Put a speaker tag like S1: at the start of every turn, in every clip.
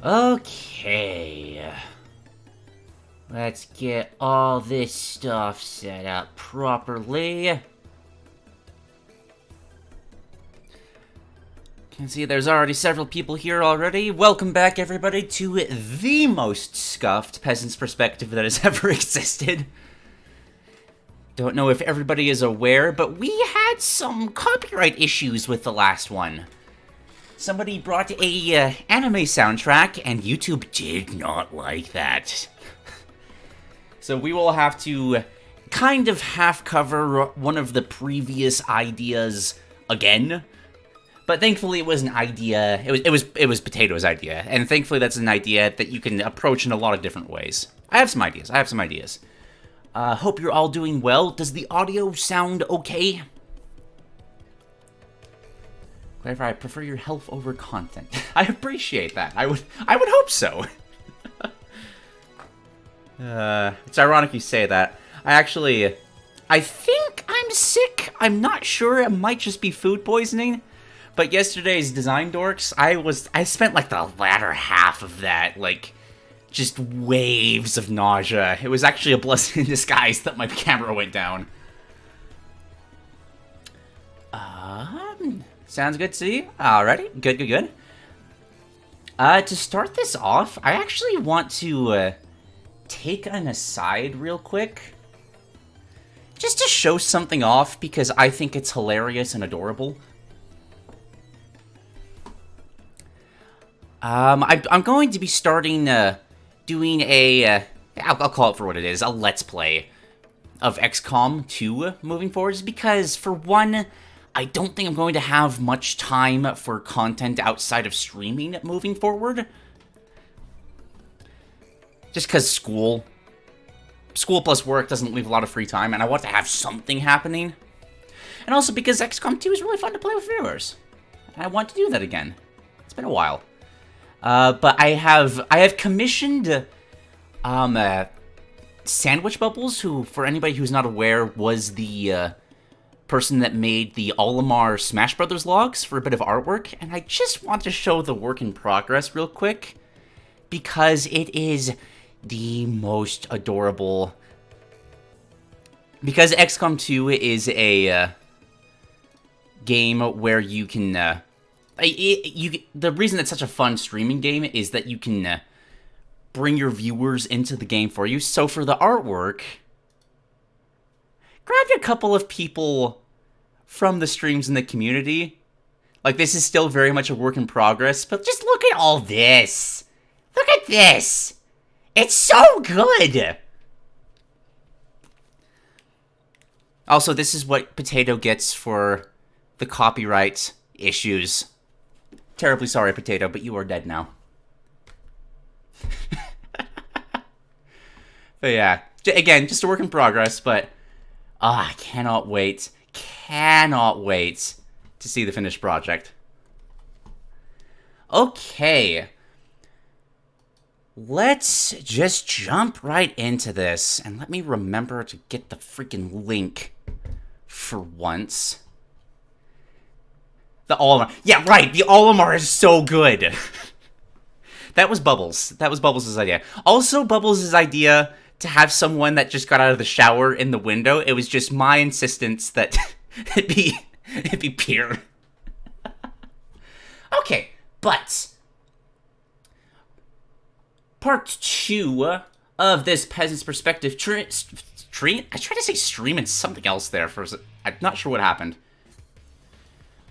S1: Okay. Let's get all this stuff set up properly. Can see there's already several people here already. Welcome back, everybody, to the most scuffed peasant's perspective that has ever existed. Don't know if everybody is aware, but we had some copyright issues with the last one. Somebody brought a anime soundtrack, and YouTube did not like that. So we will have to kind of half cover one of the previous ideas again. But thankfully it was an idea, it was Potato's idea, and thankfully that's an idea that you can approach in a lot of different ways. I have some ideas. Hope you're all doing well. Does the audio sound okay? Whatever, I prefer your health over content. I appreciate that. I would hope so. It's ironic you say that. I think I'm sick. I'm not sure. It might just be food poisoning. But yesterday's Design Dorks, I spent like the latter half of that, like, just waves of nausea. It was actually a blessing in disguise that my camera went down. Sounds good to see. Alrighty, good. To start this off, I actually want to take an aside real quick. Just to show something off, because I think it's hilarious and adorable. I'm going to be starting, doing a, I'll call it for what it is, a Let's Play of XCOM 2 moving forwards, because, for one, I don't think I'm going to have much time for content outside of streaming moving forward. Just because school plus work doesn't leave a lot of free time, and I want to have something happening. And also because XCOM 2 is really fun to play with viewers. And I want to do that again. It's been a while. But I have commissioned, Sandwich Bubbles, who, for anybody who's not aware, was the, person that made the Olimar Smash Brothers logs for a bit of artwork, and I just want to show the work in progress real quick, because it is the most adorable. Because XCOM 2 is a, game where you can, the reason it's such a fun streaming game is that you can bring your viewers into the game for you. So for the artwork, grabbed a couple of people from the streams in the community. Like, this is still very much a work in progress, but just look at all this. Look at this. It's so good. Also, this is what Potato gets for the copyright issues. Terribly sorry, Potato, but you are dead now. But yeah, again, just a work in progress, but I cannot wait to see the finished project. Okay, let's just jump right into this, and let me remember to get the freaking link for once. The Olimar. Yeah, right, the Olimar is so good. That was Bubbles. That was Bubbles' idea. Also, Bubbles' idea to have someone that just got out of the shower in the window. It was just my insistence that it be Pierre. Okay, but part 2 of this peasant's perspective I tried to say stream and something else there for a second. I'm not sure what happened.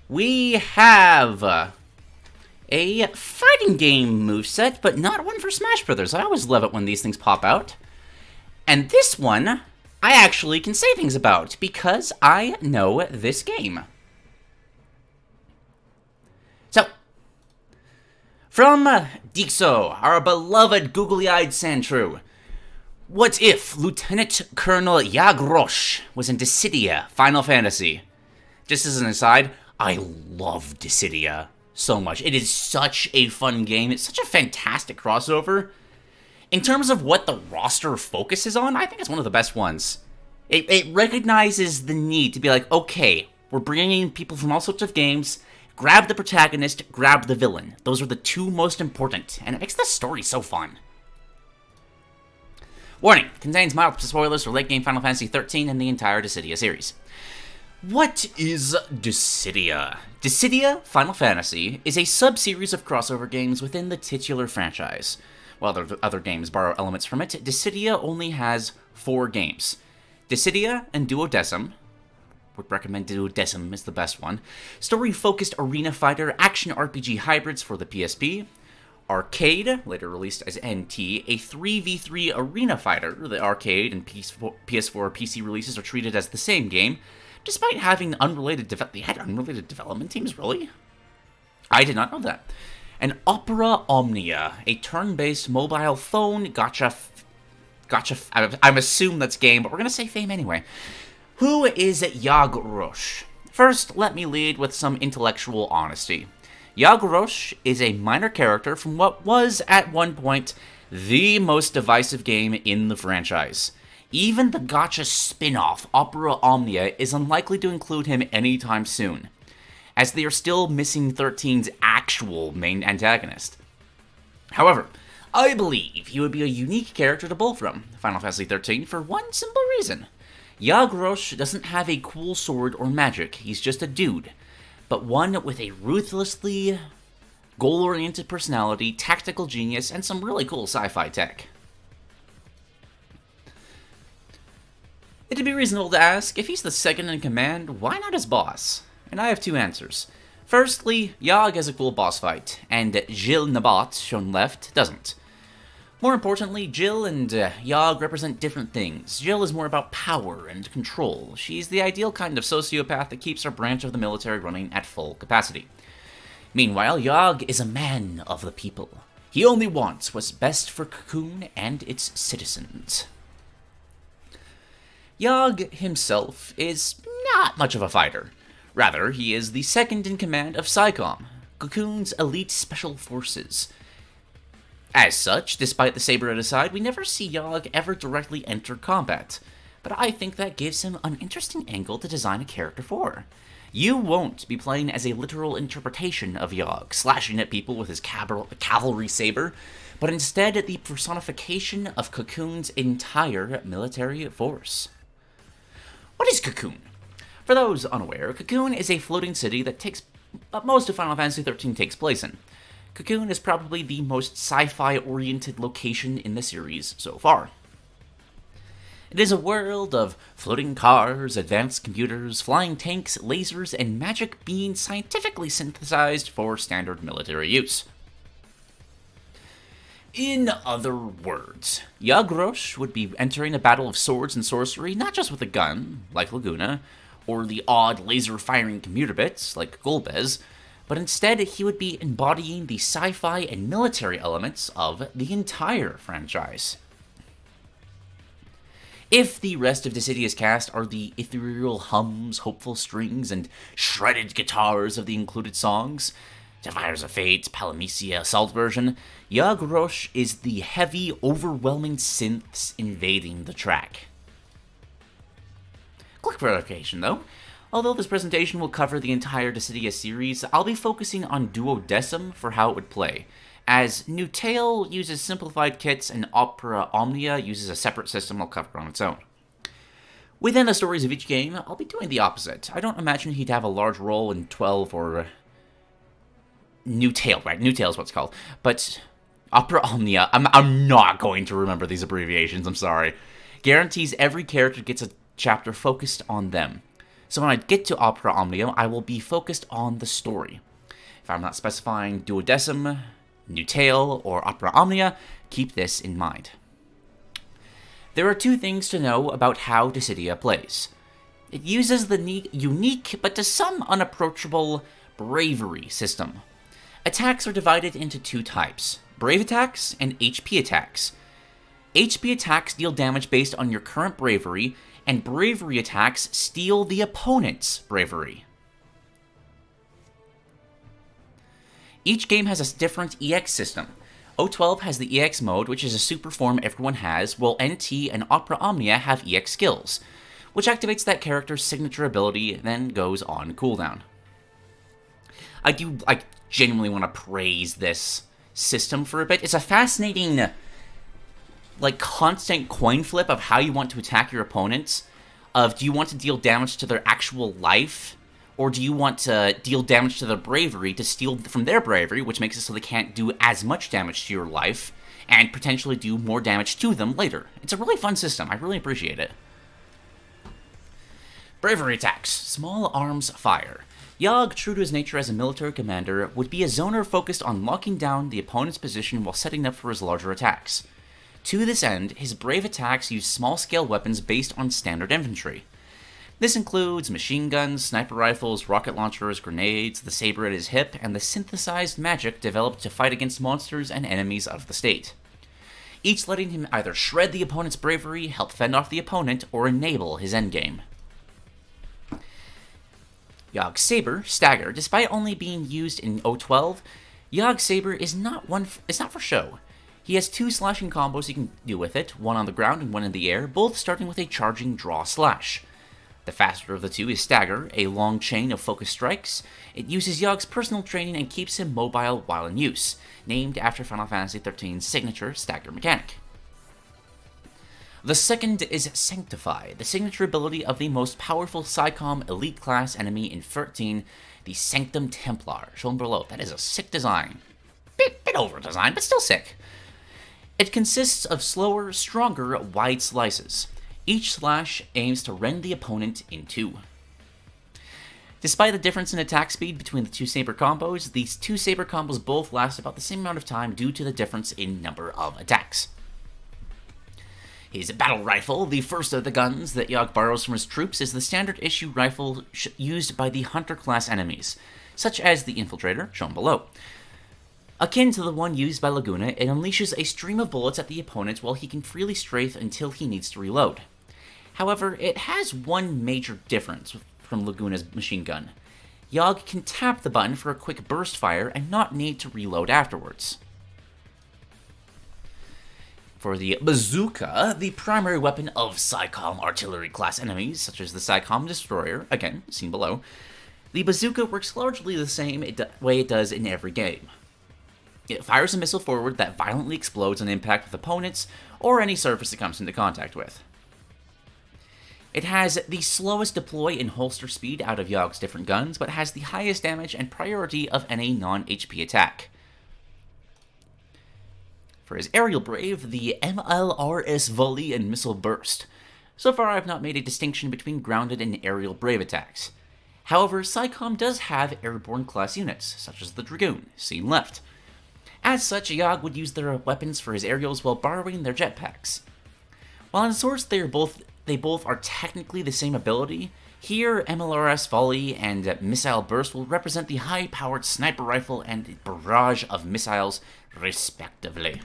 S1: We have a fighting game moveset, but not one for Smash Brothers. I always love it when these things pop out. And this one, I actually can say things about, because I know this game. So, from Dyxo, our beloved googly-eyed Sandshrew. What if Lieutenant Colonel Yaag Rosch was in Dissidia, Final Fantasy? Just as an aside, I love Dissidia so much. It is such a fun game. It's such a fantastic crossover. In terms of what the roster focuses on, I think it's one of the best ones. It recognizes the need to be like, okay, we're bringing in people from all sorts of games, Grab the protagonist, grab the villain. Those are the two most important, and it makes the story so fun. Warning, contains mild spoilers for late-game Final Fantasy XIII and the entire Dissidia series. What is Dissidia? Dissidia Final Fantasy is a sub-series of crossover games within the titular franchise. While the other games borrow elements from it, Dissidia only has 4 games. Dissidia and Duodecim. Would recommend Duodecim is the best one. Story-focused arena fighter action RPG hybrids for the PSP. Arcade, later released as NT, a 3v3 arena fighter. The arcade and PS4 PC releases are treated as the same game, despite having they had unrelated development teams, really? I did not know that. And Opera Omnia, a turn-based mobile phone gotcha, I'm assuming that's game, but we're gonna say fame anyway. Who is Yaag Rosch? First, let me lead with some intellectual honesty. Yaag Rosch is a minor character from what was, at one point, the most divisive game in the franchise. Even the gacha spin-off, Opera Omnia, is unlikely to include him anytime soon, as they are still missing 13's actual main antagonist. However, I believe he would be a unique character to pull from Final Fantasy XIII for one simple reason. Yaag Rosch doesn't have a cool sword or magic, he's just a dude, but one with a ruthlessly goal-oriented personality, tactical genius, and some really cool sci-fi tech. It'd be reasonable to ask, if he's the second in command, why not his boss? And I have 2 answers. Firstly, Yaag has a cool boss fight, and Jill Nabat, shown left, doesn't. More importantly, Jill and Yaag represent different things. Jill is more about power and control. She's the ideal kind of sociopath that keeps her branch of the military running at full capacity. Meanwhile, Yaag is a man of the people. He only wants what's best for Cocoon and its citizens. Yaag himself is not much of a fighter. Rather, he is the second in command of PSICOM, Cocoon's elite special forces. As such, despite the saber at his side, we never see Yaag ever directly enter combat, but I think that gives him an interesting angle to design a character for. You won't be playing as a literal interpretation of Yaag, slashing at people with his cavalry saber, but instead the personification of Cocoon's entire military force. What is Cocoon? For those unaware, Cocoon is a floating city that most of Final Fantasy XIII takes place in. Cocoon is probably the most sci-fi-oriented location in the series so far. It is a world of floating cars, advanced computers, flying tanks, lasers, and magic being scientifically synthesized for standard military use. In other words, Yaag Rosch would be entering a battle of swords and sorcery not just with a gun, like Laguna, or the odd laser-firing commuter bits, like Golbez, but instead he would be embodying the sci-fi and military elements of the entire franchise. If the rest of Dissidia's cast are the ethereal hums, hopeful strings, and shredded guitars of the included songs, Defiers of Fate, Palamecia, Assault version, Yaag Rosch is the heavy, overwhelming synths invading the track. Quick clarification, though. Although this presentation will cover the entire Dissidia series, I'll be focusing on Duodecim for how it would play, as New Tale uses simplified kits and Opera Omnia uses a separate system I'll cover on its own. Within the stories of each game, I'll be doing the opposite. I don't imagine he'd have a large role in 12 or New Tale, right? New Tale is what it's called. But Opera Omnia, I'm not going to remember these abbreviations, I'm sorry. Guarantees every character gets a chapter focused on them. So when I get to Opera Omnia, I will be focused on the story. If I'm not specifying Duodecim, New Tale, or Opera Omnia, keep this in mind. There are 2 things to know about how Dissidia plays. It uses the unique, but to some unapproachable, bravery system. Attacks are divided into 2 types, brave attacks and HP attacks. HP attacks deal damage based on your current bravery, and bravery attacks steal the opponent's bravery. Each game has a different EX system. O12 has the EX mode, which is a super form everyone has, while NT and Opera Omnia have EX skills, which activates that character's signature ability, then goes on cooldown. I genuinely want to praise this system for a bit. It's a fascinating, like, constant coin flip of how you want to attack your opponents. Of, do you want to deal damage to their actual life, or do you want to deal damage to their bravery to steal from their bravery, which makes it so they can't do as much damage to your life, and potentially do more damage to them later. It's a really fun system. I really appreciate it. Bravery attacks. Small arms fire. Yaag, true to his nature as a military commander, would be a zoner focused on locking down the opponent's position while setting up for his larger attacks. To this end, his brave attacks use small-scale weapons based on standard infantry. This includes machine guns, sniper rifles, rocket launchers, grenades, the saber at his hip, and the synthesized magic developed to fight against monsters and enemies of the state. Each letting him either shred the opponent's bravery, help fend off the opponent, or enable his endgame. Yaag's Saber, Stagger. Despite only being used in 012, Yaag's Saber is not for show. He has 2 slashing combos he can do with it, one on the ground and one in the air, both starting with a charging draw slash. The faster of the two is Stagger, a long chain of focus strikes. It uses Yaag's personal training and keeps him mobile while in use, named after Final Fantasy XIII's signature Stagger mechanic. The second is Sanctify, the signature ability of the most powerful PsyCom elite class enemy in 13, the Sanctum Templar, shown below. That is a sick design. Bit over-designed, but still sick. It consists of slower, stronger, wide slices. Each slash aims to rend the opponent in 2. Despite the difference in attack speed between the 2 saber combos, these 2 saber combos both last about the same amount of time due to the difference in number of attacks. His battle rifle, the first of the guns that Yaag borrows from his troops, is the standard issue rifle used by the hunter class enemies, such as the Infiltrator, shown below. Akin to the one used by Laguna, it unleashes a stream of bullets at the opponent while he can freely strafe until he needs to reload. However, it has one major difference from Laguna's machine gun. Yaag can tap the button for a quick burst fire and not need to reload afterwards. For the bazooka, the primary weapon of PsyCom artillery class enemies, such as the PsyCom Destroyer, again, seen below, the bazooka works largely the same way it does in every game. It fires a missile forward that violently explodes on impact with opponents or any surface it comes into contact with. It has the slowest deploy and holster speed out of Yaag's different guns, but has the highest damage and priority of any non-HP attack. For his aerial brave, the MLRS Volley and Missile Burst. So far, I've not made a distinction between grounded and aerial brave attacks. However, PsyCom does have airborne class units, such as the Dragoon, seen left. As such, Yaag would use their weapons for his aerials while borrowing their jetpacks. While in source they both are technically the same ability, here MLRS Volley and Missile Burst will represent the high-powered sniper rifle and barrage of missiles, respectively.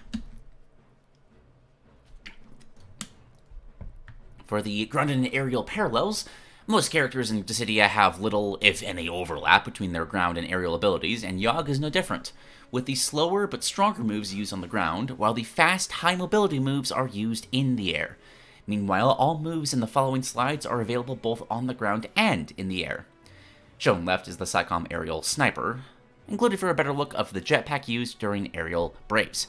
S1: For the grounded and aerial parallels, most characters in Dissidia have little, if any, overlap between their ground and aerial abilities, and Yaag is no different, with the slower but stronger moves used on the ground, while the fast, high-mobility moves are used in the air. Meanwhile, all moves in the following slides are available both on the ground and in the air. Shown left is the PsyCom Aerial Sniper, included for a better look of the jetpack used during aerial braves.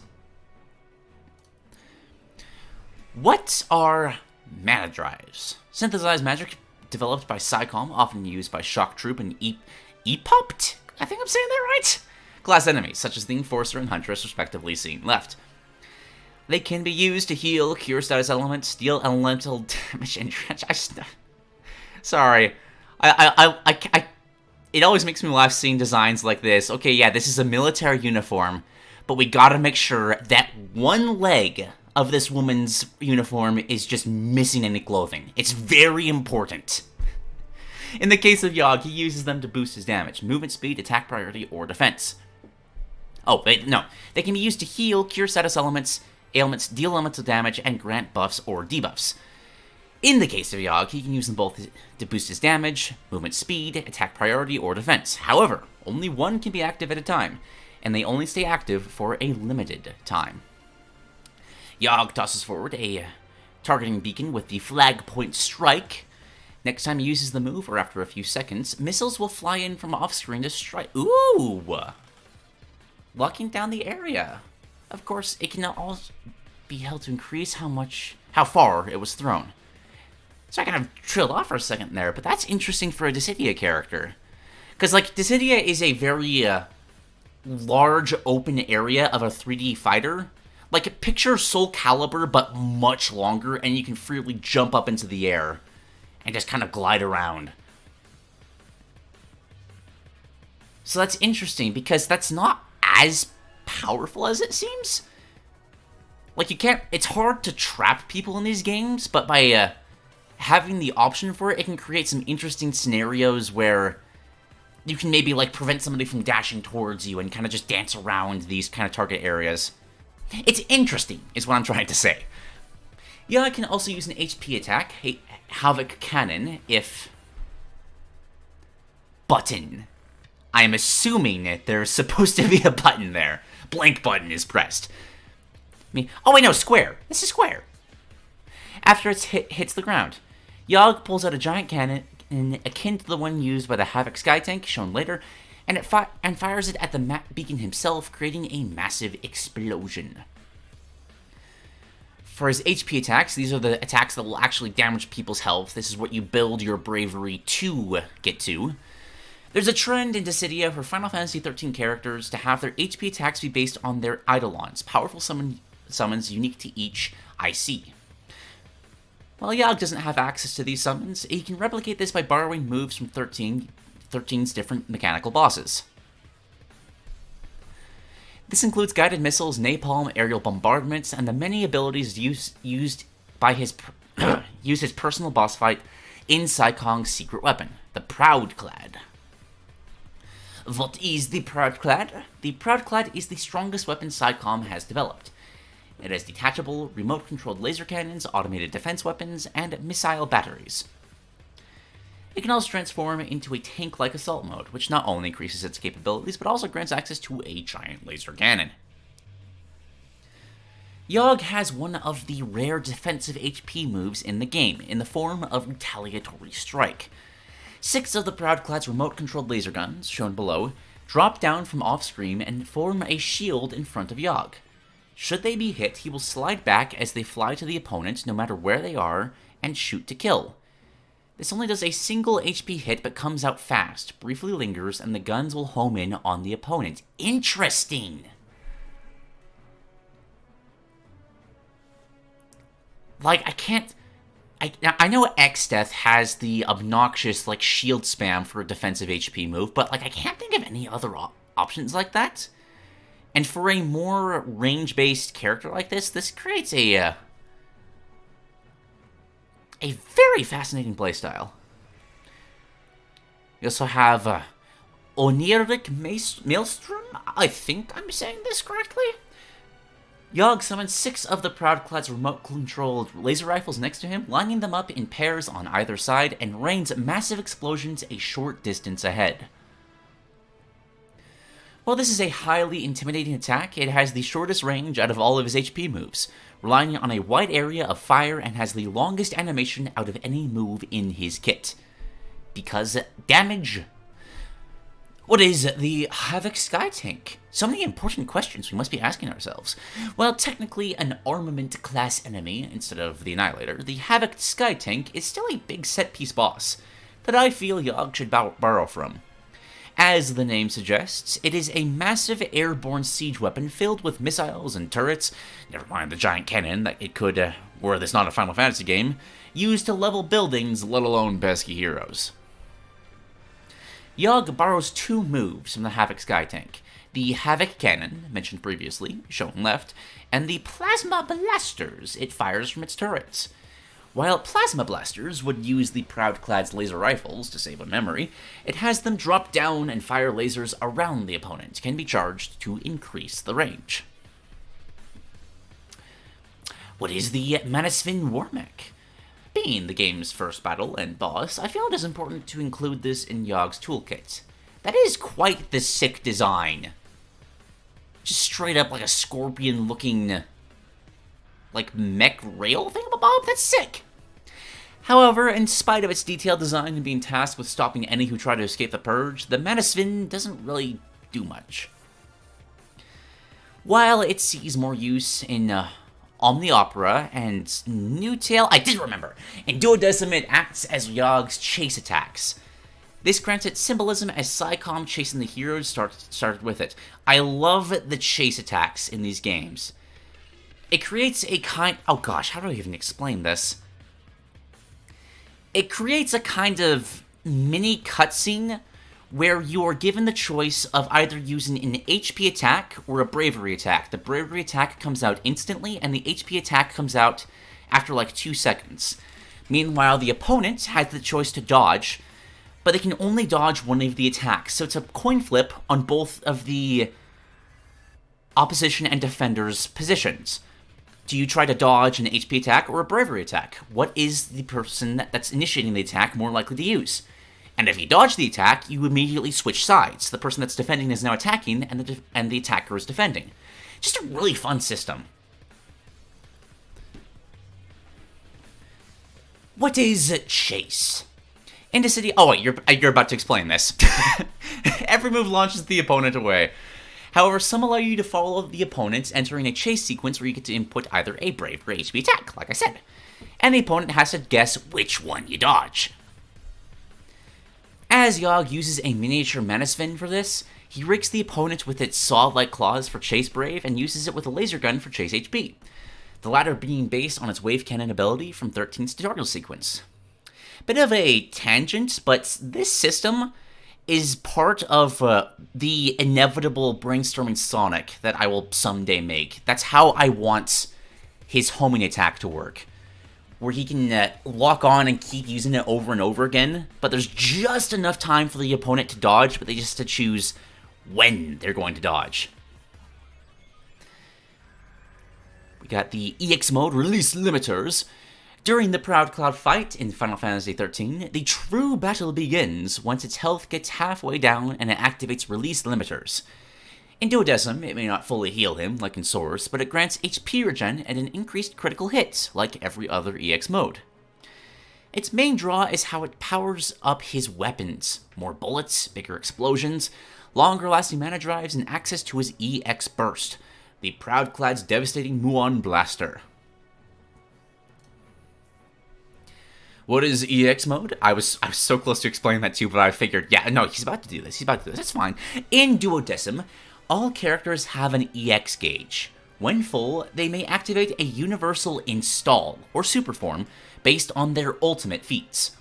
S1: What are mana drives? Synthesized magic developed by PsyCom, often used by Shock Troop and EPOPT? I think I'm saying that right? Class enemies, such as the Enforcer and Huntress, respectively, seen left. They can be used to heal, cure status elements, deal elemental damage, and sorry. It always makes me laugh seeing designs like this. Okay, yeah, this is a military uniform, but we gotta make sure that one leg of this woman's uniform is just missing any clothing. It's very important. In the case of Yaag, he uses them to boost his damage, movement speed, attack priority, or defense. Oh, they can be used to heal, cure status ailments, deal elemental damage, and grant buffs or debuffs. In the case of Yaag, he can use them both to boost his damage, movement speed, attack priority, or defense. However, only one can be active at a time, and they only stay active for a limited time. Yaag tosses forward a targeting beacon with the Flag Point Strike. Next time he uses the move, or after a few seconds, missiles will fly in from off-screen to strike. Ooh! Locking down the area. Of course, it can also be held to increase how far it was thrown. So I kind of trailed off for a second there, but that's interesting for a Dissidia character. Because, like, Dissidia is a very large open area of a 3D fighter. Like, picture Soul Calibur, but much longer, and you can freely jump up into the air and just kind of glide around. So that's interesting, because that's not as powerful as it seems. Like, it's hard to trap people in these games, but by having the option for it, it can create some interesting scenarios where you can maybe, like, prevent somebody from dashing towards you and kind of just dance around these kind of target areas. It's interesting, is what I'm trying to say. Yaag can also use an HP attack, Havoc Cannon, if... Button. I am assuming that there's supposed to be a button there. Blank button is pressed. Oh wait, no, square. This is square. After its hits the ground, Yaag pulls out a giant cannon akin to the one used by the Havoc Sky Tank, shown later, and fires it at the map beacon himself, creating a massive explosion. For his HP attacks, these are the attacks that will actually damage people's health. This is what you build your bravery to get to. There's a trend in Dissidia for Final Fantasy XIII characters to have their HP attacks be based on their Eidolons, powerful summons unique to each IC. While Yaag doesn't have access to these summons, he can replicate this by borrowing moves from 13's different mechanical bosses. This includes guided missiles, napalm, aerial bombardments, and the many abilities used by his personal boss fight in Saikong's secret weapon, the Proudclad. What is the Proudclad? The Proudclad is the strongest weapon Saicom has developed. It has detachable, remote-controlled laser cannons, automated defense weapons, and missile batteries. It can also transform into a tank-like assault mode, which not only increases its capabilities, but also grants access to a giant laser cannon. Yaag has one of the rare defensive HP moves in the game, in the form of Retaliatory Strike. 6 of the Proudclad's remote-controlled laser guns, shown below, drop down from off-screen and form a shield in front of Yaag. Should they be hit, he will slide back as they fly to the opponent, no matter where they are, and shoot to kill. This only does a single HP hit, but comes out fast, briefly lingers, and the guns will home in on the opponent. Interesting! Like, I know X-Death has the obnoxious, like, shield spam for a defensive HP move, but, like, I can't think of any other options like that. And for a more range-based character like this creates a very fascinating playstyle. You also have Oniric Maelstrom. I think I'm saying this correctly. Yaag summons 6 of the Proudclad's remote-controlled laser rifles next to him, lining them up in pairs on either side, and rains massive explosions a short distance ahead. While this is a highly intimidating attack, it has the shortest range out of all of his HP moves, relying on a wide area of fire, and has the longest animation out of any move in his kit. Because damage. What is the Havoc Sky Tank? So many important questions we must be asking ourselves. While technically an armament class enemy instead of the Annihilator, the Havoc Sky Tank is still a big set-piece boss that I feel Yaag should borrow from. As the name suggests, it is a massive airborne siege weapon filled with missiles and turrets, never mind the giant cannon that it could, were this not a Final Fantasy game, used to level buildings, let alone pesky heroes. Yaag borrows 2 moves from the Havoc Sky Tank, the Havoc Cannon, mentioned previously, shown left, and the Plasma Blasters it fires from its turrets. While Plasma Blasters would use the Proudclad's laser rifles to save on memory, it has them drop down and fire lasers around the opponent, can be charged to increase the range. What is the Manasvin Warmech? Being the game's first battle and boss, I feel it is important to include this in Yaag's toolkit. That is quite the sick design. Just straight up like a scorpion-looking, like, mech rail thingamabob? That's sick! However, in spite of its detailed design and being tasked with stopping any who try to escape the Purge, the Mana Sphin doesn't really do much. While it sees more use in Omni-Opera and New Tale, I did remember, in Duodecim it acts as Yaag's chase attacks. This grants it symbolism as Psycom chasing the heroes started with it. I love the chase attacks in these games. It creates a kind... oh gosh, how do I even explain this? It creates a kind of mini cutscene where you are given the choice of either using an HP attack or a bravery attack. The bravery attack comes out instantly, and the HP attack comes out after like 2 seconds. Meanwhile, the opponent has the choice to dodge, but they can only dodge one of the attacks, so it's a coin flip on both of the opposition and defender's positions. Do you try to dodge an HP attack or a bravery attack? What is the person that's initiating the attack more likely to use? And if you dodge the attack, you immediately switch sides. The person that's defending is now attacking, and the attacker is defending. Just a really fun system. What is chase? In Dissidia... oh wait, you're about to explain this. Every move launches the opponent away. However, some allow you to follow the opponent, entering a chase sequence where you get to input either a brave or HP attack, like I said. And the opponent has to guess which one you dodge. As Yaag uses a miniature Mana Sphin for this, he rigs the opponent with its saw-like claws for Chase Brave and uses it with a laser gun for Chase HP, the latter being based on its wave cannon ability from 13's tutorial sequence. Bit of a tangent, but this system is part of the inevitable brainstorming Sonic that I will someday make. That's how I want his homing attack to work, where he can lock on and keep using it over and over again, but there's just enough time for the opponent to dodge, but they just have to choose when they're going to dodge. We got the EX mode release limiters. During the Proud Cloud fight in Final Fantasy XIII, the true battle begins once its health gets halfway down and it activates release limiters. In Duodecim, it may not fully heal him, like in Source, but it grants HP regen and an increased critical hit, like every other EX mode. Its main draw is how it powers up his weapons. More bullets, bigger explosions, longer lasting mana drives, and access to his EX burst, the Proud Clad's devastating Muon Blaster. What is EX mode? I was so close to explaining that too, but I figured, yeah, no, he's about to do this, that's fine. In Duodecim, all characters have an EX gauge. When full, they may activate a universal install, or superform, based on their ultimate feats.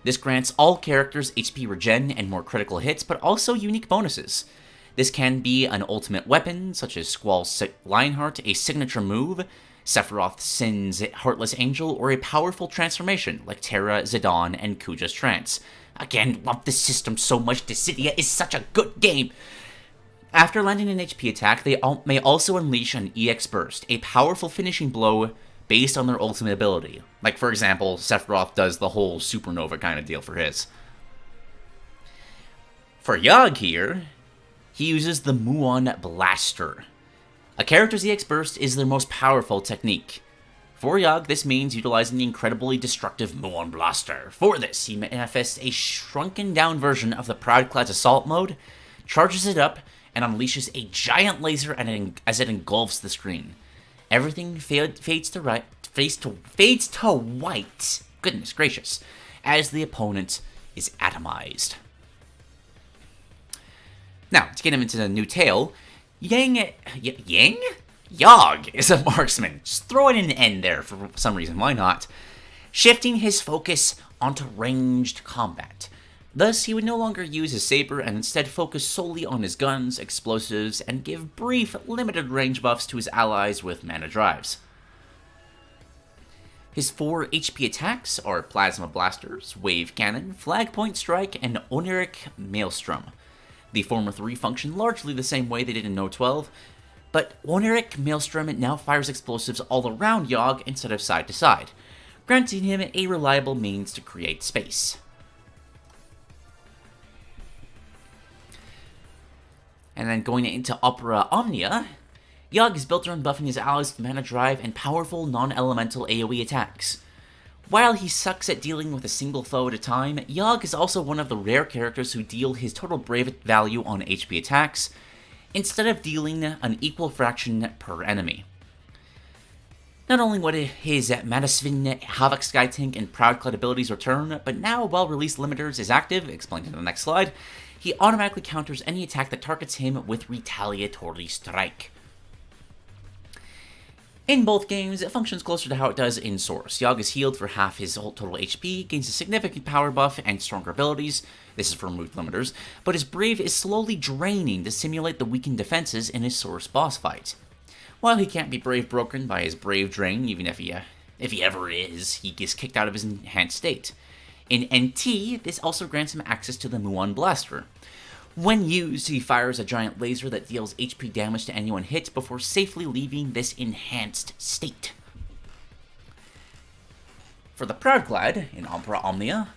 S1: This grants all characters HP regen and more critical hits, but also unique bonuses. This can be an ultimate weapon, such as Squall's Lionheart, a signature move, Sephiroth Sin's Heartless Angel, or a powerful transformation, like Terra, Zidane, and Kuja's Trance. Again, love this system so much. Dissidia is such a good game! After landing an HP attack, they may also unleash an EX Burst, a powerful finishing blow based on their ultimate ability. Like, for example, Sephiroth does the whole supernova kind of deal for his. For Yaag here, he uses the Muon Blaster. A character's EX Burst is their most powerful technique. For Yaag, this means utilizing the incredibly destructive Muon Blaster. For this, he manifests a shrunken down version of the Proud Clad's Assault mode, charges it up, and unleashes a giant laser as it engulfs the screen. Everything fades to white, goodness gracious, as the opponent is atomized. Now, to get him into the new tale, Yaag is a marksman. Just throw in an N there for some reason, why not? Shifting his focus onto ranged combat. Thus, he would no longer use his saber and instead focus solely on his guns, explosives, and give brief, limited range buffs to his allies with mana drives. His 4 HP attacks are Plasma Blasters, Wave Cannon, Flag Point Strike, and Oniric Maelstrom. The former 3 function largely the same way they did in No 12, but Oniric Maelstrom now fires explosives all around Yaag instead of side to side, granting him a reliable means to create space. And then going into Opera Omnia, Yaag is built around buffing his allies with mana drive and powerful non-elemental AoE attacks. While he sucks at dealing with a single foe at a time, Yaag is also one of the rare characters who deal his total brave value on HP attacks, instead of dealing an equal fraction per enemy. Not only would his Manasvin, Havoc Sky Tank, and Proudcloud abilities return, but now while Release Limiters is active, explained in the next slide, he automatically counters any attack that targets him with Retaliatory Strike. In both games, it functions closer to how it does in Source. Yaag is healed for half his total HP, gains a significant power buff and stronger abilities, this is for removed limiters, but his Brave is slowly draining to simulate the weakened defenses in his Source boss fight. While he can't be Brave broken by his Brave drain, even if he ever is, he gets kicked out of his enhanced state. In NT, this also grants him access to the Muon Blaster. When used, he fires a giant laser that deals HP damage to anyone hit before safely leaving this enhanced state. For the Proudcloud, in Opera Omnia,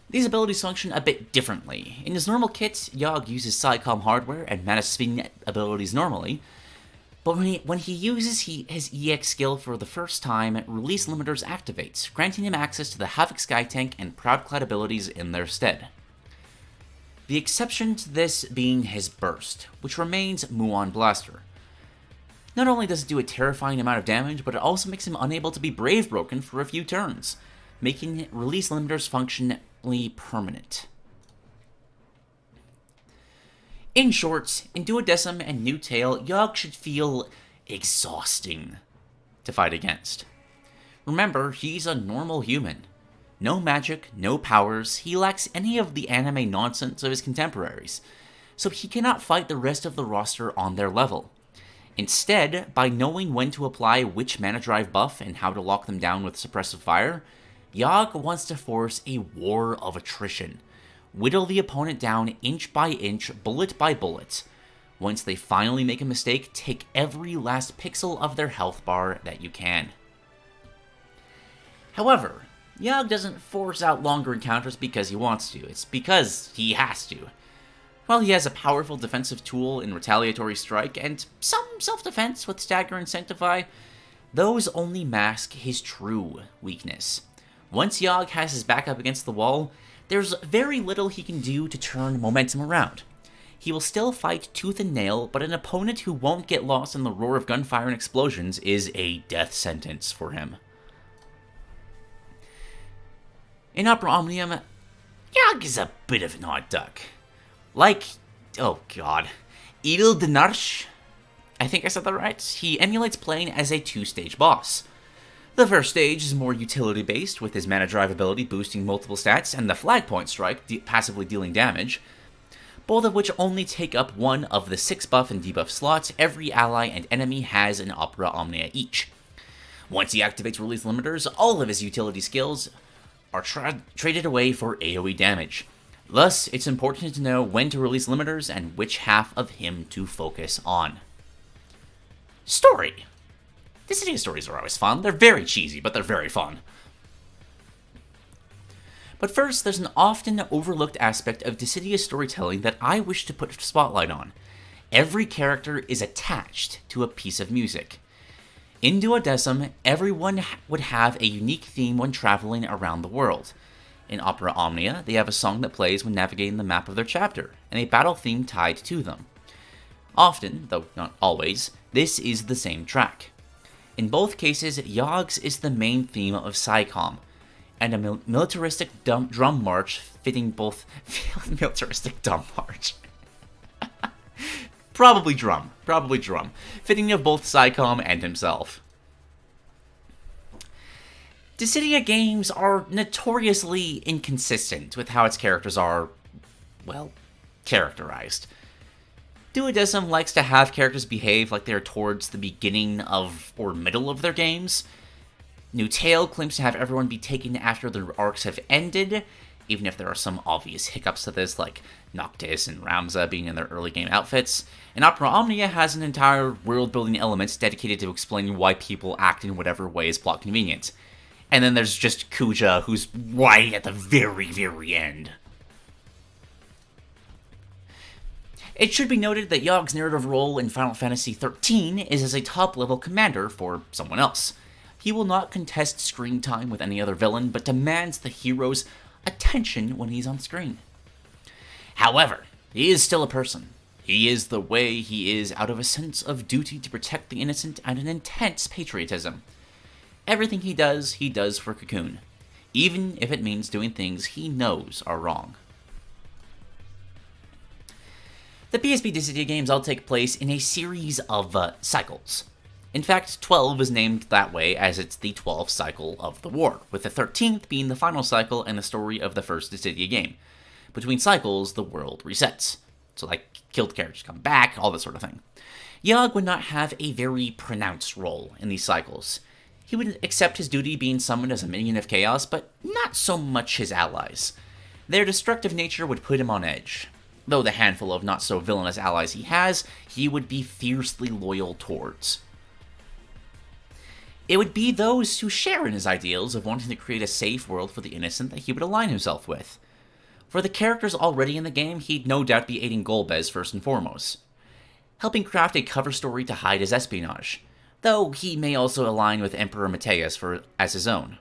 S1: these abilities function a bit differently. In his normal kit, Yaag uses Psycom hardware and Manasvin abilities normally, but when he uses his EX skill for the first time, Release Limiters activates, granting him access to the Havoc Sky Tank and Proudcloud abilities in their stead. The exception to this being his Burst, which remains Muon Blaster. Not only does it do a terrifying amount of damage, but it also makes him unable to be Brave broken for a few turns, making Release Limiters functionally permanent. In short, in Duodecim and New Tale, Yaag should feel exhausting to fight against. Remember, he's a normal human. No magic, no powers, he lacks any of the anime nonsense of his contemporaries, so he cannot fight the rest of the roster on their level. Instead, by knowing when to apply which mana drive buff and how to lock them down with suppressive fire, Yaag wants to force a war of attrition. Whittle the opponent down inch by inch, bullet by bullet. Once they finally make a mistake, take every last pixel of their health bar that you can. However, Yaag doesn't force out longer encounters because he wants to, it's because he has to. While he has a powerful defensive tool in Retaliatory Strike and some self-defense with Stagger and Sanctify, those only mask his true weakness. Once Yaag has his back up against the wall, there's very little he can do to turn momentum around. He will still fight tooth and nail, but an opponent who won't get lost in the roar of gunfire and explosions is a death sentence for him. In Opera Omnium, Yaag is a bit of an odd duck. Like, oh god, Idil Dinarsh? I think I said that right. He emulates playing as a two-stage boss. The first stage is more utility-based, with his mana drive ability boosting multiple stats, and the flag point strike passively dealing damage, both of which only take up one of the 6 buff and debuff slots every ally and enemy has in Opera Omnia each. Once he activates Release Limiters, all of his utility skills are traded away for AoE damage. Thus, it's important to know when to release limiters and which half of him to focus on. Story. Dissidia stories are always fun. They're very cheesy, but they're very fun. But first, there's an often overlooked aspect of Dissidia storytelling that I wish to put a spotlight on. Every character is attached to a piece of music. In Duodecim, everyone would have a unique theme when traveling around the world. In Opera Omnia, they have a song that plays when navigating the map of their chapter, and a battle theme tied to them. Often, though not always, this is the same track. In both cases, Yaag's is the main theme of Psycom, and a militaristic drum march fitting both... militaristic drum march. Probably drum, fitting of both Psycom and himself. Dissidia games are notoriously inconsistent with how its characters are, well, characterized. Duodecim likes to have characters behave like they're towards the beginning of or middle of their games. New Tale claims to have everyone be taken after their arcs have ended, even if there are some obvious hiccups to this, like Noctis and Ramza being in their early game outfits. And Opera Omnia has an entire world-building element dedicated to explaining why people act in whatever way is plot convenient. And then there's just Kuja, who's right at the very, very end. It should be noted that Yaag's narrative role in Final Fantasy XIII is as a top-level commander for someone else. He will not contest screen time with any other villain, but demands the hero's attention when he's on screen. However, he is still a person. He is the way he is out of a sense of duty to protect the innocent and an intense patriotism. Everything he does for Cocoon, even if it means doing things he knows are wrong. The PSP Dissidia games all take place in a series of cycles. In fact, 12 is named that way as it's the 12th cycle of the war, with the 13th being the final cycle and the story of the first Dissidia game. Between cycles, the world resets. So, killed characters come back, all that sort of thing. Yaag would not have a very pronounced role in these cycles. He would accept his duty being summoned as a minion of chaos, but not so much his allies. Their destructive nature would put him on edge. Though the handful of not-so-villainous allies he has, he would be fiercely loyal towards. It would be those who share in his ideals of wanting to create a safe world for the innocent that he would align himself with. For the characters already in the game, he'd no doubt be aiding Golbez first and foremost, helping craft a cover story to hide his espionage, though he may also align with Emperor Mateus as his own.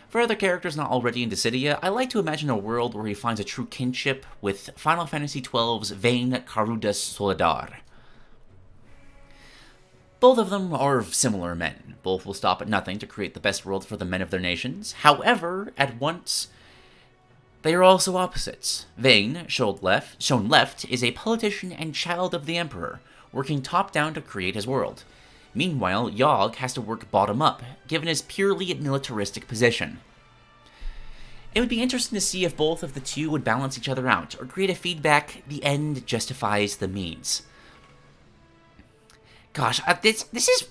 S1: For other characters not already in Dissidia, I like to imagine a world where he finds a true kinship with Final Fantasy XII's Vayne Carudus Soledar. Both of them are similar men. Both will stop at nothing to create the best world for the men of their nations. However, at once, they are also opposites. Vayne, shown left, is a politician and child of the Emperor, working top-down to create his world. Meanwhile, Yaag has to work bottom-up, given his purely militaristic position. It would be interesting to see if both of the two would balance each other out, or create a feedback, the end justifies the means. Gosh, this is...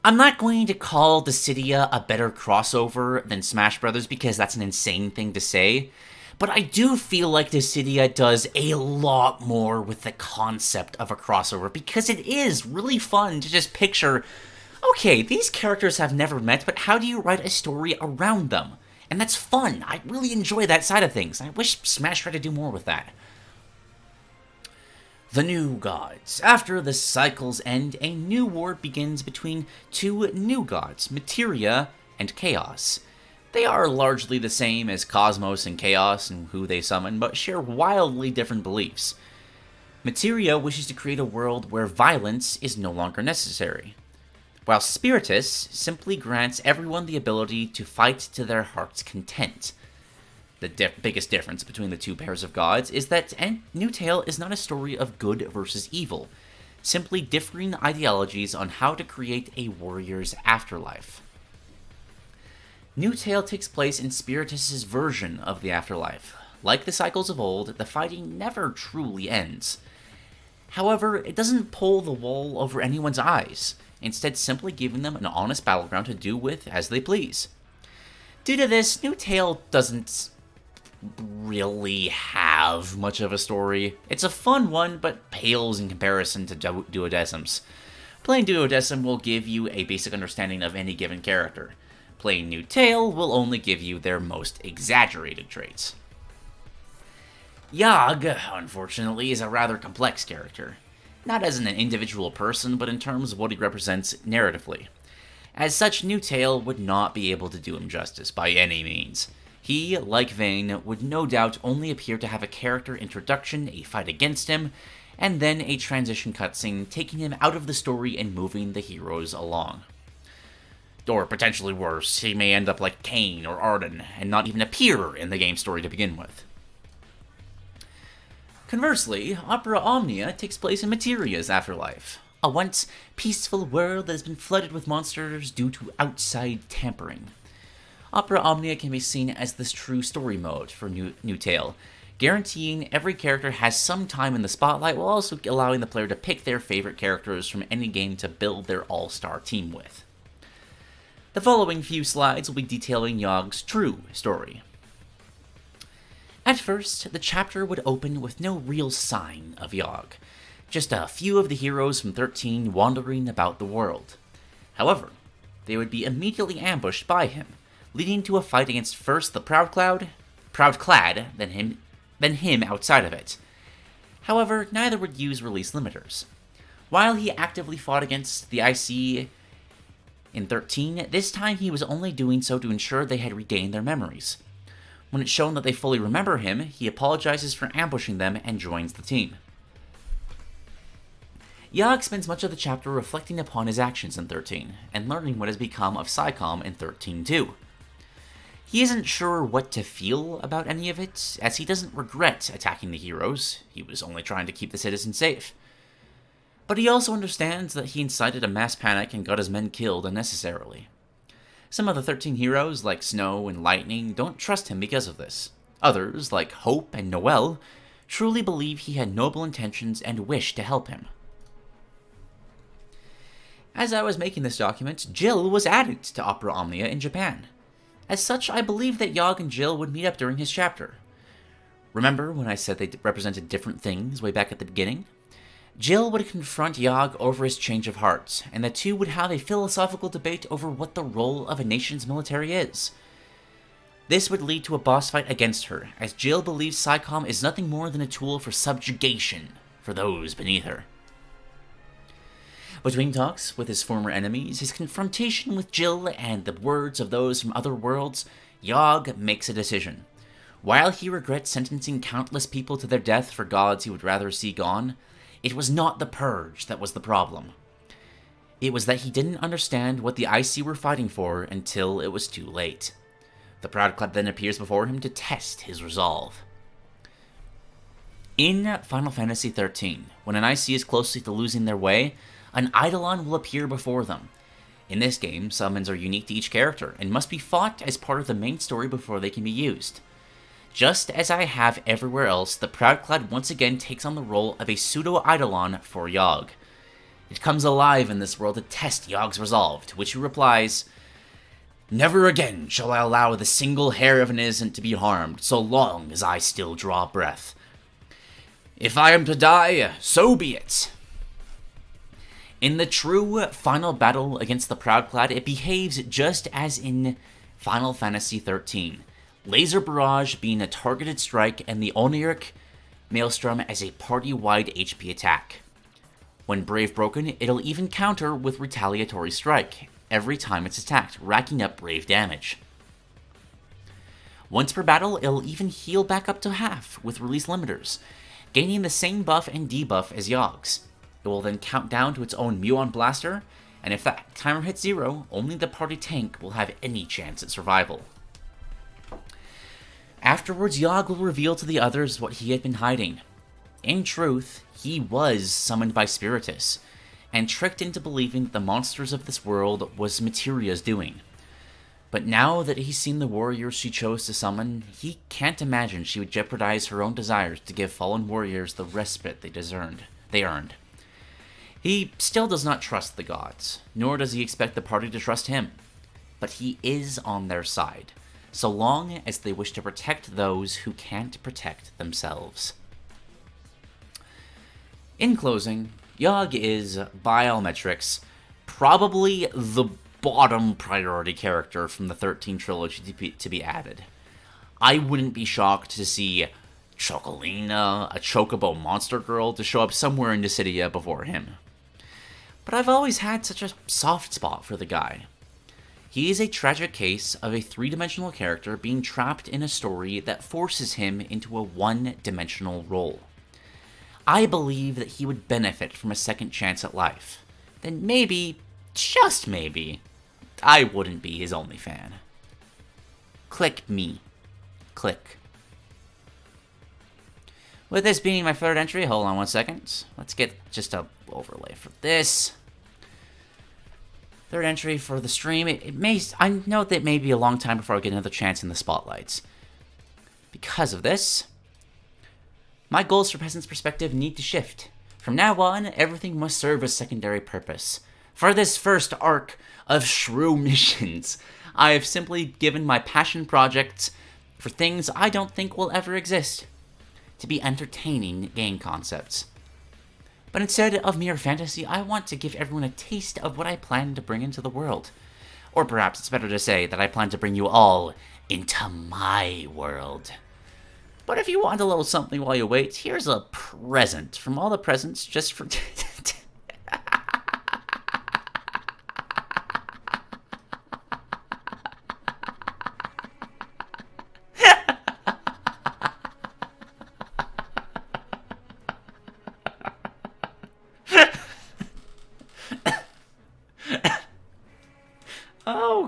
S1: I'm not going to call Dissidia a better crossover than Smash Brothers because that's an insane thing to say, but I do feel like Dissidia does a lot more with the concept of a crossover because it is really fun to just picture, okay, these characters have never met, but how do you write a story around them? And that's fun. I really enjoy that side of things. I wish Smash tried to do more with that. The New Gods. After the cycle's end, a new war begins between two new gods, Materia and Chaos. They are largely the same as Cosmos and Chaos and who they summon, but share wildly different beliefs. Materia wishes to create a world where violence is no longer necessary, while Spiritus simply grants everyone the ability to fight to their heart's content. The biggest difference between the two pairs of gods is that New Tale is not a story of good versus evil, simply differing ideologies on how to create a warrior's afterlife. New Tale takes place in Spiritus' version of the afterlife. Like the cycles of old, the fighting never truly ends. However, it doesn't pull the wool over anyone's eyes, instead simply giving them an honest battleground to do with as they please. Due to this, New Tale doesn't really have much of a story. It's a fun one, but pales in comparison to Duodecim's. Playing Duodecim will give you a basic understanding of any given character. Playing New Tale will only give you their most exaggerated traits. Yaag, unfortunately, is a rather complex character. Not as an individual person, but in terms of what he represents narratively. As such, New Tale would not be able to do him justice by any means. He, like Vayne, would no doubt only appear to have a character introduction, a fight against him, and then a transition cutscene taking him out of the story and moving the heroes along. Or potentially worse, he may end up like Kain or Arden, and not even appear in the game story to begin with. Conversely, Opera Omnia takes place in Materia's afterlife, a once peaceful world that has been flooded with monsters due to outside tampering. Opera Omnia can be seen as this true story mode for New Tale, guaranteeing every character has some time in the spotlight while also allowing the player to pick their favorite characters from any game to build their all-star team with. The following few slides will be detailing Yaag's true story. At first, the chapter would open with no real sign of Yaag, just a few of the heroes from 13 wandering about the world. However, they would be immediately ambushed by him, leading to a fight against first the Proudclad, then him outside of it. However, neither would use release limiters. While he actively fought against the IC In 13, this time he was only doing so to ensure they had regained their memories. When it's shown that they fully remember him, he apologizes for ambushing them and joins the team. Yaag spends much of the chapter reflecting upon his actions in 13, and learning what has become of PSICOM in 13 too. He isn't sure what to feel about any of it, as he doesn't regret attacking the heroes. He was only trying to keep the citizens safe. But he also understands that he incited a mass panic and got his men killed unnecessarily. Some of the 13 heroes, like Snow and Lightning, don't trust him because of this. Others, like Hope and Noelle, truly believe he had noble intentions and wish to help him. As I was making this document, Jill was added to Opera Omnia in Japan. As such, I believe that Yaag and Jill would meet up during his chapter. Remember when I said they represented different things way back at the beginning? Jill would confront Yaag over his change of heart, and the two would have a philosophical debate over what the role of a nation's military is. This would lead to a boss fight against her, as Jill believes PSICOM is nothing more than a tool for subjugation for those beneath her. Between talks with his former enemies, his confrontation with Jill, and the words of those from other worlds, Yaag makes a decision. While he regrets sentencing countless people to their death for gods he would rather see gone, it was not the purge that was the problem. It was that he didn't understand what the IC were fighting for until it was too late. The Proud Clad then appears before him to test his resolve. In Final Fantasy XIII, when an IC is closely to losing their way, an Eidolon will appear before them. In this game, summons are unique to each character, and must be fought as part of the main story before they can be used. Just as I have everywhere else, the Proudclad once again takes on the role of a pseudo-Eidolon for Yaag. It comes alive in this world to test Yaag's resolve, to which he replies, "Never again shall I allow the single hair of an innocent to be harmed, so long as I still draw breath. If I am to die, so be it." In the true final battle against the Proudclad, it behaves just as in Final Fantasy XIII. Laser Barrage being a targeted strike, and the Oniric Maelstrom as a party-wide HP attack. When Brave broken, it'll even counter with Retaliatory Strike every time it's attacked, racking up Brave damage. Once per battle, it'll even heal back up to half with Release Limiters, gaining the same buff and debuff as Yaag's. It will then count down to its own Muon Blaster, and if that timer hits 0, only the party tank will have any chance at survival. Afterwards, Yaag will reveal to the others what he had been hiding. In truth, he was summoned by Spiritus, and tricked into believing that the monsters of this world was Materia's doing. But now that he's seen the warriors she chose to summon, he can't imagine she would jeopardize her own desires to give fallen warriors the respite they earned. He still does not trust the gods, nor does he expect the party to trust him. But he is on their side, so long as they wish to protect those who can't protect themselves. In closing, Yaag is, by all metrics, probably the bottom priority character from the 13 trilogy to be added. I wouldn't be shocked to see Chocolina, a Chocobo monster girl, to show up somewhere in Dissidia before him. But I've always had such a soft spot for the guy. He is a tragic case of a three-dimensional character being trapped in a story that forces him into a one-dimensional role. I believe that he would benefit from a second chance at life. Then maybe, just maybe, I wouldn't be his only fan. Click me. Click. With this being my third entry, hold on 1 second. Let's get just a overlay for this. Third entry for the stream. I know that it may be a long time before I get another chance in the spotlights. Because of this, my goals for Peasant's perspective need to shift. From now on, everything must serve a secondary purpose. For this first arc of Shrew missions, I have simply given my passion projects for things I don't think will ever exist, to be entertaining game concepts. But instead of mere fantasy, I want to give everyone a taste of what I plan to bring into the world. Or perhaps it's better to say that I plan to bring you all into my world. But if you want a little something while you wait, here's a present from all the presents just for...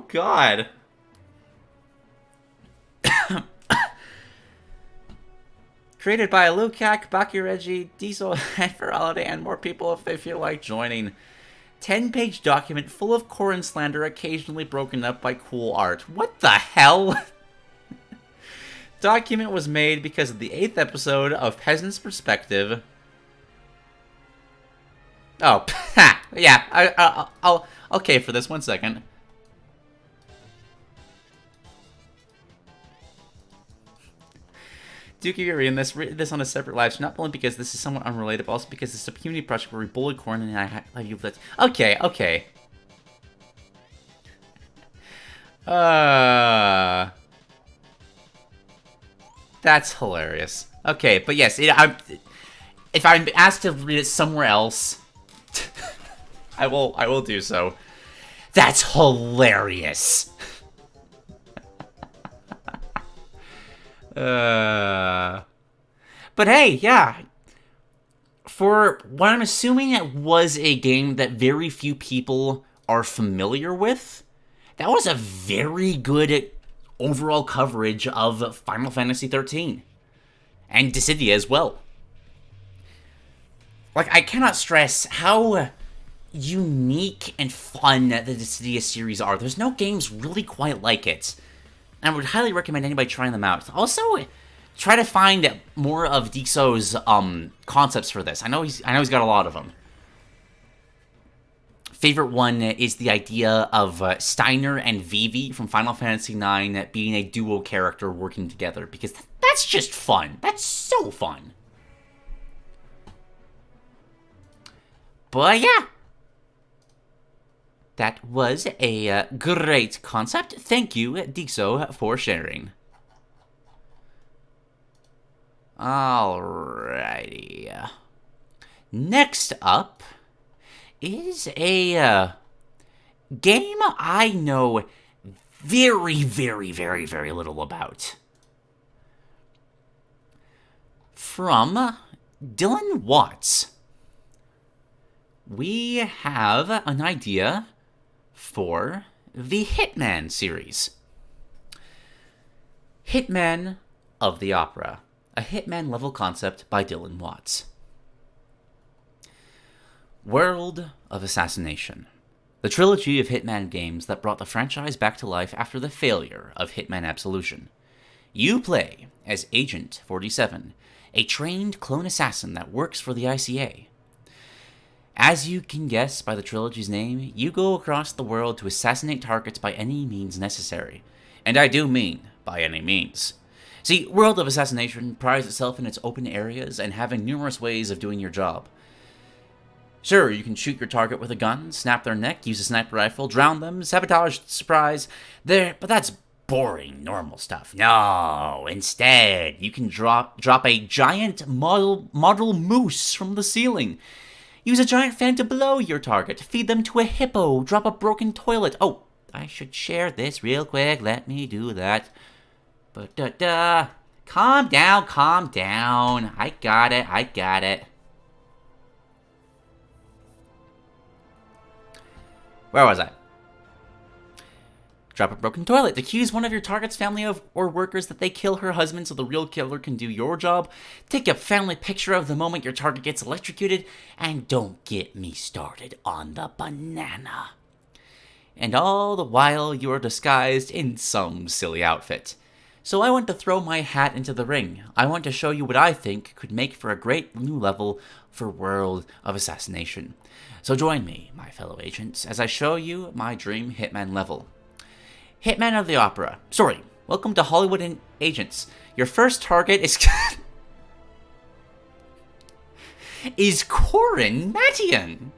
S1: God. Created by Lukac, Bakiregi, Dyxo, and Ferality, and more people if they feel like joining. 10-page document full of Corrin slander, occasionally broken up by cool art. What the hell? Document was made because of the 8th episode of Peasant's Perspective. Oh, yeah, I'll okay for this. 1 second. Do keep reading this on a separate live stream, not only because this is somewhat unrelated, but also because this is a community project where we bullied Corrin and I have you. Okay. That's hilarious. Okay, but yes, if I'm asked to read it somewhere else, I will do so. That's hilarious. But hey, yeah. For what I'm assuming it was a game that very few people are familiar with, that was a very good overall coverage of Final Fantasy XIII. And Dissidia as well. Like, I cannot stress how unique and fun the Dissidia series are. There's no games really quite like it. And I would highly recommend anybody trying them out. Also, try to find more of Dyxo's concepts for this. I know he's got a lot of them. Favorite one is the idea of Steiner and Vivi from Final Fantasy IX being a duo character working together, because that's just fun. That's so fun. But yeah. That was a great concept. Thank you, Dyxo, for sharing. Alrighty. Next up is a game I know very, very, very, very little about. From Dylan Watts. We have an idea for the Hitman series. Hitman of the Opera, a Hitman level concept by Dylan Watts. World of Assassination, the trilogy of Hitman games that brought the franchise back to life after the failure of Hitman Absolution. You play as Agent 47, a trained clone assassin that works for the ICA. As you can guess by the trilogy's name, you go across the world to assassinate targets by any means necessary. And I do mean by any means. See, World of Assassination prides itself in its open areas and having numerous ways of doing your job. Sure, you can shoot your target with a gun, snap their neck, use a sniper rifle, drown them, sabotage, surprise, but that's boring, normal stuff. No, instead, you can drop a giant model moose from the ceiling. Use a giant fan to blow your target, feed them to a hippo, drop a broken toilet. Oh, I should share this real quick. Let me do that. Calm down. I got it. Where was I? Drop a broken toilet. Accuse one of your target's family or workers that they kill her husband so the real killer can do your job. Take a family picture of the moment your target gets electrocuted. And don't get me started on the banana. And all the while you are disguised in some silly outfit. So I want to throw my hat into the ring. I want to show you what I think could make for a great new level for World of Assassination. So join me, my fellow agents, as I show you my dream Hitman level. Hitman of the Opera. Sorry, welcome to Hollywood Agents. Your first target is Corrin Mattian.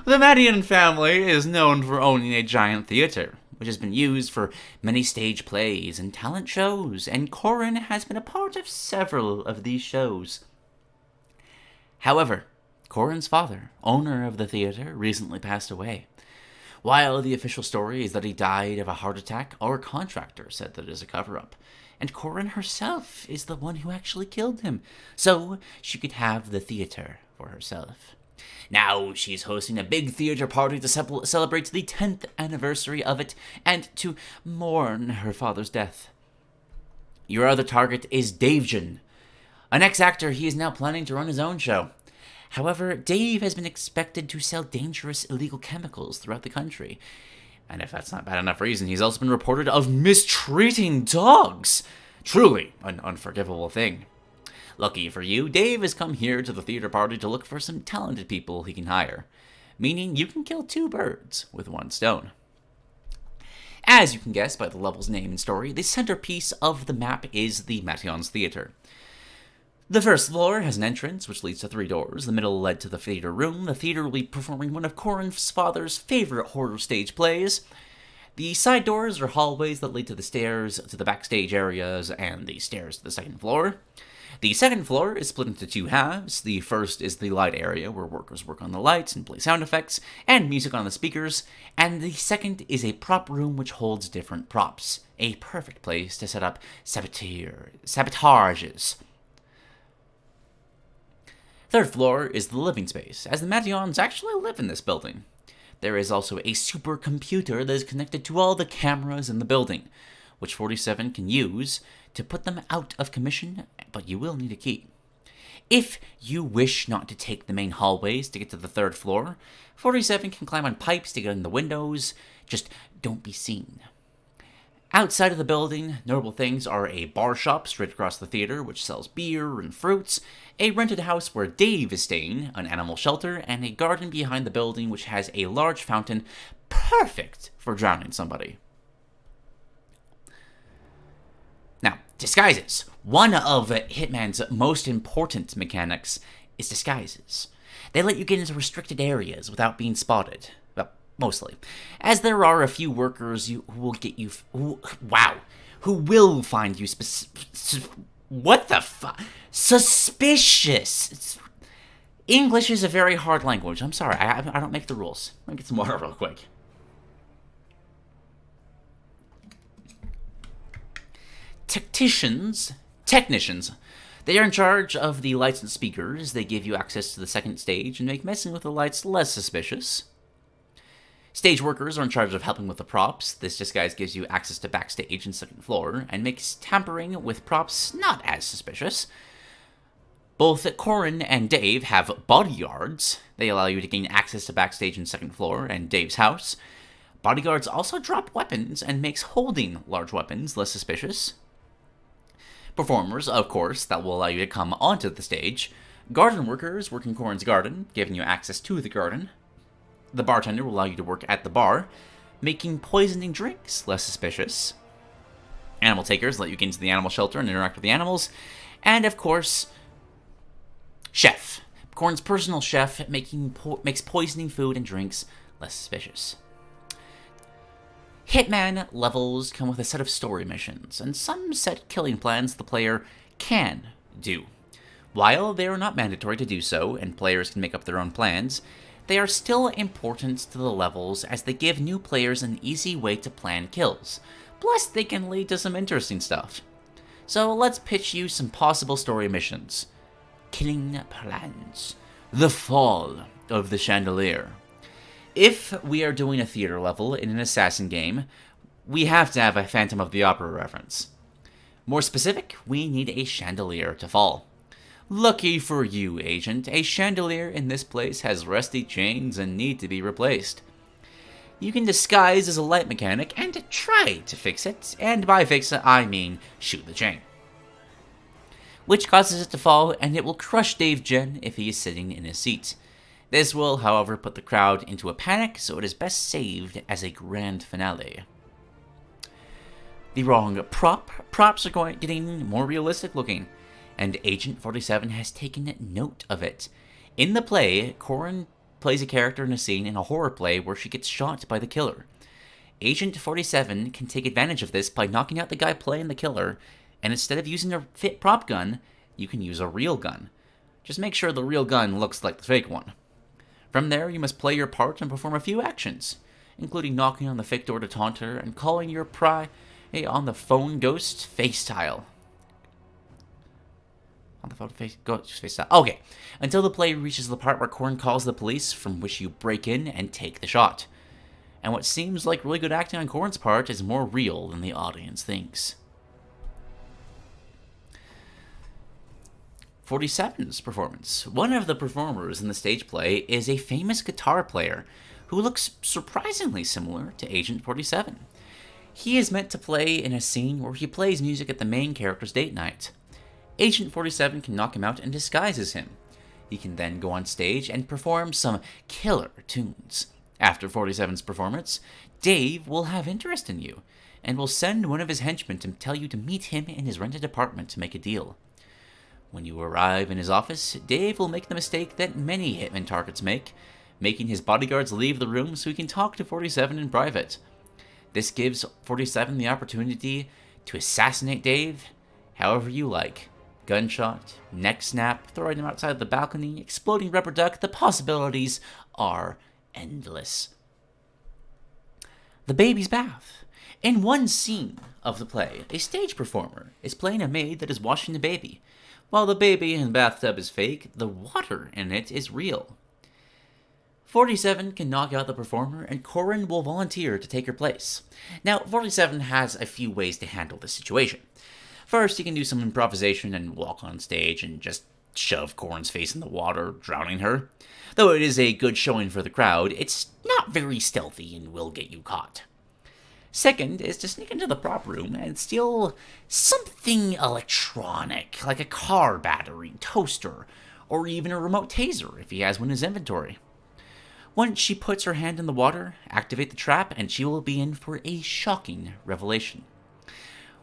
S1: The Mattian family is known for owning a giant theater, which has been used for many stage plays and talent shows, and Corrin has been a part of several of these shows. However, Corrin's father, owner of the theater, recently passed away. While the official story is that he died of a heart attack, our contractor said that it is a cover-up. And Corrin herself is the one who actually killed him, so she could have the theater for herself. Now she's hosting a big theater party to celebrate the 10th anniversary of it and to mourn her father's death. Your other target is Davejan. An ex-actor, he is now planning to run his own show. However, Dave has been expected to sell dangerous illegal chemicals throughout the country. And if that's not bad enough reason, he's also been reported of mistreating dogs. Truly an unforgivable thing. Lucky for you, Dave has come here to the theater party to look for some talented people he can hire. Meaning you can kill 2 birds with 1 stone. As you can guess by the level's name and story, the centerpiece of the map is the Matteon's Theater. The first floor has an entrance, which leads to 3 doors. The middle led to the theater room. The theater will be performing one of Corin's father's favorite horror stage plays. The side doors are hallways that lead to the stairs, to the backstage areas, and the stairs to the second floor. The second floor is split into 2 halves. The first is the light area, where workers work on the lights and play sound effects, and music on the speakers. And the second is a prop room which holds different props. A perfect place to set up sabotages. Third floor is the living space, as the Matteons actually live in this building. There is also a supercomputer that is connected to all the cameras in the building, which 47 can use to put them out of commission, but you will need a key. If you wish not to take the main hallways to get to the 3rd floor, 47 can climb on pipes to get in the windows, just don't be seen. Outside of the building, notable things are a bar shop straight across the theater, which sells beer and fruits, a rented house where Dave is staying, an animal shelter, and a garden behind the building which has a large fountain perfect for drowning somebody. Now, disguises. One of Hitman's most important mechanics is disguises. They let you get into restricted areas without being spotted. Well, mostly. As there are a few workers who will get you... who will find you what the fuck? Suspicious! English is a very hard language. I'm sorry, I don't make the rules. Let me get some water real quick. Technicians, they are in charge of the lights and speakers. They give you access to the second stage and make messing with the lights less suspicious. Stage workers are in charge of helping with the props. This disguise gives you access to backstage and second floor, and makes tampering with props not as suspicious. Both Corin and Dave have bodyguards. They allow you to gain access to backstage and second floor and Dave's house. Bodyguards also drop weapons and makes holding large weapons less suspicious. Performers, of course, that will allow you to come onto the stage. Garden workers work in Corin's garden, giving you access to the garden. The bartender will allow you to work at the bar, making poisoning drinks less suspicious. Animal takers let you get into the animal shelter and interact with the animals. And, of course, chef. Corin's personal chef makes poisoning food and drinks less suspicious. Hitman levels come with a set of story missions, and some set killing plans the player can do. While they are not mandatory to do so, and players can make up their own plans, they are still important to the levels as they give new players an easy way to plan kills. Plus, they can lead to some interesting stuff. So let's pitch you some possible story missions. Killing plans. The Fall of the Chandelier. If we are doing a theater level in an assassin game, we have to have a Phantom of the Opera reference. More specific, we need a chandelier to fall. Lucky for you, Agent, a chandelier in this place has rusty chains and need to be replaced. You can disguise as a light mechanic and try to fix it, and by fix it, I mean shoot the chain. Which causes it to fall, and it will crush Davejan if he is sitting in his seat. This will, however, put the crowd into a panic, so it is best saved as a grand finale. The wrong props are getting more realistic looking, and Agent 47 has taken note of it. In the play, Corin plays a character in a scene in a horror play where she gets shot by the killer. Agent 47 can take advantage of this by knocking out the guy playing the killer, and instead of using a fit prop gun, you can use a real gun. Just make sure the real gun looks like the fake one. From there, you must play your part and perform a few actions, including knocking on the fake door to taunt her and calling your on the phone ghost face tile. On the phone, face down. Okay. Until the play reaches the part where Corrin calls the police, from which you break in and take the shot. And what seems like really good acting on Corrin's part is more real than the audience thinks. 47's performance. One of the performers in the stage play is a famous guitar player who looks surprisingly similar to Agent 47. He is meant to play in a scene where he plays music at the main character's date night. Agent 47 can knock him out and disguises him. He can then go on stage and perform some killer tunes. After 47's performance, Dave will have interest in you, and will send one of his henchmen to tell you to meet him in his rented apartment to make a deal. When you arrive in his office, Dave will make the mistake that many Hitman targets make, making his bodyguards leave the room so he can talk to 47 in private. This gives 47 the opportunity to assassinate Dave however you like. Gunshot, neck snap, throwing him outside the balcony, exploding rubber duck, the possibilities are endless. The baby's bath. In one scene of the play, a stage performer is playing a maid that is washing the baby. While the baby in the bathtub is fake, the water in it is real. 47 can knock out the performer, and Corrin will volunteer to take her place. Now, 47 has a few ways to handle this situation. First, he can do some improvisation and walk on stage and just shove Corrin's face in the water, drowning her. Though it is a good showing for the crowd, it's not very stealthy and will get you caught. Second is to sneak into the prop room and steal something electronic, like a car battery, toaster, or even a remote taser if he has one in his inventory. Once she puts her hand in the water, activate the trap, and she will be in for a shocking revelation.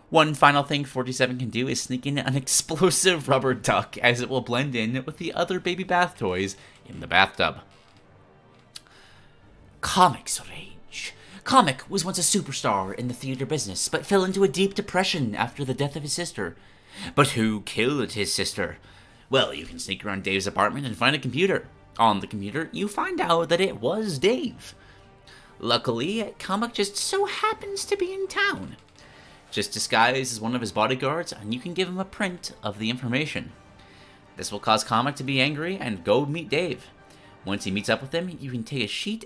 S1: One final thing 47 can do is sneak in an explosive rubber duck, as it will blend in with the other baby bath toys in the bathtub. Comics rage. Comic was once a superstar in the theater business, but fell into a deep depression after the death of his sister. But who killed his sister? Well, you can sneak around Dave's apartment and find a computer. On the computer, you find out that it was Dave. Luckily, Comic just so happens to be in town. Just disguise as one of his bodyguards, and you can give him a print of the information. This will cause Comic to be angry and go meet Dave. Once he meets up with him, you can take a seat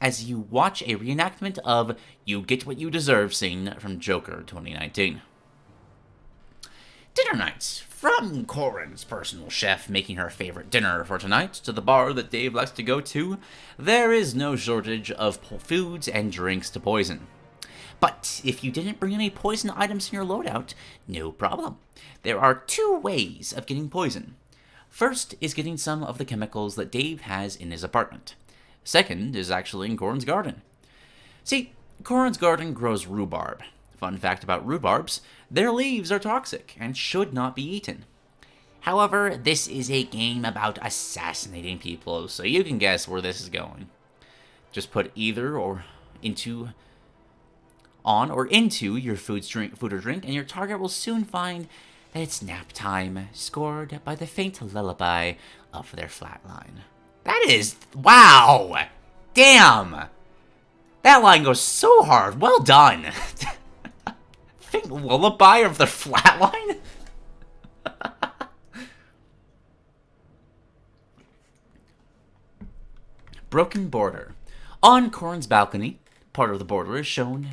S1: as you watch a reenactment of "You Get What You Deserve" scene from Joker 2019. Dinner nights. From Corrin's personal chef making her favorite dinner for tonight to the bar that Dave likes to go to, there is no shortage of foods and drinks to poison. But if you didn't bring any poison items in your loadout, no problem. There are two ways of getting poison. First is getting some of the chemicals that Dave has in his apartment. Second is actually in Corrin's garden. See, Corrin's garden grows rhubarb. Fun fact about rhubarbs, their leaves are toxic and should not be eaten. However, this is a game about assassinating people, so you can guess where this is going. Just put either or into your food or drink, and your target will soon find that it's nap time, scored by the faint lullaby of their flatline. That is... wow! Damn! That line goes so hard. Well done! Faint lullaby of their flatline? Broken border. On Corrin's balcony, part of the border is showing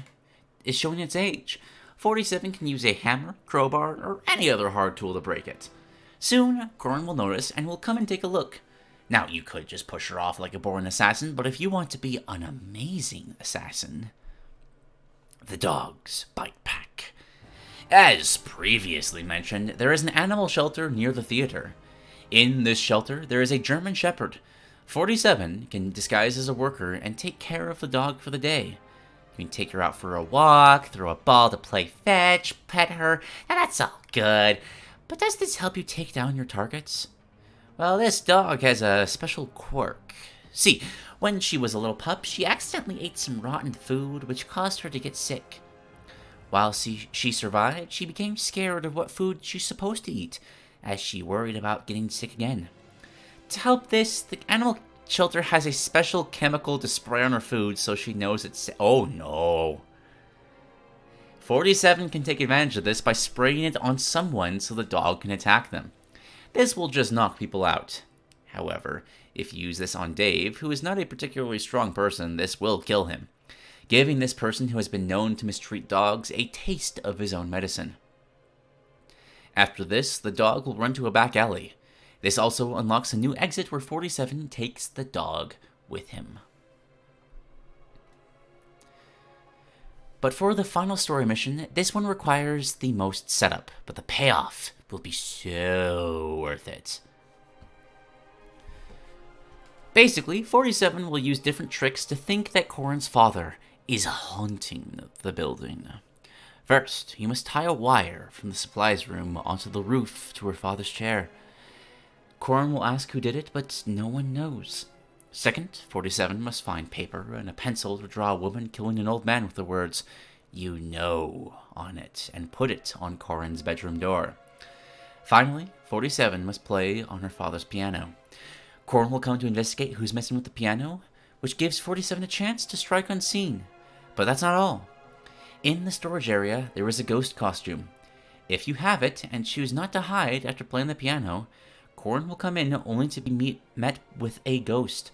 S1: its age. 47 can use a hammer, crowbar, or any other hard tool to break it. Soon, Corrin will notice and will come and take a look. Now, you could just push her off like a born assassin, but if you want to be an amazing assassin, the Dog's Bite Pack. As previously mentioned, there is an animal shelter near the theater. In this shelter, there is a German Shepherd. 47 can disguise as a worker and take care of the dog for the day. You can take her out for a walk, throw a ball to play fetch, pet her, and that's all good. But does this help you take down your targets? Well, this dog has a special quirk. See, when she was a little pup, she accidentally ate some rotten food, which caused her to get sick. While she survived, she became scared of what food she's supposed to eat, as she worried about getting sick again. To help this, the animal shelter has a special chemical to spray on her food so she knows it's... oh no. 47 can take advantage of this by spraying it on someone so the dog can attack them. This will just knock people out. However, if you use this on Dave, who is not a particularly strong person, this will kill him, giving this person who has been known to mistreat dogs a taste of his own medicine. After this, the dog will run to a back alley. This also unlocks a new exit where 47 takes the dog with him. But for the final story mission, this one requires the most setup, but the payoff will be so worth it. Basically, 47 will use different tricks to think that Corin's father is haunting the building. First, you must tie a wire from the supplies room onto the roof to her father's chair. Corin will ask who did it, but no one knows. Second, 47 must find paper and a pencil to draw a woman killing an old man with the words, "You know," on it, and put it on Corin's bedroom door. Finally, 47 must play on her father's piano. Corin will come to investigate who's messing with the piano, which gives 47 a chance to strike unseen. But that's not all. In the storage area, there is a ghost costume. If you have it and choose not to hide after playing the piano, Corin will come in only to be met with a ghost.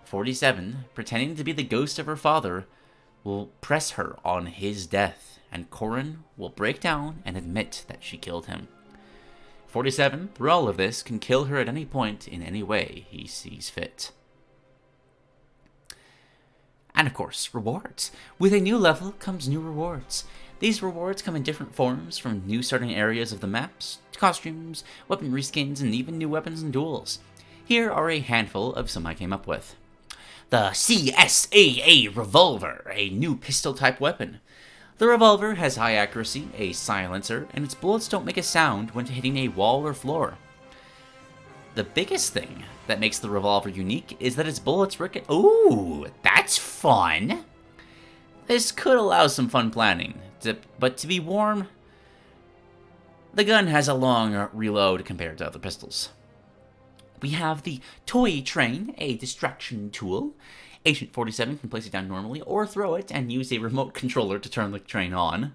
S1: 47, pretending to be the ghost of her father, will press her on his death, and Corin will break down and admit that she killed him. 47, through all of this, can kill her at any point in any way he sees fit. And of course, rewards. With a new level comes new rewards. These rewards come in different forms, from new starting areas of the maps, costumes, weapon reskins, and even new weapons and duels. Here are a handful of some I came up with. The CSAA Revolver, a new pistol-type weapon. The revolver has high accuracy, a silencer, and its bullets don't make a sound when hitting a wall or floor. The biggest thing that makes the revolver unique is that its bullets ricochet. Ooh, that's fun! This could allow some fun planning, but to be warm, the gun has a long reload compared to other pistols. We have the Toy Train, a distraction tool. Agent 47 can place it down normally or throw it and use a remote controller to turn the train on.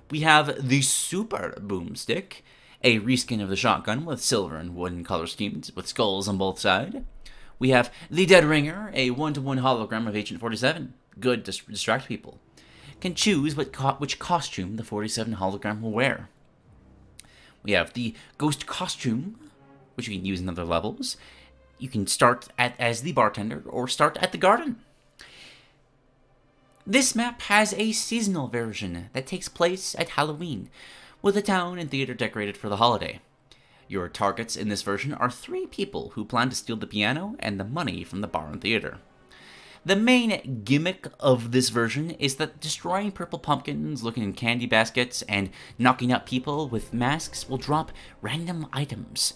S1: We have the Super Boomstick, a reskin of the shotgun with silver and wooden color schemes with skulls on both sides. We have the Dead Ringer, a one-to-one hologram of Agent 47. Good to distract people. Can choose which costume the 47 hologram will wear. We have the Ghost Costume, which you can use in other levels. You can start as the bartender or start at the garden. This map has a seasonal version that takes place at Halloween, with the town and theater decorated for the holiday. Your targets in this version are 3 people who plan to steal the piano and the money from the bar and theater. The main gimmick of this version is that destroying purple pumpkins, looking in candy baskets, and knocking out people with masks will drop random items,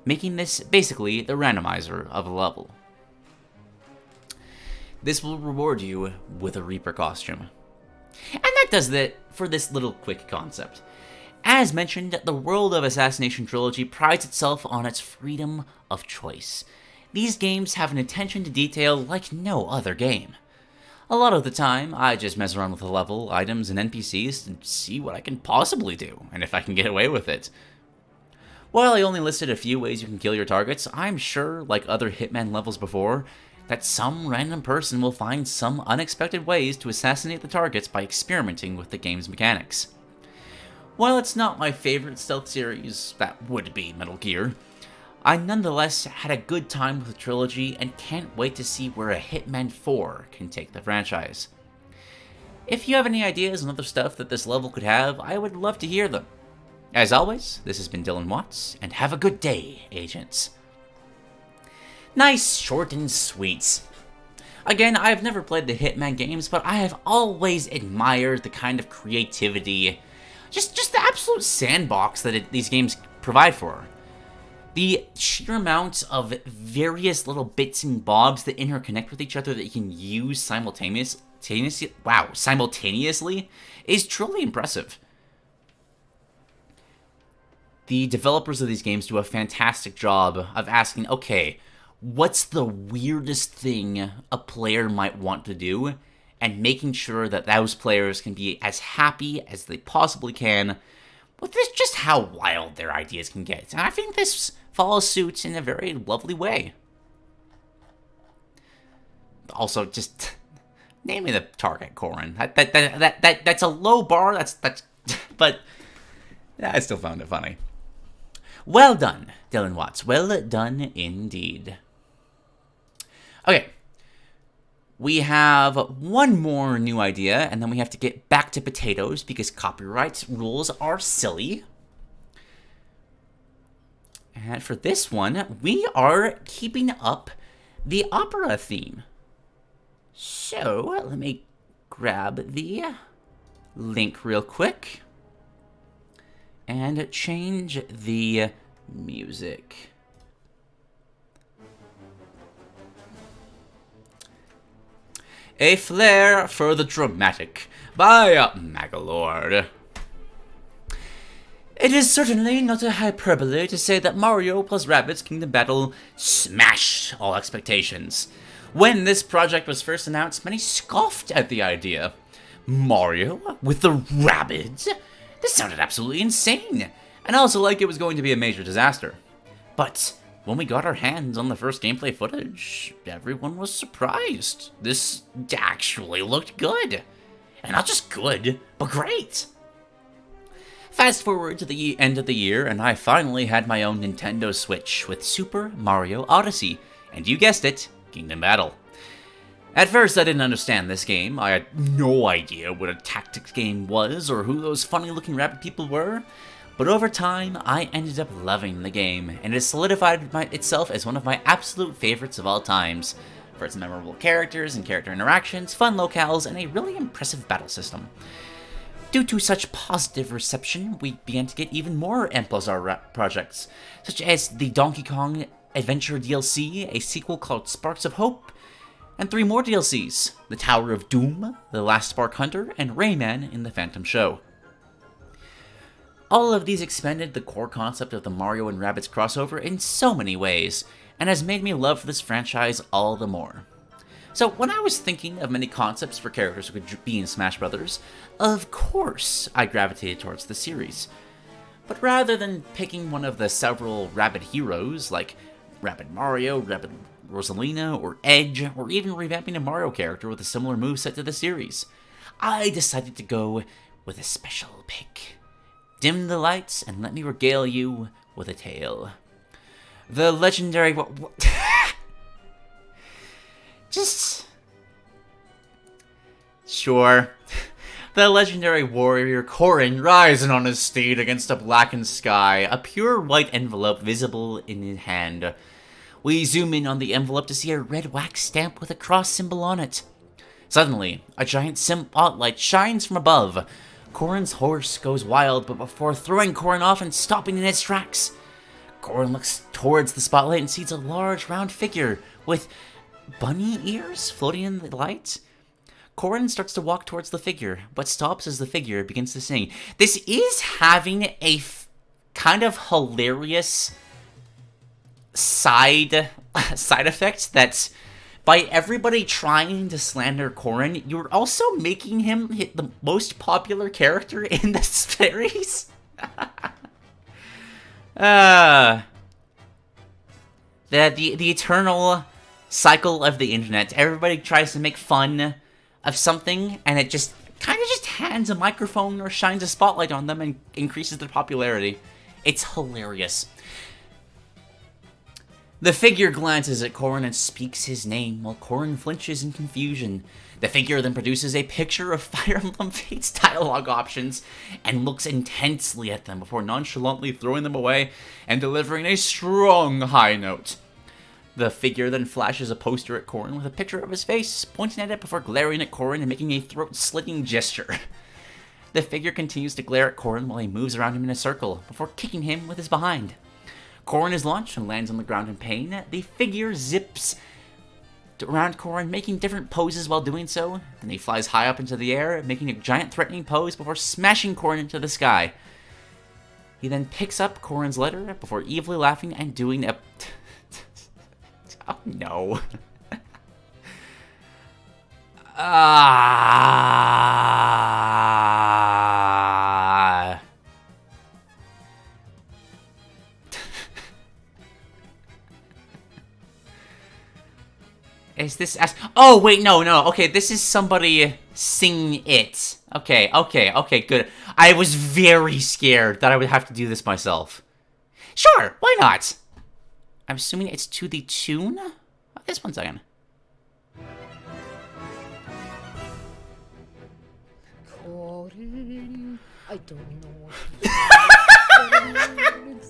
S1: making this basically the randomizer of a level. This will reward you with a Reaper costume. And that does it for this little quick concept. As mentioned, the world of Assassination Trilogy prides itself on its freedom of choice. These games have an attention to detail like no other game. A lot of the time, I just mess around with the level, items, and NPCs to see what I can possibly do, and if I can get away with it. While I only listed a few ways you can kill your targets, I'm sure, like other Hitman levels before, that some random person will find some unexpected ways to assassinate the targets by experimenting with the game's mechanics. While it's not my favorite stealth series, that would be Metal Gear, I nonetheless had a good time with the trilogy and can't wait to see where a Hitman 4 can take the franchise. If you have any ideas on other stuff that this level could have, I would love to hear them. As always, this has been Dylan Watts, and have a good day, agents. Nice, short, and sweet. Again, I have never played the Hitman games, but I have always admired the kind of creativity, just the absolute sandbox that these games provide for. The sheer amount of various little bits and bobs that interconnect with each other that you can use simultaneously is truly impressive. The developers of these games do a fantastic job of asking, okay, what's the weirdest thing a player might want to do, and making sure that those players can be as happy as they possibly can with this, just how wild their ideas can get. And I think this follows suit in a very lovely way. Also, just naming the target Corrin. That's a low bar. That's but I still found it funny. Well done, Dylan Watts. Well done indeed. Okay. We have one more new idea, and then we have to get back to potatoes because copyright rules are silly. And for this one, we are keeping up the opera theme. So, let me grab the link real quick and change the music. A Flair for the Dramatic by Magolord. It is certainly not a hyperbole to say that Mario plus Rabbids Kingdom Battle smashed all expectations. When this project was first announced, many scoffed at the idea. Mario with the Rabbids? This sounded absolutely insane, and also like it was going to be a major disaster. But when we got our hands on the first gameplay footage, everyone was surprised. This actually looked good. And not just good, but great. Fast forward to the end of the year, and I finally had my own Nintendo Switch with Super Mario Odyssey, and you guessed it, Kingdom Battle. At first, I didn't understand this game. I had no idea what a tactics game was or who those funny-looking rabbit people were. But over time, I ended up loving the game, and it has solidified itself as one of my absolute favorites of all times, for its memorable characters and character interactions, fun locales, and a really impressive battle system. Due to such positive reception, we began to get even more M plus R projects, such as the Donkey Kong Adventure DLC, a sequel called Sparks of Hope, and 3 more DLCs, The Tower of Doom, The Last Spark Hunter, and Rayman in the Phantom Show. All of these expanded the core concept of the Mario and Rabbids crossover in so many ways, and has made me love this franchise all the more. So when I was thinking of many concepts for characters who could be in Smash Bros., of course I gravitated towards the series. But rather than picking one of the several Rabbid heroes, like Rabbid Mario, Rabbid Rosalina, or Edge, or even revamping a Mario character with a similar moveset to the series, I decided to go with a special pick. Dim the lights and let me regale you with a tale. The legendary... Just... Sure. The legendary warrior Corrin rising on his steed against a blackened sky, a pure white envelope visible in his hand. We zoom in on the envelope to see a red wax stamp with a cross symbol on it. Suddenly, a giant spotlight shines from above. Corrin's horse goes wild, but before throwing Corrin off and stopping in its tracks, Corrin looks towards the spotlight and sees a large round figure with bunny ears floating in the light. Corrin starts to walk towards the figure, but stops as the figure begins to sing. This is having a kind of hilarious side effect that's... By everybody trying to slander Corrin, you're also making him the most popular character in the series? The eternal cycle of the internet. Everybody tries to make fun of something, and it just kind of just hands a microphone or shines a spotlight on them and increases their popularity. It's hilarious. The figure glances at Corrin and speaks his name, while Corrin flinches in confusion. The figure then produces a picture of Fire Emblem Fate's dialogue options and looks intensely at them before nonchalantly throwing them away and delivering a strong high note. The figure then flashes a poster at Corrin with a picture of his face, pointing at it before glaring at Corrin and making a throat-slitting gesture. The figure continues to glare at Corrin while he moves around him in a circle, before kicking him with his behind. Corrin is launched and lands on the ground in pain. The figure zips around Corrin, making different poses while doing so. Then he flies high up into the air, making a giant threatening pose before smashing Corrin into the sky. He then picks up Corrin's letter before evilly laughing and doing a... Oh, no. Is this oh, wait, no. Okay, this is somebody singing it. Okay, good. I was very scared that I would have to do this myself. Sure, why not? I'm assuming it's to the tune of this. 1 second.
S2: I don't know what you're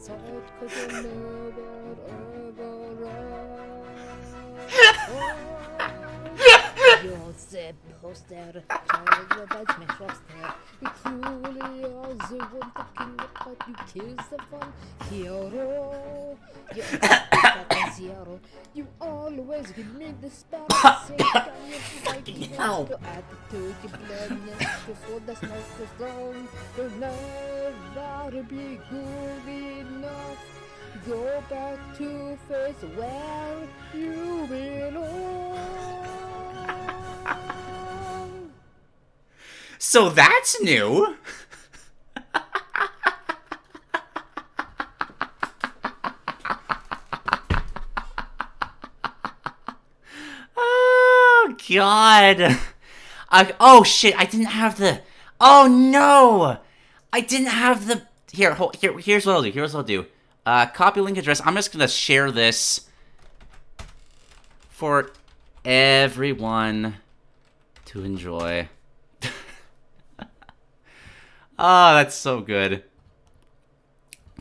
S2: supposed to paradise my roster. It truly is the one talking about you kiss the fun hero. You're fucking zero. You always give me the spell.
S1: Fucking hell.
S2: Your attitude, your blindness, your soul that's not so strong. You'll never be good enough. Go back to face where you belong.
S1: So that's new. Oh, God. Oh, shit, I didn't have the... Oh, no! I didn't have the... Here's what I'll do. Copy link address. I'm just gonna share this for everyone to enjoy. Oh, that's so good.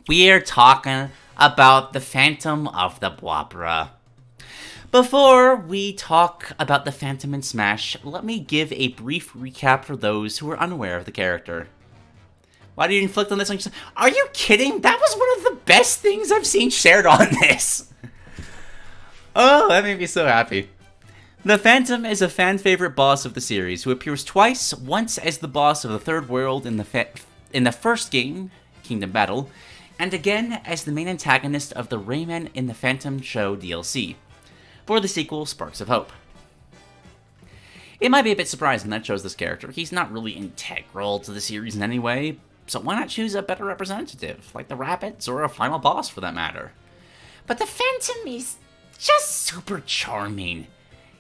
S1: We are talking about the Phantom of the Bwabra. Before we talk about the Phantom in Smash, let me give a brief recap for those who are unaware of the character. Why did you inflict on this? Are you kidding? That was one of the best things I've seen shared on this. Oh, that made me so happy. The Phantom is a fan-favorite boss of the series who appears twice, once as the boss of the Third World in the first game, Kingdom Battle, and again as the main antagonist of the Rayman in the Phantom Show DLC, for the sequel Sparks of Hope. It might be a bit surprising that I chose this character. He's not really integral to the series in any way, so why not choose a better representative, like the Rabbids or a final boss for that matter? But the Phantom is just super charming.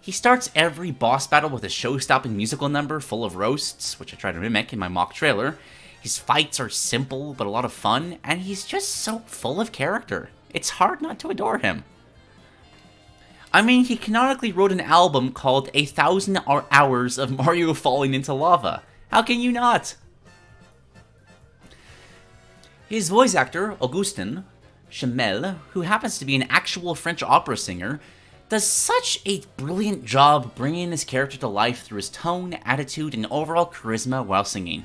S1: He starts every boss battle with a show-stopping musical number full of roasts, which I try to mimic in my mock trailer. His fights are simple but a lot of fun, and he's just so full of character. It's hard not to adore him. I mean, he canonically wrote an album called 1,000 Hours of Mario Falling into Lava. How can you not? His voice actor, Augustin Chamel, who happens to be an actual French opera singer, does such a brilliant job bringing his character to life through his tone, attitude, and overall charisma while singing.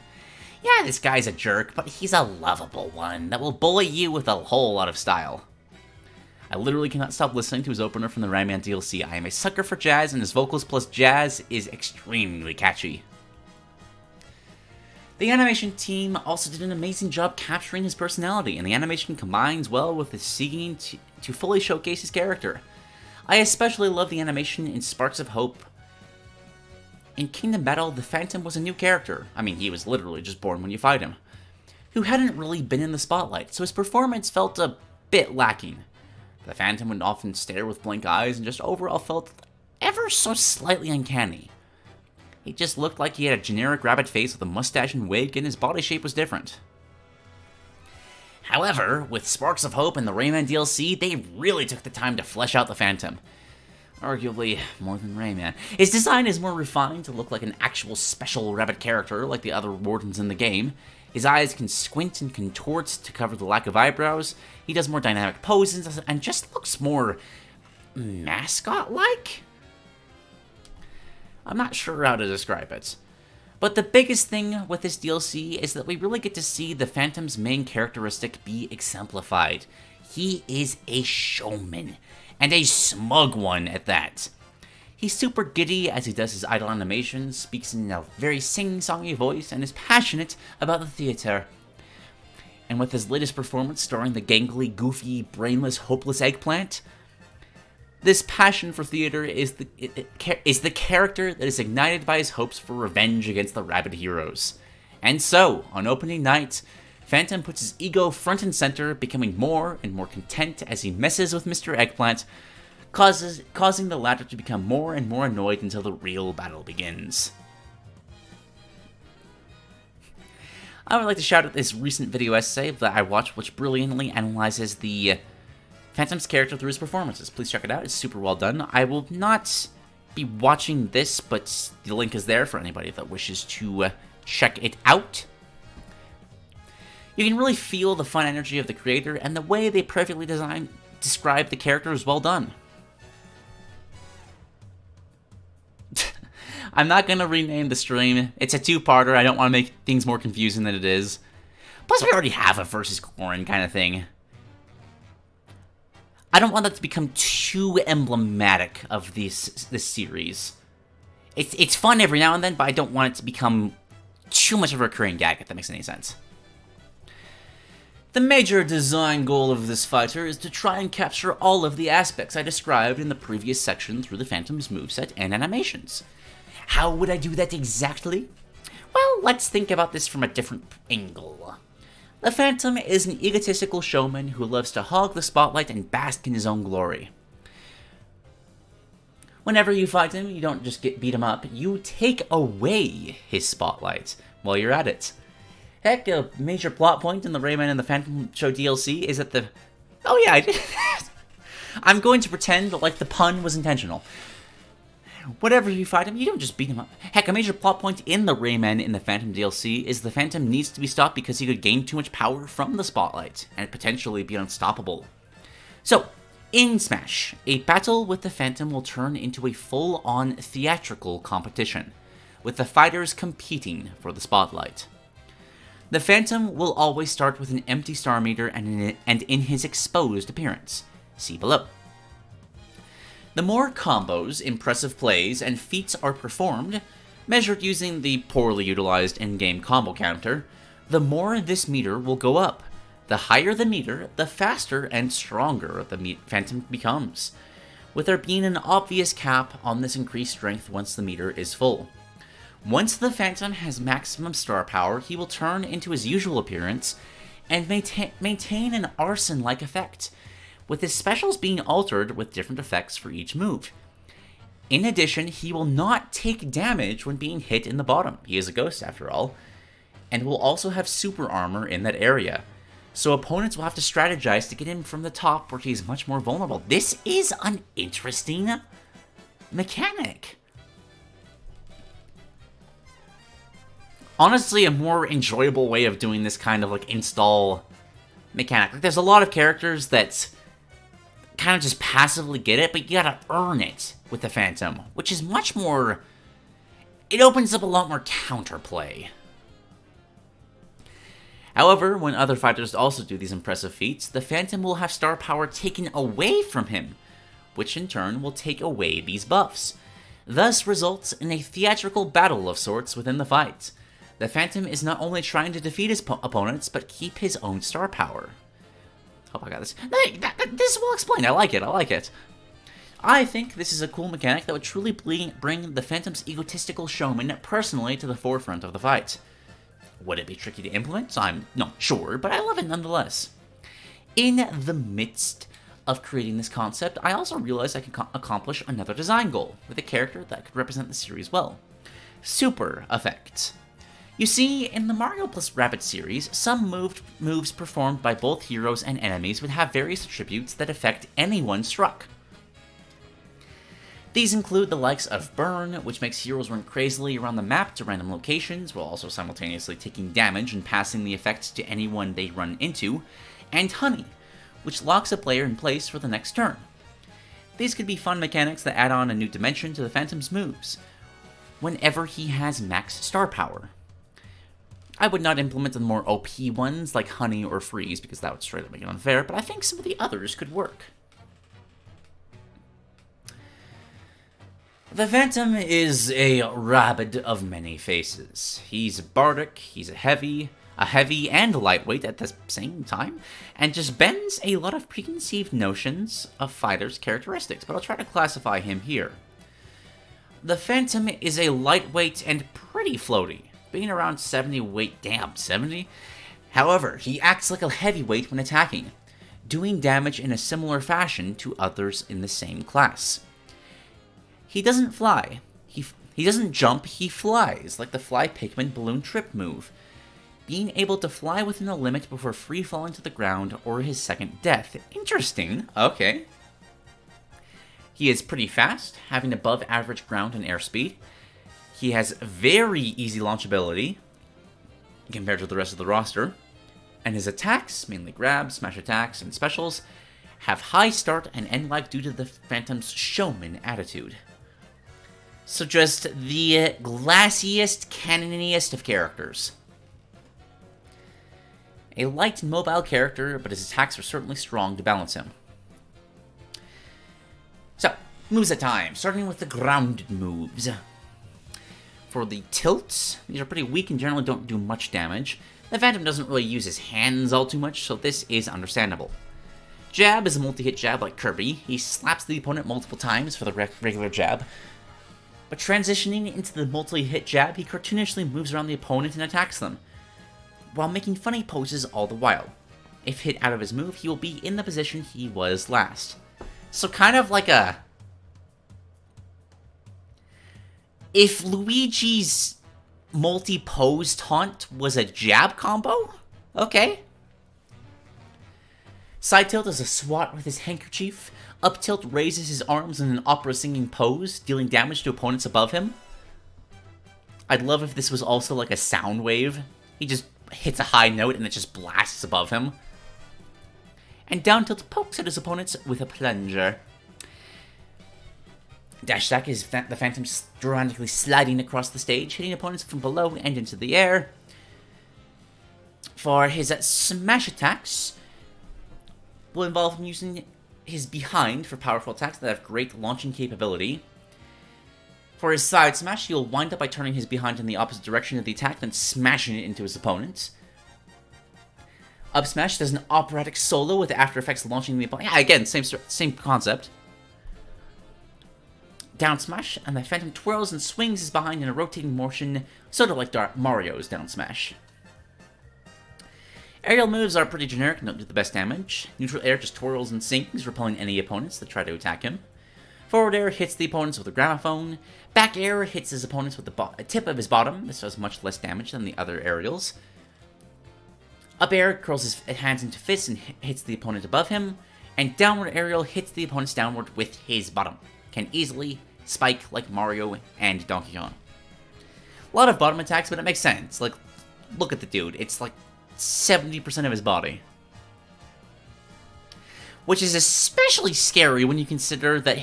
S1: Yeah, this guy's a jerk, but he's a lovable one that will bully you with a whole lot of style. I literally cannot stop listening to his opener from the Rayman DLC. I am a sucker for jazz, and his vocals plus jazz is extremely catchy. The animation team also did an amazing job capturing his personality, and the animation combines well with his singing to fully showcase his character. I especially love the animation in Sparks of Hope. In Kingdom Battle, the Phantom was a new character. I mean, he was literally just born when you fight him, who hadn't really been in the spotlight, so his performance felt a bit lacking. The Phantom would often stare with blank eyes and just overall felt ever so slightly uncanny. He just looked like he had a generic rabbit face with a mustache and wig, and his body shape was different. However, with Sparks of Hope and the Rayman DLC, they really took the time to flesh out the Phantom. Arguably, more than Rayman. His design is more refined to look like an actual special rabbit character like the other wardens in the game. His eyes can squint and contort to cover the lack of eyebrows. He does more dynamic poses and just looks more mascot-like? I'm not sure how to describe it. But the biggest thing with this DLC is that we really get to see the Phantom's main characteristic be exemplified. He is a showman, and a smug one at that. He's super giddy as he does his idle animations, speaks in a very sing-songy voice, and is passionate about the theater. And with his latest performance starring the gangly, goofy, brainless, hopeless eggplant, This passion for theater is the character that is ignited by his hopes for revenge against the Rabbid heroes. And so, on opening night, Phantom puts his ego front and center, becoming more and more content as he messes with Mr. Eggplant, causing the latter to become more and more annoyed until the real battle begins. I would like to shout out this recent video essay that I watched, which brilliantly analyzes the Phantom's character through his performances. Please check it out. It's super well done. I will not be watching this, but the link is there for anybody that wishes to check it out. You can really feel the fun energy of the creator, and the way they perfectly describe the character is well done. I'm not going to rename the stream. It's a two-parter. I don't want to make things more confusing than it is. Plus, we already have a versus Corrin kind of thing. I don't want that to become too emblematic of this series. It's fun every now and then, but I don't want it to become too much of a recurring gag, if that makes any sense. The major design goal of this fighter is to try and capture all of the aspects I described in the previous section through the Phantom's moveset and animations. How would I do that exactly? Well, let's think about this from a different angle. The Phantom is an egotistical showman who loves to hog the spotlight and bask in his own glory. Whenever you fight him, you don't just beat him up, you take away his spotlight while you're at it. Heck, a major plot point in the Rayman and the Phantom Show DLC is that the... Oh yeah, I did. I'm going to pretend like the pun was intentional. Whenever you fight him, you don't just beat him up. Heck, a major plot point in the Rayman in the Phantom DLC is the Phantom needs to be stopped because he could gain too much power from the spotlight, and potentially be unstoppable. So, in Smash, a battle with the Phantom will turn into a full-on theatrical competition, with the fighters competing for the spotlight. The Phantom will always start with an empty star meter and in his exposed appearance. See below. The more combos, impressive plays, and feats are performed, measured using the poorly utilized in-game combo counter, the more this meter will go up. The higher the meter, the faster and stronger the Phantom becomes, with there being an obvious cap on this increased strength once the meter is full. Once the Phantom has maximum star power, he will turn into his usual appearance and maintain an arson-like effect, with his specials being altered with different effects for each move. In addition, he will not take damage when being hit in the bottom. He is a ghost after all, and will also have super armor in that area. So opponents will have to strategize to get him from the top where he's much more vulnerable. This is an interesting mechanic. Honestly, a more enjoyable way of doing this kind of like install mechanic. Like, there's a lot of characters that kind of just passively get it, but you gotta earn it with the Phantom, which is much more... It opens up a lot more counterplay. However, when other fighters also do these impressive feats, the Phantom will have star power taken away from him, which in turn will take away these buffs. Thus results in a theatrical battle of sorts within the fight. The Phantom is not only trying to defeat his opponents, but keep his own star power. Hope I got this. This is well explained. I like it. I think this is a cool mechanic that would truly bring the Phantom's egotistical showman personally to the forefront of the fight. Would it be tricky to implement? I'm not sure, but I love it nonetheless. In the midst of creating this concept, I also realized I could accomplish another design goal with a character that could represent the series well. Super effects. You see, in the Mario plus Rabbid series, some moves performed by both heroes and enemies would have various attributes that affect anyone struck. These include the likes of Burn, which makes heroes run crazily around the map to random locations, while also simultaneously taking damage and passing the effects to anyone they run into, and Honey, which locks a player in place for the next turn. These could be fun mechanics that add on a new dimension to the Phantom's moves, whenever he has max star power. I would not implement the more OP ones like Honey or Freeze, because that would straight up make it unfair, but I think some of the others could work. The Phantom is a Rabbid of many faces. He's bardic, he's heavy, a heavy and lightweight at the same time, and just bends a lot of preconceived notions of fighters' characteristics, but I'll try to classify him here. The Phantom is a lightweight and pretty floaty, being around 70 weight, damn, 70? However, he acts like a heavyweight when attacking, doing damage in a similar fashion to others in the same class. He doesn't fly. He doesn't jump, he flies, like the Fly Pikmin balloon trip move, being able to fly within a limit before free falling to the ground or his second death. Interesting, okay. He is pretty fast, having above average ground and air speed. He has very easy launchability compared to the rest of the roster. And his attacks, mainly grabs, smash attacks, and specials, have high start and end lag due to the Phantom's showman attitude. So just the glassiest, canoniest of characters. A light and mobile character, but his attacks are certainly strong to balance him. So, moves at time, starting with the grounded moves. For the tilts, these are pretty weak and generally don't do much damage. The Phantom doesn't really use his hands all too much, so this is understandable. Jab is a multi-hit jab like Kirby. He slaps the opponent multiple times for the regular jab. But transitioning into the multi-hit jab, he cartoonishly moves around the opponent and attacks them, while making funny poses all the while. If hit out of his move, he will be in the position he was last. So kind of like a... if Luigi's multi-pose taunt was a jab combo? Okay. Side tilt is a swat with his handkerchief. Up tilt raises his arms in an opera singing pose, dealing damage to opponents above him. I'd love if this was also like a sound wave. He just hits a high note and it just blasts above him. And down tilt pokes at his opponents with a plunger. Dash attack is the Phantom dramatically sliding across the stage, hitting opponents from below and into the air. For his smash attacks, will involve him using his behind for powerful attacks that have great launching capability. For his side smash, he'll wind up by turning his behind in the opposite direction of the attack, then smashing it into his opponent. Up smash does an operatic solo with after effects launching the opponent. Yeah, again, same concept. Down smash, and the Phantom twirls and swings his behind in a rotating motion, sort of like Mario's down smash. Aerial moves are pretty generic and don't do the best damage. Neutral air just twirls and sings, repelling any opponents that try to attack him. Forward air hits the opponents with a gramophone. Back air hits his opponents with the tip of his bottom. This does much less damage than the other aerials. Up air curls his hands into fists and hits the opponent above him. And downward aerial hits the opponents downward with his bottom. Can easily spike like Mario and Donkey Kong. A lot of bottom attacks, but it makes sense. Like, look at the dude. It's like 70% of his body. Which is especially scary when you consider that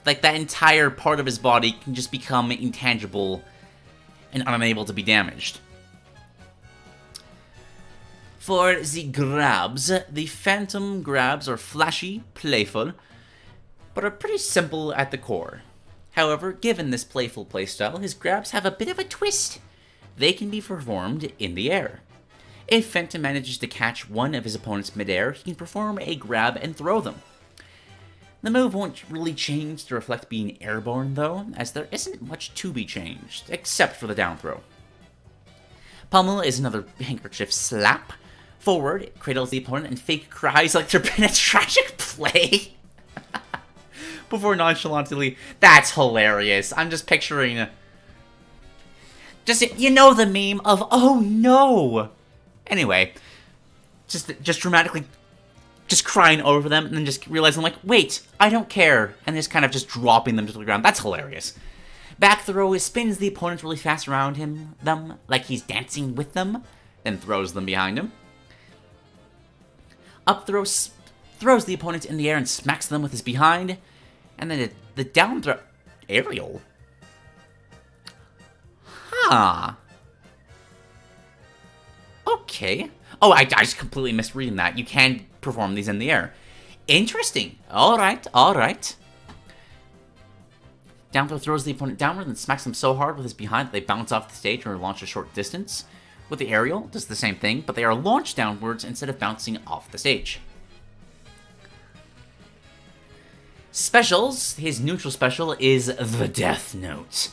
S1: that entire part of his body can just become intangible and unable to be damaged. For the grabs, the Phantom grabs are flashy, playful, but are pretty simple at the core. However, given this playful playstyle, his grabs have a bit of a twist. They can be performed in the air. If Phantom manages to catch one of his opponents midair, he can perform a grab and throw them. The move won't really change to reflect being airborne though, as there isn't much to be changed, except for the down throw. Pummel is another handkerchief slap. Forward, it cradles the opponent and fake cries like there'd been a tragic play. Before nonchalantly, that's hilarious. I'm just picturing... you know the meme of, oh no! Anyway, just dramatically just crying over them and then just realizing, like, wait, I don't care, and just kind of just dropping them to the ground. That's hilarious. Back throw spins the opponent really fast around them, like he's dancing with them, then throws them behind him. Up throw throws the opponent in the air and smacks them with his behind, and then the down throw... Aerial? Huh. Okay. Oh, I just completely misreading that. You can perform these in the air. Interesting. Alright, alright. Down throw throws the opponent downward and smacks them so hard with his behind that they bounce off the stage or launch a short distance. with the aerial, does the same thing, but they are launched downwards instead of bouncing off the stage. Specials. His neutral special is the Death Note.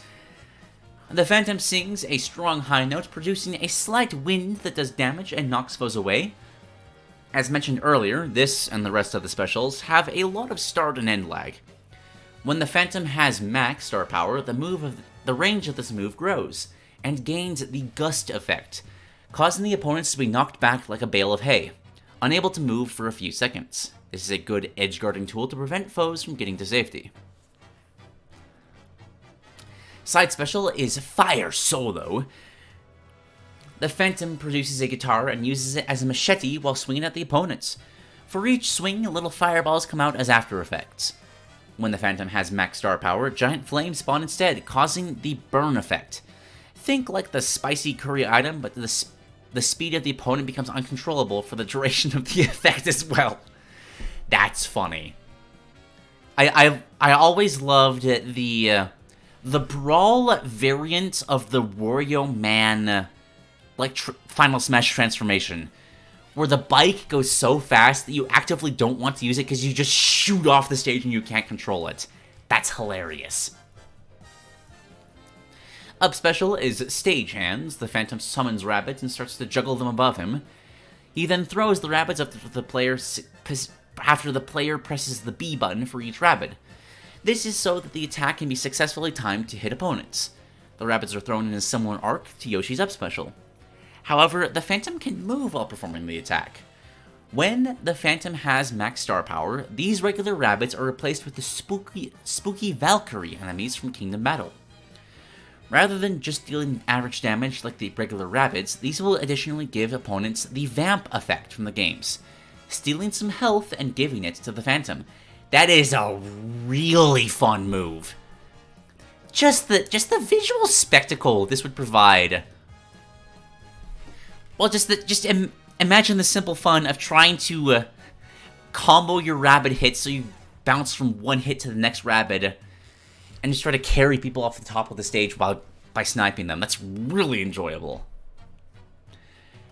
S1: The Phantom sings a strong high note, producing a slight wind that does damage and knocks foes away. As mentioned earlier, this and the rest of the specials have a lot of start and end lag. When the Phantom has max star power, the range of this move grows, and gains the gust effect, causing the opponents to be knocked back like a bale of hay, unable to move for a few seconds. This is a good edge-guarding tool to prevent foes from getting to safety. Side special is Fire Solo. The Phantom produces a guitar and uses it as a machete while swinging at the opponents. For each swing, little fireballs come out as after effects. When the Phantom has max star power, giant flames spawn instead, causing the burn effect. Think like the spicy curry item, but the speed of the opponent becomes uncontrollable for the duration of the effect as well. That's funny. I always loved the brawl variant of the Wario Man, like, Final Smash transformation, where the bike goes so fast that you actively don't want to use it because you just shoot off the stage and you can't control it. That's hilarious. Up special is Stage Hands. The Phantom summons rabbits and starts to juggle them above him. He then throws the rabbits up to the player after the player presses the B button for each rabbit. This is so that the attack can be successfully timed to hit opponents. The rabbits are thrown in a similar arc to Yoshi's up special. However, the Phantom can move while performing the attack. When the Phantom has max star power, these regular rabbits are replaced with the spooky Valkyrie enemies from Kingdom Battle. Rather than just dealing average damage like the regular rabbits, these will additionally give opponents the Vamp effect from the games, stealing some health and giving it to the Phantom. That is a really fun move. Just the visual spectacle this would provide. Well, imagine the simple fun of trying to combo your rabbit hits so you bounce from one hit to the next rabbit, and just try to carry people off the top of the stage by sniping them. That's really enjoyable.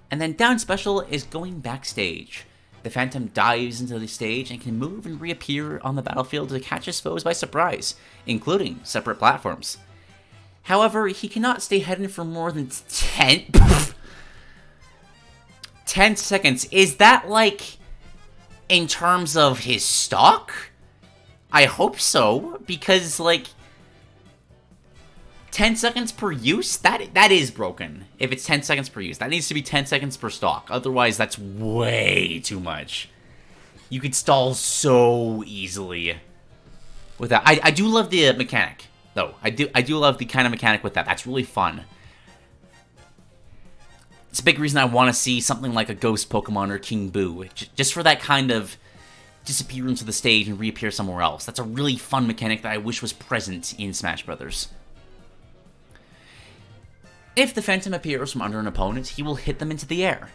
S1: And then down special is going backstage. The Phantom dives into the stage and can move and reappear on the battlefield to catch his foes by surprise, including separate platforms. However, he cannot stay hidden for more than 10 seconds. Is that, like, in terms of his stock? I hope so, because, like, 10 seconds per use? That is broken. If it's 10 seconds per use, that needs to be 10 seconds per stock. Otherwise, that's way too much. You could stall so easily with that. I do love the mechanic, though. I do love the kind of mechanic with that. That's really fun. It's a big reason I want to see something like a Ghost Pokemon or King Boo, just for that kind of disappear into the stage and reappear somewhere else. That's a really fun mechanic that I wish was present in Smash Bros. If the Phantom appears from under an opponent, he will hit them into the air.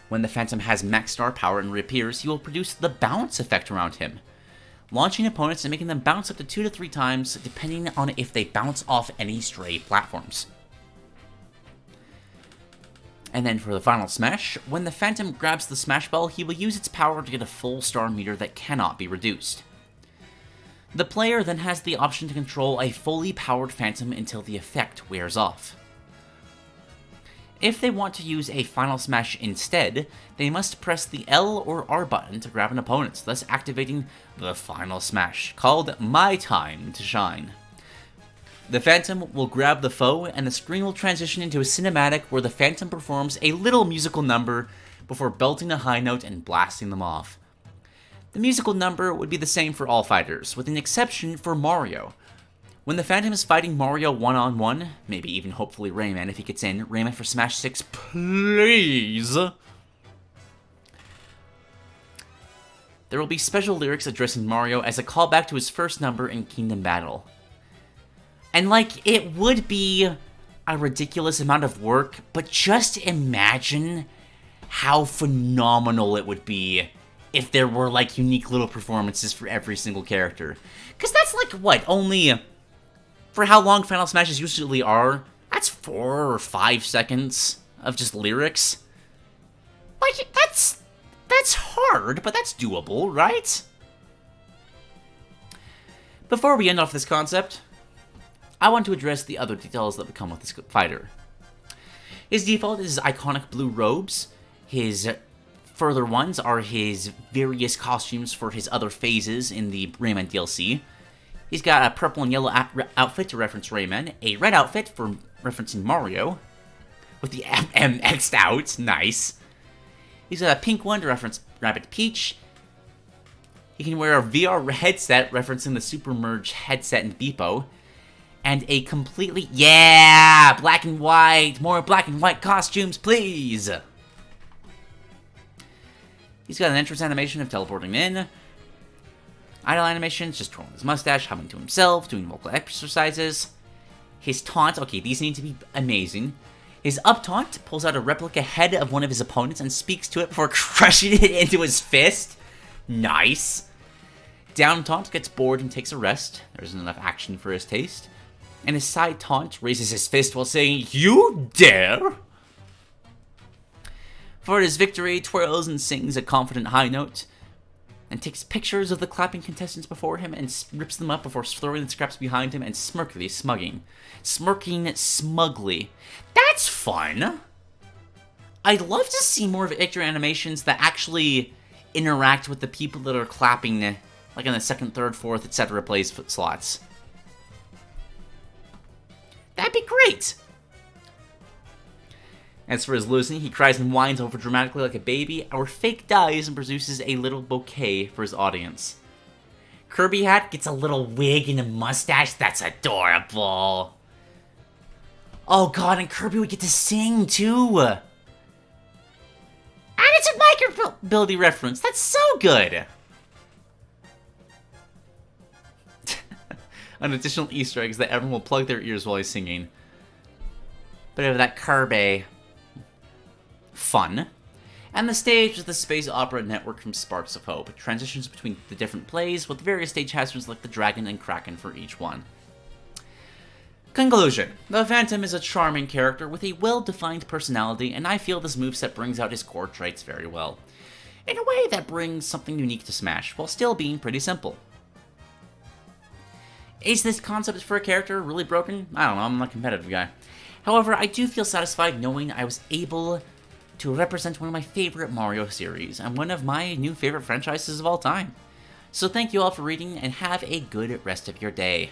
S1: When the Phantom has max star power and reappears, he will produce the bounce effect around him, launching opponents and making them bounce up to 2 to 3 times, depending on if they bounce off any stray platforms. And then for the final smash, when the Phantom grabs the Smash Ball, he will use its power to get a full star meter that cannot be reduced. The player then has the option to control a fully powered Phantom until the effect wears off. If they want to use a final smash instead, they must press the L or R button to grab an opponent, thus activating the final smash, called My Time to Shine. The Phantom will grab the foe, and the screen will transition into a cinematic where the Phantom performs a little musical number before belting a high note and blasting them off. The musical number would be the same for all fighters, with an exception for Mario. When the Phantom is fighting Mario one-on-one, maybe even hopefully Rayman if he gets in, Rayman for Smash 6, please! There will be special lyrics addressing Mario as a callback to his first number in Kingdom Battle. And, like, it would be a ridiculous amount of work, but just imagine how phenomenal it would be if there were, like, unique little performances for every single character. Because that's, like, what, only... For how long Final Smashes usually are, that's 4 or 5 seconds of just lyrics. Like, that's hard, but that's doable, right? Before we end off this concept, I want to address the other details that would come with this fighter. His default is his iconic blue robes. His further ones are his various costumes for his other phases in the Rayman DLC. He's got a purple and yellow outfit to reference Rayman, a red outfit for referencing Mario, with the MM X'd out, nice. He's got a pink one to reference Rabbid Peach. He can wear a VR headset referencing the Super Merge headset in Beepo. And a completely... Yeah! Black and white! More black and white costumes, please! He's got an entrance animation of teleporting in. Idle animations, just twirling his mustache, humming to himself, doing vocal exercises. His taunt, okay, these need to be amazing. His up taunt pulls out a replica head of one of his opponents and speaks to it before crushing it into his fist. Nice. Down taunt gets bored and takes a rest. There isn't enough action for his taste. And his side taunt raises his fist while saying, "You dare?" For his victory, twirls and sings a confident high note, and takes pictures of the clapping contestants before him and rips them up before throwing the scraps behind him and smirking smugly. That's fun! I'd love to see more victory animations that actually interact with the people that are clapping, like in the second, third, fourth, etc. plays slots. That'd be great! As for his losing, he cries and whines over dramatically like a baby, or fake dies and produces a little bouquet for his audience. Kirby Hat gets a little wig and a mustache. That's adorable. Oh god, and Kirby would get to sing too. And it's a microbility reference. That's so good. An additional Easter egg is that everyone will plug their ears while he's singing. Bit of that Kirby fun. And the stage is the space opera network from Sparks of Hope. It transitions between the different plays, with various stage hazards like the dragon and kraken for each one. Conclusion. The Phantom is a charming character with a well-defined personality, and I feel this moveset brings out his core traits very well. In a way that brings something unique to Smash, while still being pretty simple. Is this concept for a character really broken? I don't know, I'm not a competitive guy. However, I do feel satisfied knowing I was able to represent one of my favorite Mario series, and one of my new favorite franchises of all time. So thank you all for reading, and have a good rest of your day.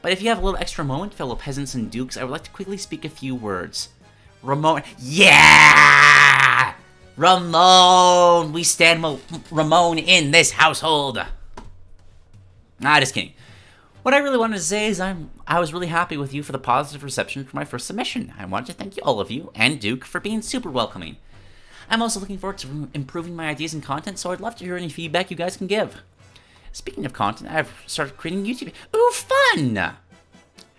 S1: But if you have a little extra moment, fellow peasants and dukes, I would like to quickly speak a few words. Ramon... Yeah! Ramon! We stand Ramon in this household! Just kidding. What I really wanted to say is I was really happy with you for the positive reception for my first submission. I wanted to thank you, all of you, and Duke, for being super welcoming. I'm also looking forward to improving my ideas and content, so I'd love to hear any feedback you guys can give. Speaking of content, I've started creating YouTube. Ooh, fun!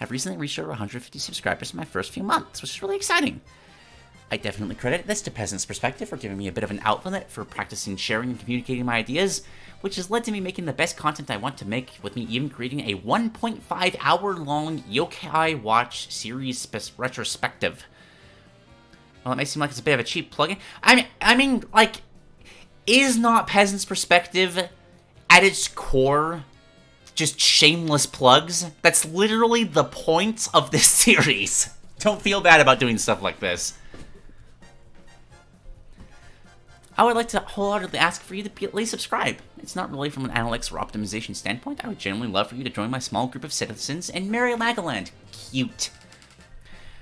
S1: I've recently reached over 150 subscribers in my first few months, which is really exciting. I definitely credit this to Peasant's Perspective for giving me a bit of an outlet for practicing sharing and communicating my ideas, which has led to me making the best content I want to make, with me even creating a 1.5 hour long Yokai Watch series retrospective. Well, it may seem like it's a bit of a cheap plugin. I mean, like, is not Peasant's Perspective at its core just shameless plugs? That's literally the point of this series. Don't feel bad about doing stuff like this. I would like to wholeheartedly ask for you to please subscribe. It's not really from an analytics or optimization standpoint. I would genuinely love for you to join my small group of citizens in Merry Legoland. Cute.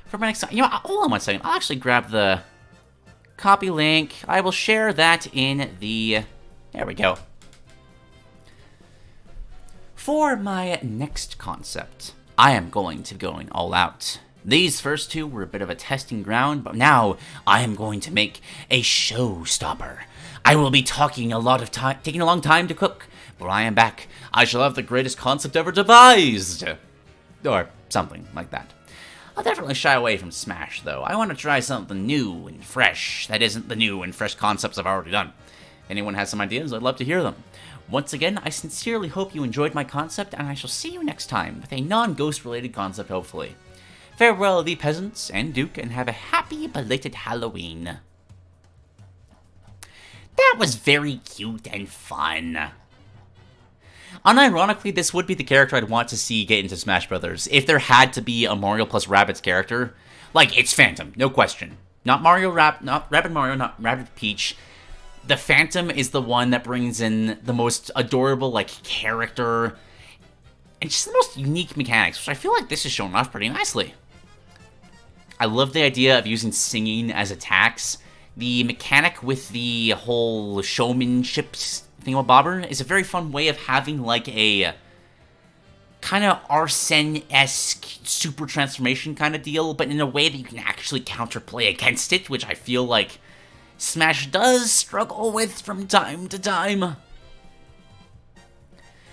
S1: For my next time, hold on one second. I'll actually grab the copy link. I will share that in the... There we go. For my next concept, I am going to be going all out. These first two were a bit of a testing ground, but now I am going to make a showstopper. I will be taking a long time to cook, but I am back. I shall have the greatest concept ever devised. Or something like that. I'll definitely shy away from Smash, though. I want to try something new and fresh that isn't the new and fresh concepts I've already done. If anyone has some ideas, I'd love to hear them. Once again, I sincerely hope you enjoyed my concept, and I shall see you next time with a non-ghost related concept, hopefully. Farewell, the peasants and Duke, and have a happy belated Halloween. That was very cute and fun. Unironically, this would be the character I'd want to see get into Smash Brothers. If there had to be a Mario plus Rabbids character, like, it's Phantom, no question. Not Rabbid Mario, not Rabbid Peach. The Phantom is the one that brings in the most adorable, like, character, and just the most unique mechanics, which I feel like this is showing off pretty nicely. I love the idea of using singing as attacks. The mechanic with the whole showmanship thingamabobber is a very fun way of having, like, a kind of Arsene-esque super transformation kind of deal, but in a way that you can actually counterplay against it, which I feel like Smash does struggle with from time to time.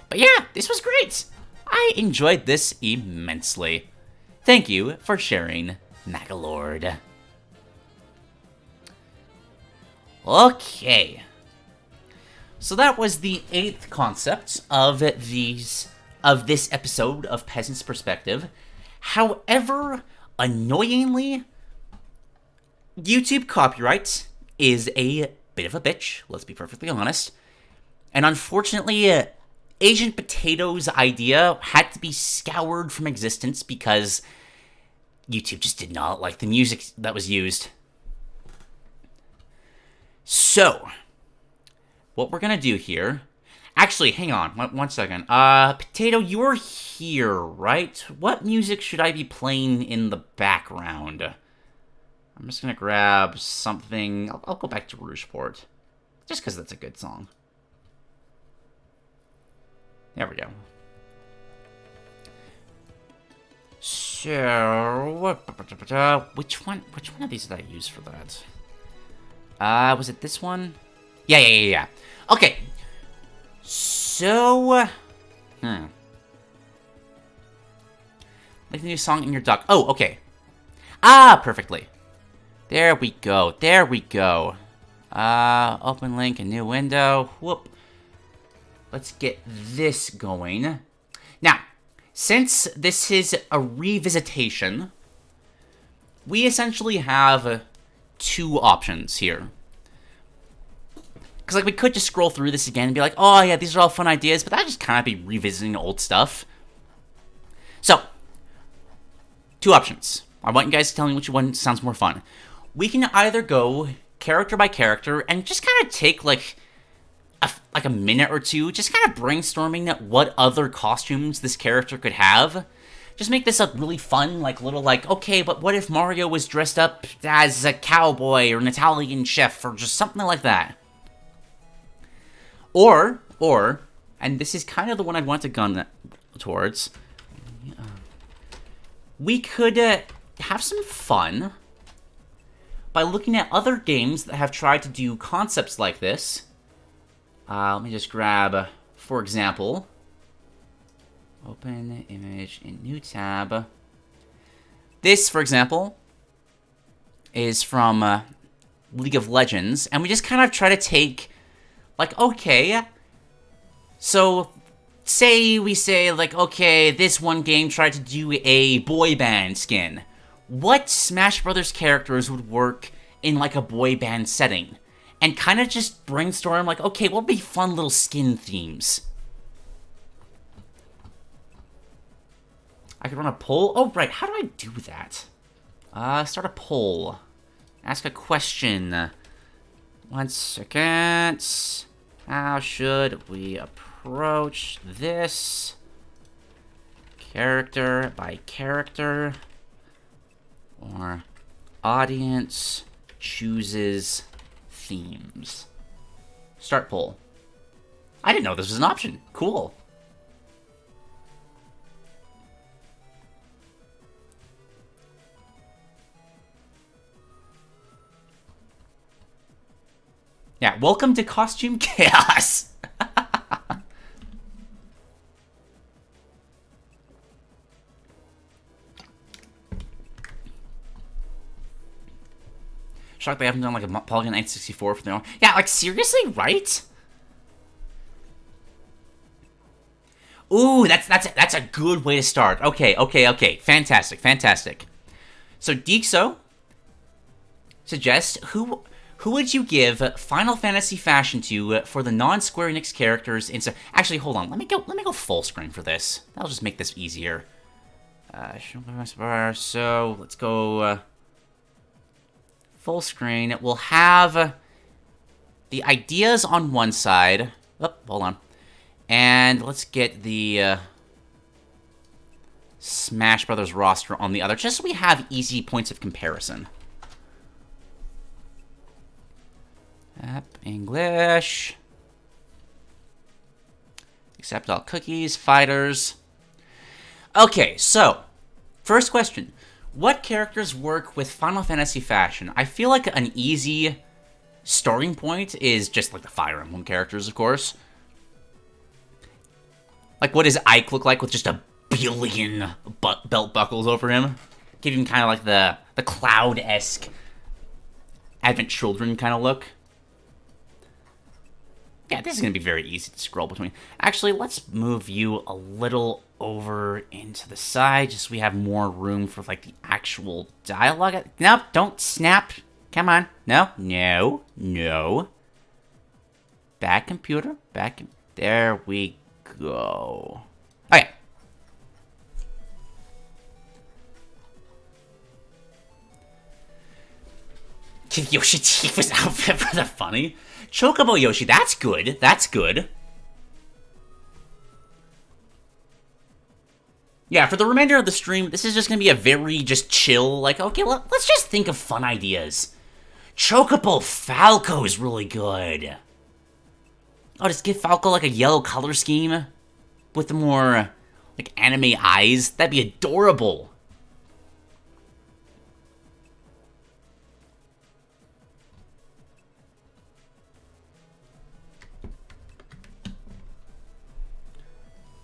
S1: But yeah, this was great. I enjoyed this immensely. Thank you for sharing, Magolord. Okay. So that was the 8th concept of this episode of Peasant's Perspective. However, annoyingly, YouTube copyright is a bit of a bitch, let's be perfectly honest. And unfortunately, Agent Potato's idea had to be scoured from existence because YouTube just did not like the music that was used. So, what we're gonna do here... Actually, hang on, one second. Potato, you're here, right? What music should I be playing in the background? I'm just gonna grab something... I'll go back to Rouge-Port. Just because that's a good song. There we go. So... Which one of these did I use for that? Was it this one? Yeah. Okay. So... Make a new song in your dock. Oh, okay. Perfectly. There we go. Open link, a new window. Whoop. Let's get this going. Now, since this is a revisitation, we essentially have 2 options here. Because, like, we could just scroll through this again and be like, oh, yeah, these are all fun ideas, but that'd just kind of be revisiting old stuff. So, 2 options. I want you guys to tell me which one sounds more fun. We can either go character by character and just kind of take, like a minute or two, just kind of brainstorming what other costumes this character could have. Just make this a really fun, okay, but what if Mario was dressed up as a cowboy or an Italian chef or just something like that? Or, and this is kind of the one I'd want to gun towards, we could have some fun by looking at other games that have tried to do concepts like this. Let me just grab, for example, open image in new tab. This, for example, is from League of Legends, and we just kind of try to take, okay, so we say, okay, this one game tried to do a boy band skin. What Smash Brothers characters would work in, a boy band setting? And kind of just brainstorm, okay, what would be fun little skin themes? I could run a poll? Oh, right, how do I do that? Start a poll. Ask a question. 1 second. How should we approach this? Character by character. Or audience chooses themes. Start poll. I didn't know this was an option. Cool. Yeah, welcome to Costume Chaos. Shocked they haven't done a Polygon 964 for their own. Yeah, seriously, right? Ooh, that's a good way to start. Okay. Fantastic. So Dyxo suggests, who would you give Final Fantasy fashion to for the non-Square Enix characters? Actually, hold on. Let me go full screen for this. That'll just make this easier. So let's go full screen. We'll have the ideas on one side. Oh, hold on. And let's get the Smash Brothers roster on the other, just so we have easy points of comparison. App English. Accept all cookies, fighters. Okay, so, first question. What characters work with Final Fantasy fashion? I feel like an easy starting point is just like the Fire Emblem characters, of course. Like, what does Ike look like with just a billion belt buckles over him? Give him kind of like the Cloud-esque Advent Children kind of look. Yeah, this is going to be very easy to scroll between. Actually, let's move you a little over into the side, just so we have more room for, like, the actual dialogue. Nope, don't snap. Come on. No, no, no. Back computer. There we go. Okay. Yoshi Tifa's outfit rather funny. Chocobo Yoshi, that's good. That's good. Yeah, for the remainder of the stream, this is just going to be a very just chill, like, okay, let's just think of fun ideas. Chocobo Falco is really good. Oh, just give Falco, like, a yellow color scheme with the more, like, anime eyes. That'd be adorable.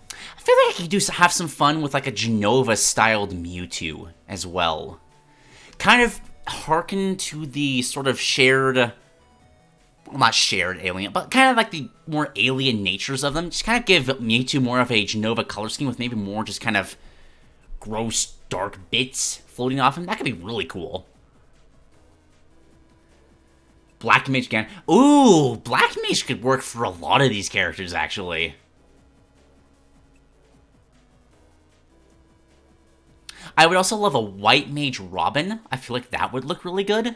S1: I feel like I could have some fun with, like, a Genova-styled Mewtwo as well. Kind of hearken to the sort of shared, well, not shared alien, but kind of like the more alien natures of them. Just kind of give Mewtwo more of a Genova color scheme with maybe more just kind of gross, dark bits floating off him. That could be really cool. Black Mage again. Ooh, Black Mage could work for a lot of these characters, actually. I would also love a White Mage Robin. I feel like that would look really good.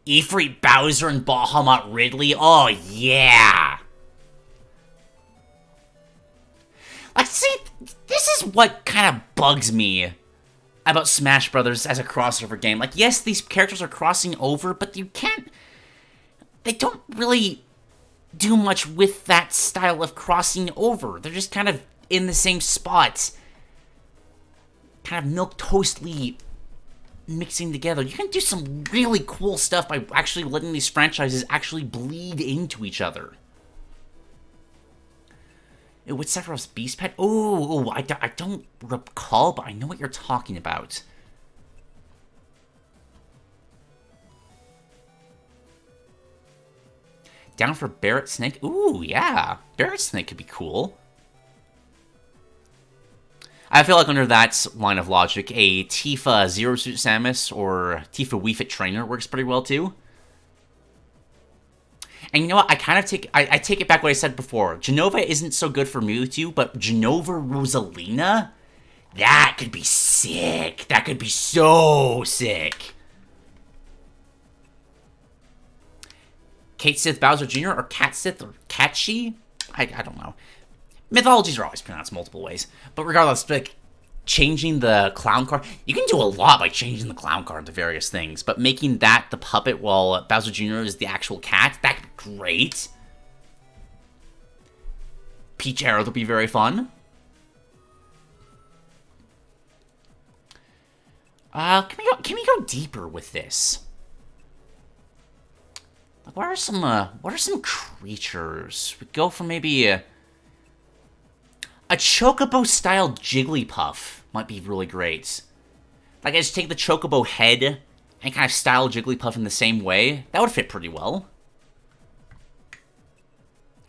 S1: Ifrit Bowser and Bahamut Ridley. Oh, yeah. Like, see, this is what kind of bugs me about Smash Brothers as a crossover game. Like, yes, these characters are crossing over, but you can't... They don't really do much with that style of crossing over. They're just kind of in the same spot. Kind of milquetoastly mixing together. You can do some really cool stuff by actually letting these franchises actually bleed into each other. Ew, what's Sephiroth's Beast Pet? Oh, I don't recall, but I know what you're talking about. Down for Barrett Snake? Ooh, yeah. Barrett Snake could be cool. I feel like under that line of logic, a Tifa Zero Suit Samus or Tifa Wii Fit Trainer works pretty well too. And you know what? I kind of take it back what I said before. Genova isn't so good for Mewtwo, but Genova Rosalina, that could be sick. That could be so sick. Kate Sith Bowser Jr. or Cat Sith or Catchy? I don't know. Mythologies are always pronounced multiple ways. But regardless, like, changing the clown card... You can do a lot by changing the clown card to various things. But making that the puppet while Bowser Jr. is the actual cat, that could be great. Peach Arrow would be very fun. Can we go deeper with this? Like, what are some creatures? We go for maybe a Chocobo-style Jigglypuff might be really great. Like, I just take the Chocobo head and kind of style Jigglypuff in the same way. That would fit pretty well.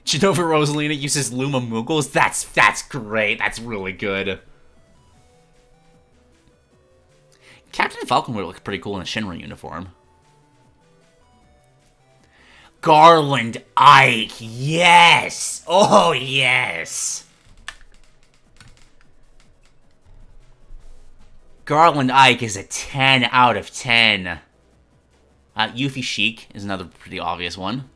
S1: Genova Rosalina uses Luma Moogles. That's great. That's really good. Captain Falcon would look pretty cool in a Shinra uniform. Garland Ike, yes! Oh, yes! Garland Ike is a 10 out of 10. Yuffie Sheik is another pretty obvious one.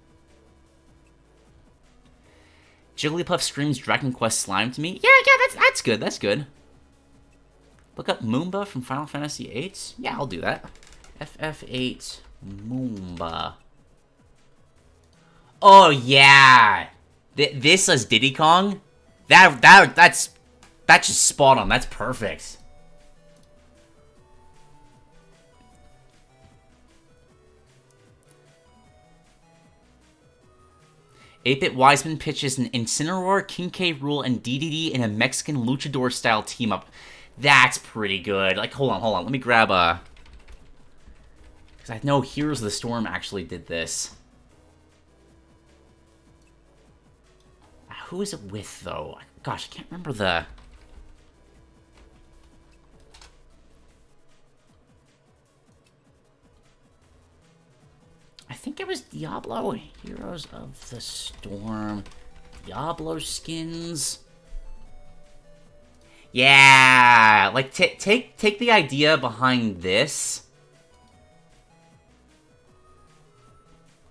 S1: Jigglypuff screams Dragon Quest slime to me. Yeah, that's good, that's good. Look up Moomba from Final Fantasy VIII. Yeah, I'll do that. FF8 Moomba. Oh, yeah! This as Diddy Kong? That's just spot on. That's perfect. 8-Bit Wiseman pitches an Incineroar, King K. Rool, and DDD in a Mexican luchador-style team-up. That's pretty good. Like, hold on. Let me grab a... Because I know Heroes of the Storm actually did this. Who is it with, though? Gosh, I can't remember the... I think it was Diablo. Heroes of the Storm. Diablo skins. Yeah! Like, take the idea behind this.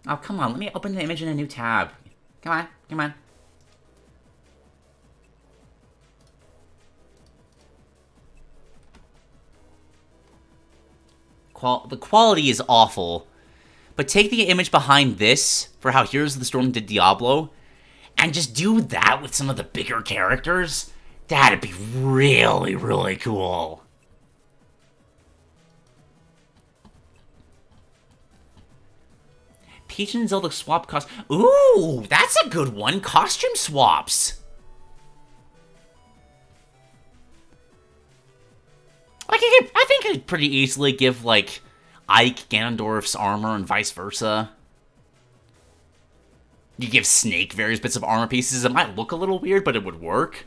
S1: Oh, come on. Let me open the image in a new tab. Come on. The quality is awful. But take the image behind this for how Heroes of the Storm did Diablo, and just do that with some of the bigger characters. That'd be really, really cool. Peach and Zelda swap Ooh, that's a good one. Costume swaps. Like, I think I could pretty easily give, like, Ike Ganondorf's armor and vice versa. You give Snake various bits of armor pieces. It might look a little weird, but it would work.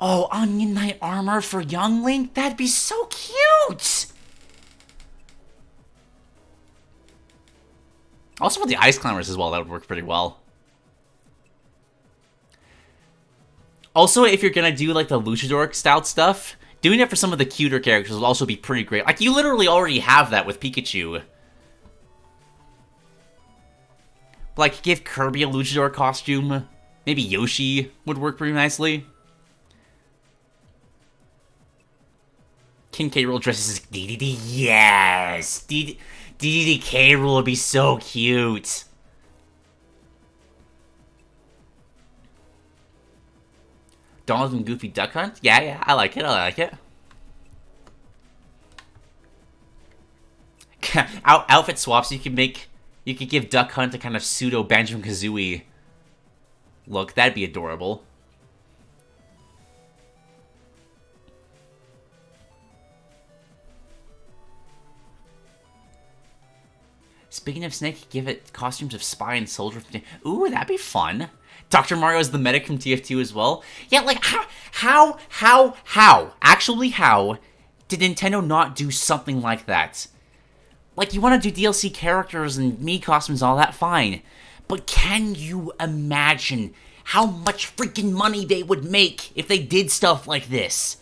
S1: Oh, Onion Knight armor for Young Link? That'd be so cute! Also for the Ice Climbers as well, that would work pretty well. Also, if you're gonna do, like, the Luchador-style stuff, doing it for some of the cuter characters will also be pretty great. Like, you literally already have that with Pikachu. Like, give Kirby a Luchador costume. Maybe Yoshi would work pretty nicely. King K. Rool dresses as DDD. Yes! DDD K. Rool would be so cute. Donald and Goofy Duck Hunt? Yeah, I like it. Outfit swaps you could give Duck Hunt a kind of pseudo Banjo-Kazooie look. That'd be adorable. Speaking of Snake, give it costumes of Spy and Soldier. Ooh, that'd be fun. Dr. Mario is the medic from TF2 as well. Yeah, like, how did Nintendo not do something like that? Like, you want to do DLC characters and Mii costumes and all that, fine. But can you imagine how much freaking money they would make if they did stuff like this?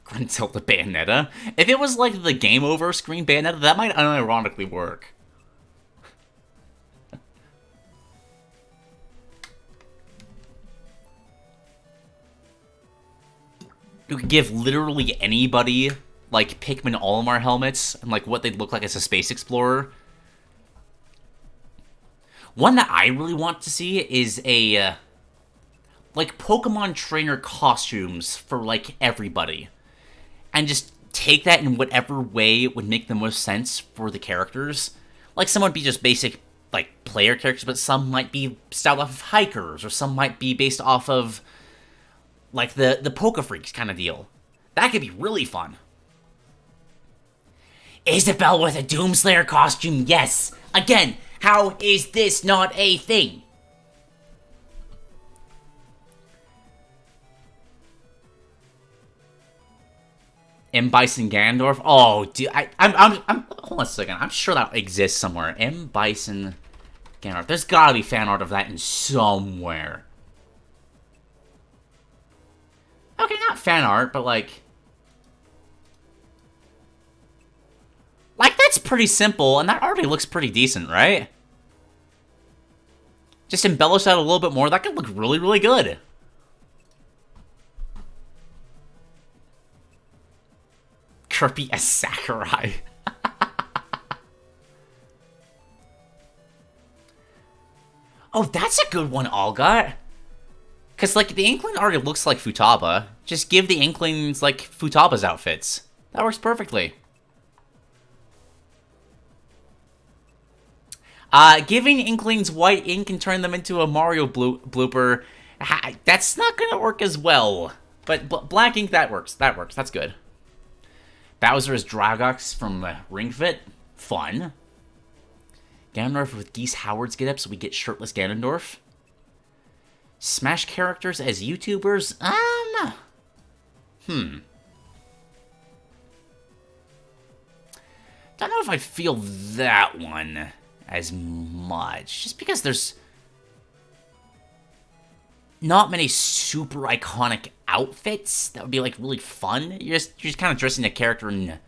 S1: Gruntilda Bayonetta? If it was like the Game Over screen Bayonetta, that might unironically work. You could give literally anybody, like, Pikmin Olimar helmets, and, like, what they'd look like as a space explorer. One that I really want to see is a, like, Pokemon trainer costumes for, like, everybody. And just take that in whatever way would make the most sense for the characters. Like, some would be just basic, like, player characters, but some might be styled off of hikers, or some might be based off of, like, the Poke Freaks kind of deal. That could be really fun. Isabelle with a Doomslayer costume, yes! Again, how is this not a thing? M. Bison Ganondorf? Oh, dude, I'm hold on a second. I'm sure that exists somewhere. M. Bison Ganondorf. There's gotta be fan art of that in somewhere. Okay, not fan art, but like... Like, that's pretty simple, and that already looks pretty decent, right? Just embellish that a little bit more, that could look really, really good. Kirby as Sakurai. Oh, that's a good one, Olga. Because, like, the Inkling already looks like Futaba. Just give the Inklings, like, Futaba's outfits. That works perfectly. Giving Inklings white ink and turn them into a Mario blooper, that's not gonna work as well. But black ink, that works. That works. That's good. Bowser as Dragox from Ring Fit. Fun. Ganondorf with Geese Howard's get up so we get shirtless Ganondorf. Smash characters as YouTubers? Don't know if I feel that one as much. Just because there's not many super iconic outfits that would be, like, really fun. You're just kind of dressing a character in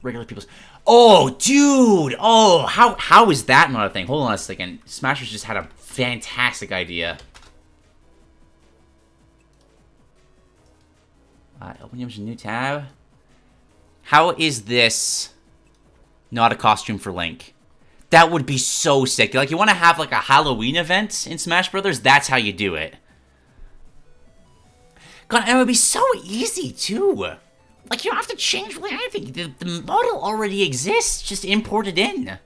S1: regular people's... Oh, dude! Oh, how is that not a thing? Hold on a second. Smashers just had a fantastic idea. Open a new tab. How is this not a costume for Link? That would be so sick. Like, you want to have, like, a Halloween event in Smash Brothers? That's how you do it. God, and it would be so easy, too. Like, you don't have to change really anything. The model already exists. Just import it in.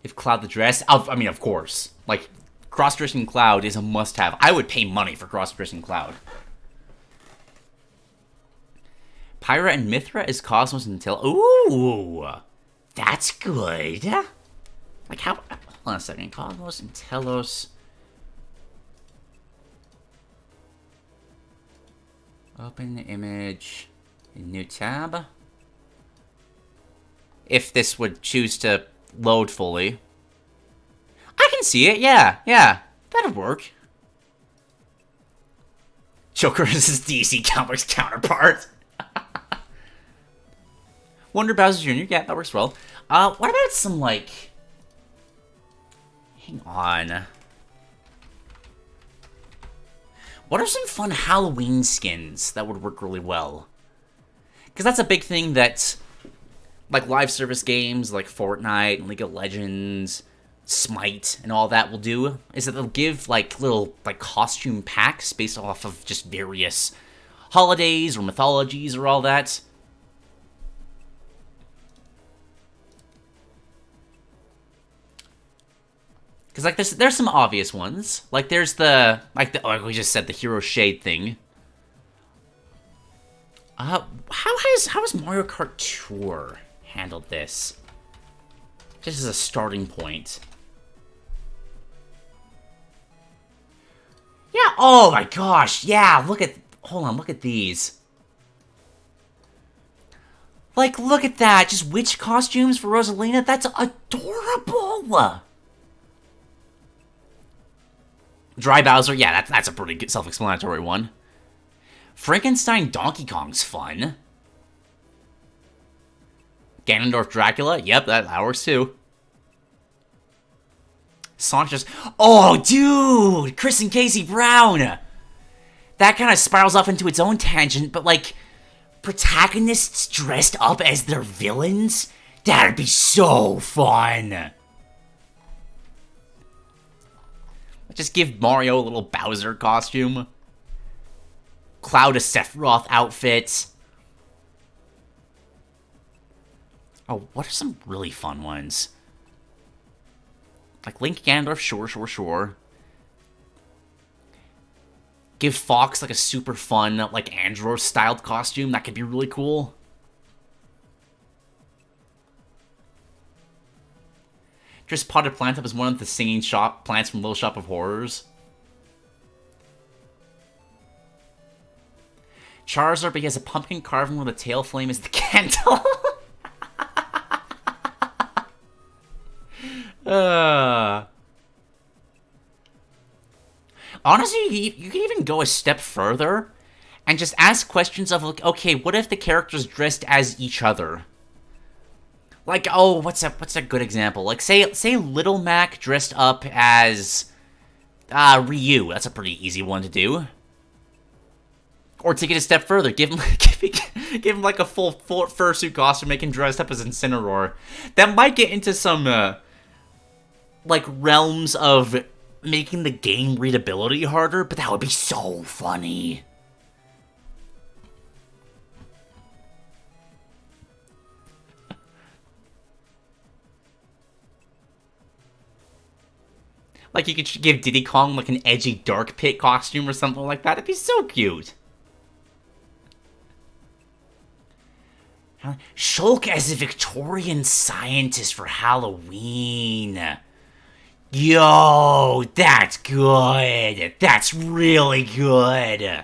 S1: If Cloud the dress... I mean, of course. Like, cross-dressing Cloud is a must-have. I would pay money for cross-dressing Cloud. Pyra and Mithra as Cosmos and Telos. Ooh! That's good. Like, how... Hold on a second. Cosmos and Telos... Open the image in new tab. If this would choose to load fully. I can see it, yeah. That'd work. Joker is his DC Comics counterpart. Wonder Bowser Jr., yeah, that works well. What about some, like... Hang on. What are some fun Halloween skins that would work really well? Because that's a big thing that, like, live service games like Fortnite and League of Legends, Smite, and all that will do, is that they'll give, like, little, like, costume packs based off of just various holidays or mythologies or all that. Because, like, there's some obvious ones. Like, there's like we just said, the Hero Shade thing. How has Mario Kart Tour handled this? Just as a starting point. Yeah, oh my gosh, yeah, hold on, look at these. Like, look at that, just witch costumes for Rosalina, that's adorable! Dry Bowser, yeah, that's a pretty good self-explanatory one. Frankenstein Donkey Kong's fun. Ganondorf Dracula, yep, that works too. Sonic just... Oh, dude! Chris and Casey Brown! That kind of spirals off into its own tangent, but, like, protagonists dressed up as their villains? That'd be so fun! Just give Mario a little Bowser costume. Cloud a Sephiroth outfit. Oh, what are some really fun ones? Like Link Ganondorf, sure. Give Fox, like, a super fun, like, Andros-styled costume. That could be really cool. Just Potted Plant Up as one of the singing plants from Little Shop of Horrors. Charizard, but he has a pumpkin carving where the tail flame is the candle. Honestly, you can even go a step further and just ask questions of, like, okay, what if the characters dressed as each other? Like, oh, what's a good example? Like, say Little Mac dressed up as Ryu. That's a pretty easy one to do. Or take it a step further, give him like a full fursuit costume, make him dressed up as Incineroar. That might get into some like realms of making the game readability harder, but that would be so funny. Like, you could give Diddy Kong like an edgy Dark Pit costume or something like that. It'd be so cute. Shulk as a Victorian scientist for Halloween. Yo, that's good. That's really good.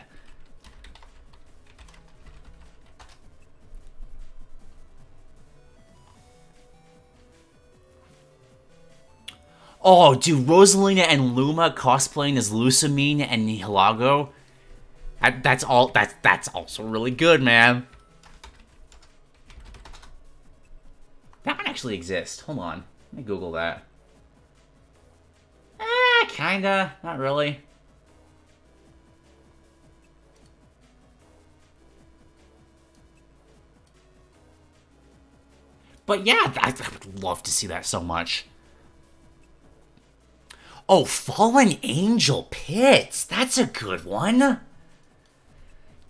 S1: Oh, dude, Rosalina and Luma cosplaying as Lusamine and Nihilego. That's also really good, man. That one actually exists. Hold on. Let me Google that. Kinda. Not really. But yeah, I would love to see that so much. Oh, Fallen Angel Pits. That's a good one.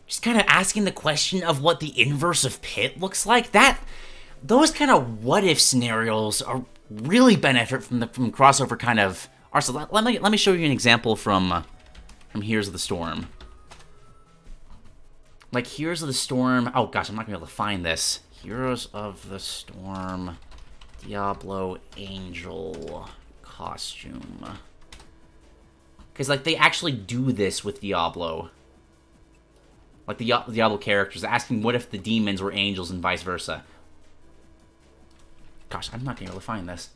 S1: Just kind of asking the question of what the inverse of Pit looks like. Those kind of what-if scenarios are really benefit from crossover kind of... So let me show you an example from Heroes of the Storm. Like, Heroes of the Storm... Oh, gosh, I'm not going to be able to find this. Heroes of the Storm Diablo Angel costume. Because, like, they actually do this with Diablo. Like, the Diablo characters, asking what if the demons were angels and vice versa. Gosh, I'm not going to be able to find this.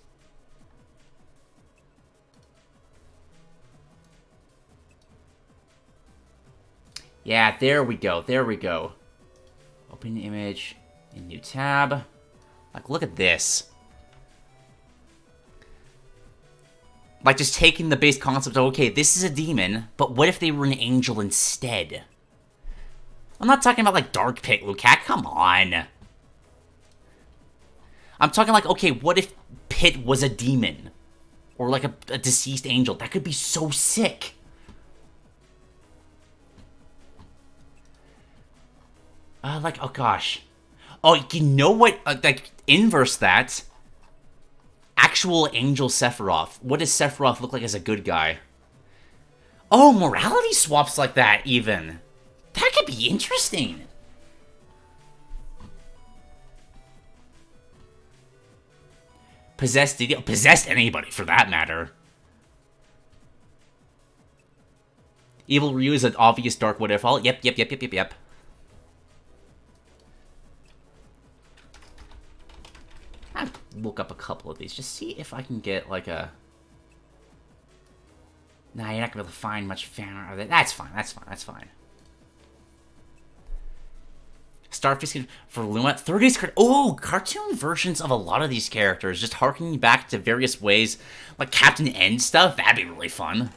S1: Yeah, there we go. There we go. Open the image. In new tab. Like, look at this. Like, just taking the base concept of, okay, this is a demon, but what if they were an angel instead? I'm not talking about, like, Dark Pit, Lucac. Come on. I'm talking like, okay, what if Pit was a demon? Or like a deceased angel? That could be so sick. Like, oh gosh. Oh, you know what? Like, inverse that. Actual Angel Sephiroth. What does Sephiroth look like as a good guy? Oh, morality swaps like that, even. That could be interesting. Possessed anybody, for that matter. Evil Ryu is an obvious dark what if all. Yep. I'll look up a couple of these. Just see if I can get, like, a... Nah, you're not gonna be able to find much fan art of it. That's fine. Starfish for Luma. 30s card. Oh, cartoon versions of a lot of these characters. Just harkening back to various ways. Like Captain N stuff. That'd be really fun.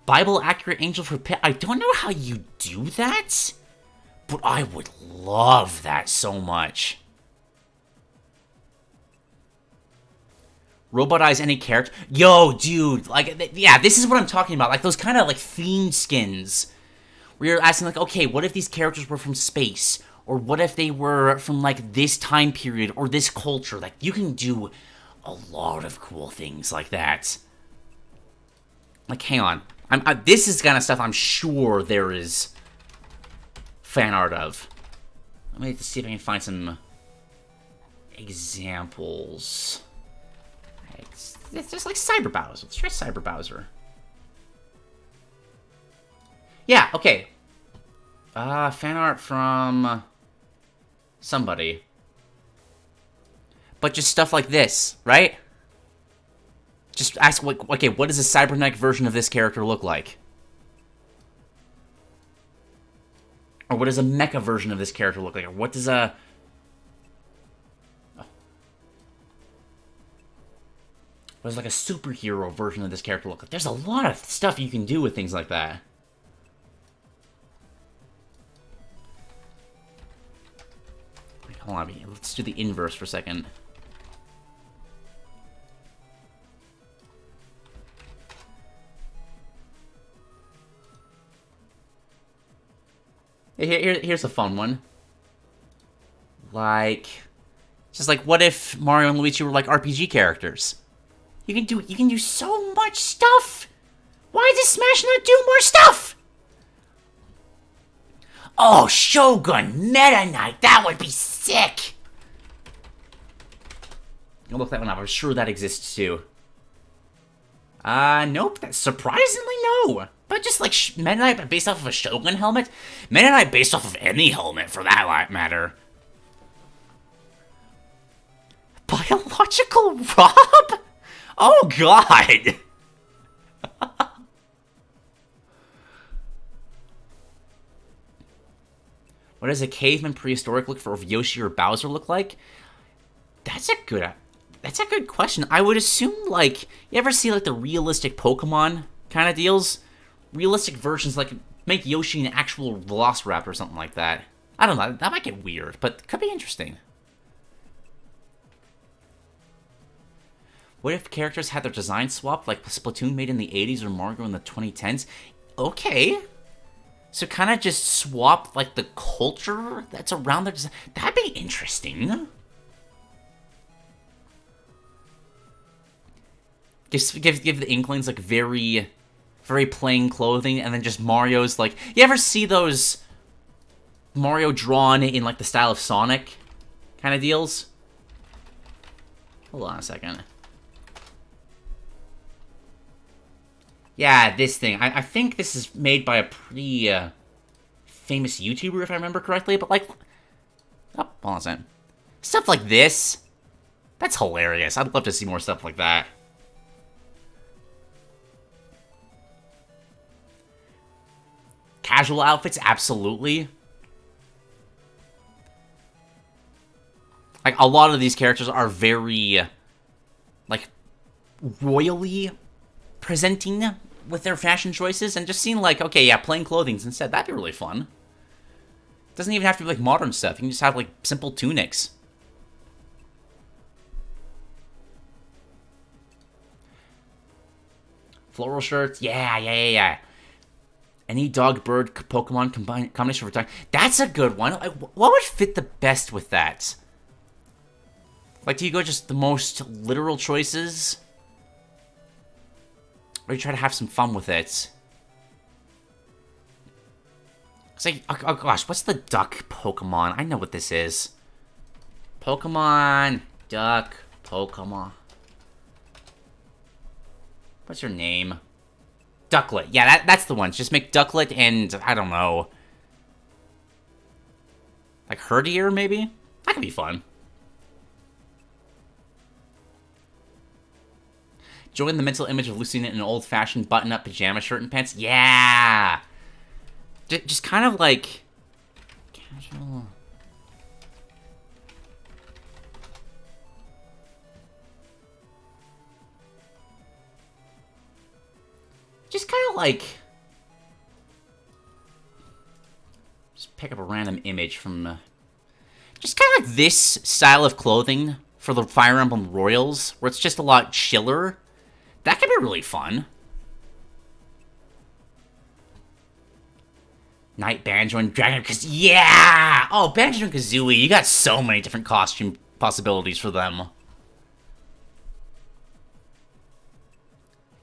S1: Bible accurate angel for Pit. I don't know how you do that. But I would love that so much. Robotize any character. Yo, dude. Like, yeah, this is what I'm talking about. Like, those kind of, like, themed skins. Where you're asking, like, okay, what if these characters were from space? Or what if they were from, like, this time period or this culture? Like, you can do a lot of cool things like that. Like, hang on. This is kind of stuff I'm sure there is fan art of. Let me see if I can find some examples. It's just like Cyber Bowser. Let's try Cyber Bowser. Yeah, okay. Fan art from somebody. But just stuff like this, right? Just ask, okay, what does a cybernetic version of this character look like? Or what does a mecha version of this character look like? Or what does a... What does like a superhero version of this character look like? There's a lot of stuff you can do with things like that. Wait, hold on, let's do the inverse for a second. Here's a fun one. Like, just like, what if Mario and Luigi were like RPG characters? You can do so much stuff. Why does Smash not do more stuff? Oh, Shogun Meta Knight, that would be sick. I'll look that one up. I'm sure that exists too. Nope. Surprisingly, no. But just like Meta Knight based off of a Shogun helmet? Meta Knight based off of any helmet, for that matter. Biological Rob? Oh, God. What does a caveman prehistoric look for Yoshi or Bowser look like? That's a good question. I would assume, like, you ever see, like, the realistic Pokemon kind of deals? Realistic versions, like, make Yoshi an actual Velociraptor or something like that. I don't know, that might get weird, but could be interesting. What if characters had their design swapped, like Splatoon made in the 80s or Mario in the 2010s? Okay. So kind of just swap, like, the culture that's around their design. That'd be interesting. Just give the Inklings, like, very plain clothing, and then just Mario's, like... You ever see those Mario drawn in, like, the style of Sonic kind of deals? Hold on a second. Yeah, this thing. I think this is made by a pretty famous YouTuber, if I remember correctly, but, like... Oh, hold on a second. Stuff like this. That's hilarious. I'd love to see more stuff like that. Casual outfits, absolutely. Like, a lot of these characters are very, like, royally presenting with their fashion choices, and just seeing, like, okay, yeah, plain clothings instead, that'd be really fun. Doesn't even have to be, like, modern stuff. You can just have, like, simple tunics. Floral shirts, yeah. Any dog-bird Pokemon combination for time. That's a good one. Like, what would fit the best with that? Like, do you go just the most literal choices? Or you try to have some fun with it? It's like, oh gosh, what's the duck Pokemon? I know what this is. Pokemon, duck, Pokemon. What's your name? Ducklet. Yeah, that's the one. Just make Ducklet and, I don't know. Like Herdier, maybe? That could be fun. Join the mental image of Lucy in an old-fashioned button-up pajama shirt and pants. Yeah! Just kind of like... casual... Just kind of like... Just pick up a random image from... just kind of like this style of clothing for the Fire Emblem Royals, where it's just a lot chiller. That could be really fun. Knight, Banjo, and Dragon Kazooie. Yeah! Oh, Banjo and Kazooie. You got so many different costume possibilities for them.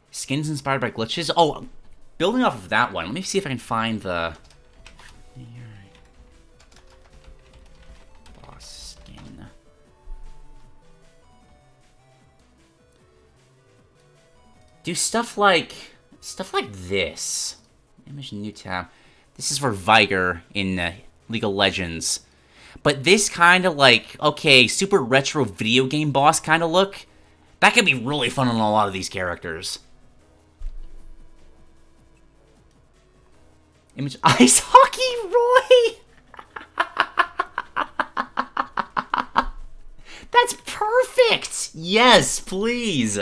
S1: Skins inspired by glitches. Oh, building off of that one, let me see if I can find the... boss skin. Do stuff like this. Image new tab. This is for Viger in League of Legends. But this kind of like, okay, super retro video game boss kind of look, that could be really fun on a lot of these characters. Image Ice Hockey Roy! That's perfect! Yes, please!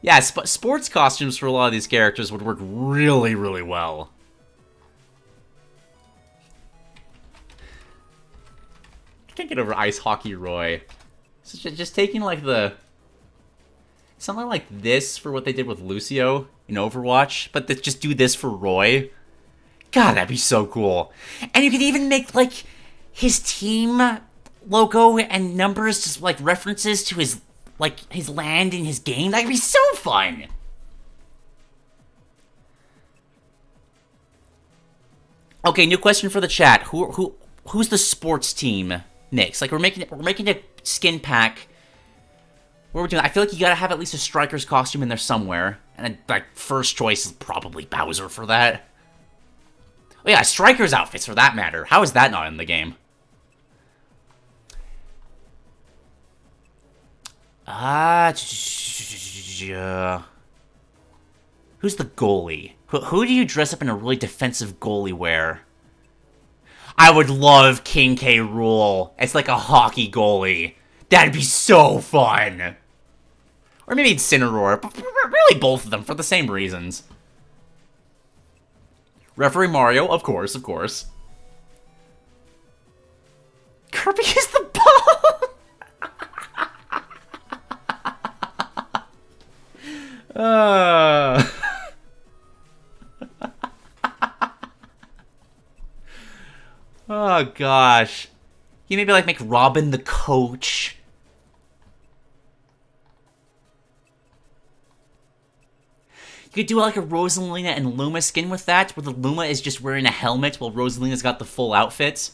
S1: Yeah, sports costumes for a lot of these characters would work really, really well. I can't get over Ice Hockey Roy. So just taking, like, something like this for what they did with Lucio in Overwatch, but just do this for Roy. God, that'd be so cool. And you could even make, like, his team logo and numbers just, like, references to his land in his game. That'd be so fun. Okay, new question for the chat. Who's the sports team mix? Like we're making a skin pack. What are we doing? I feel like you gotta have at least a striker's costume in there somewhere. And like first choice is probably Bowser for that. Oh yeah, striker's outfits for that matter. How is that not in the game? Who's the goalie? Who do you dress up in a really defensive goalie wear? I would love King K. Rool. It's like a hockey goalie. That'd be so fun. Or maybe Incineroar, but really both of them for the same reasons. Referee Mario, of course, of course. Kirby is the ball! Oh gosh. You maybe like make Robin the coach. You could do like a Rosalina and Luma skin with that, where the Luma is just wearing a helmet while Rosalina's got the full outfit.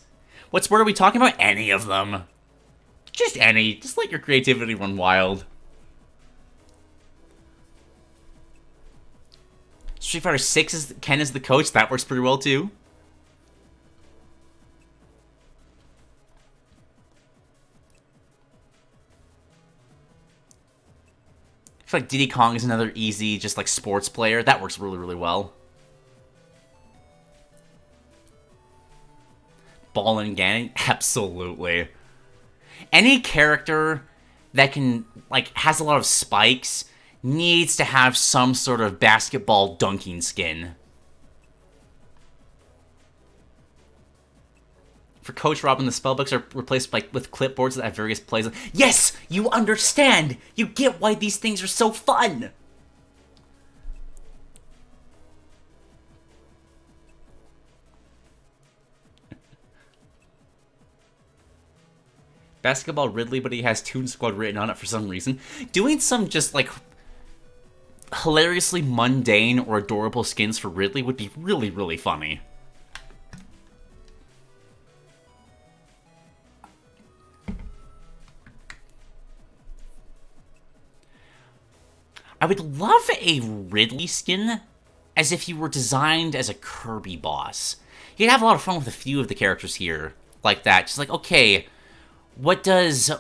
S1: What sport are we talking about? Any of them. Just any. Just let your creativity run wild. Street Fighter 6 is Ken is the coach. That works pretty well too. I feel like Diddy Kong is another easy, just like sports player. That works really, really well. Ball and Ganon? Absolutely. Any character that can, like, has a lot of spikes needs to have some sort of basketball dunking skin. For Coach Robin, the spellbooks are replaced with clipboards that have various plays. Yes! You understand! You get why these things are so fun! Basketball Ridley, but he has Toon Squad written on it for some reason. Doing some just, like, hilariously mundane or adorable skins for Ridley would be really, really funny. I would love a Ridley skin as if you were designed as a Kirby boss. You'd have a lot of fun with a few of the characters here like that. Just like, okay, what does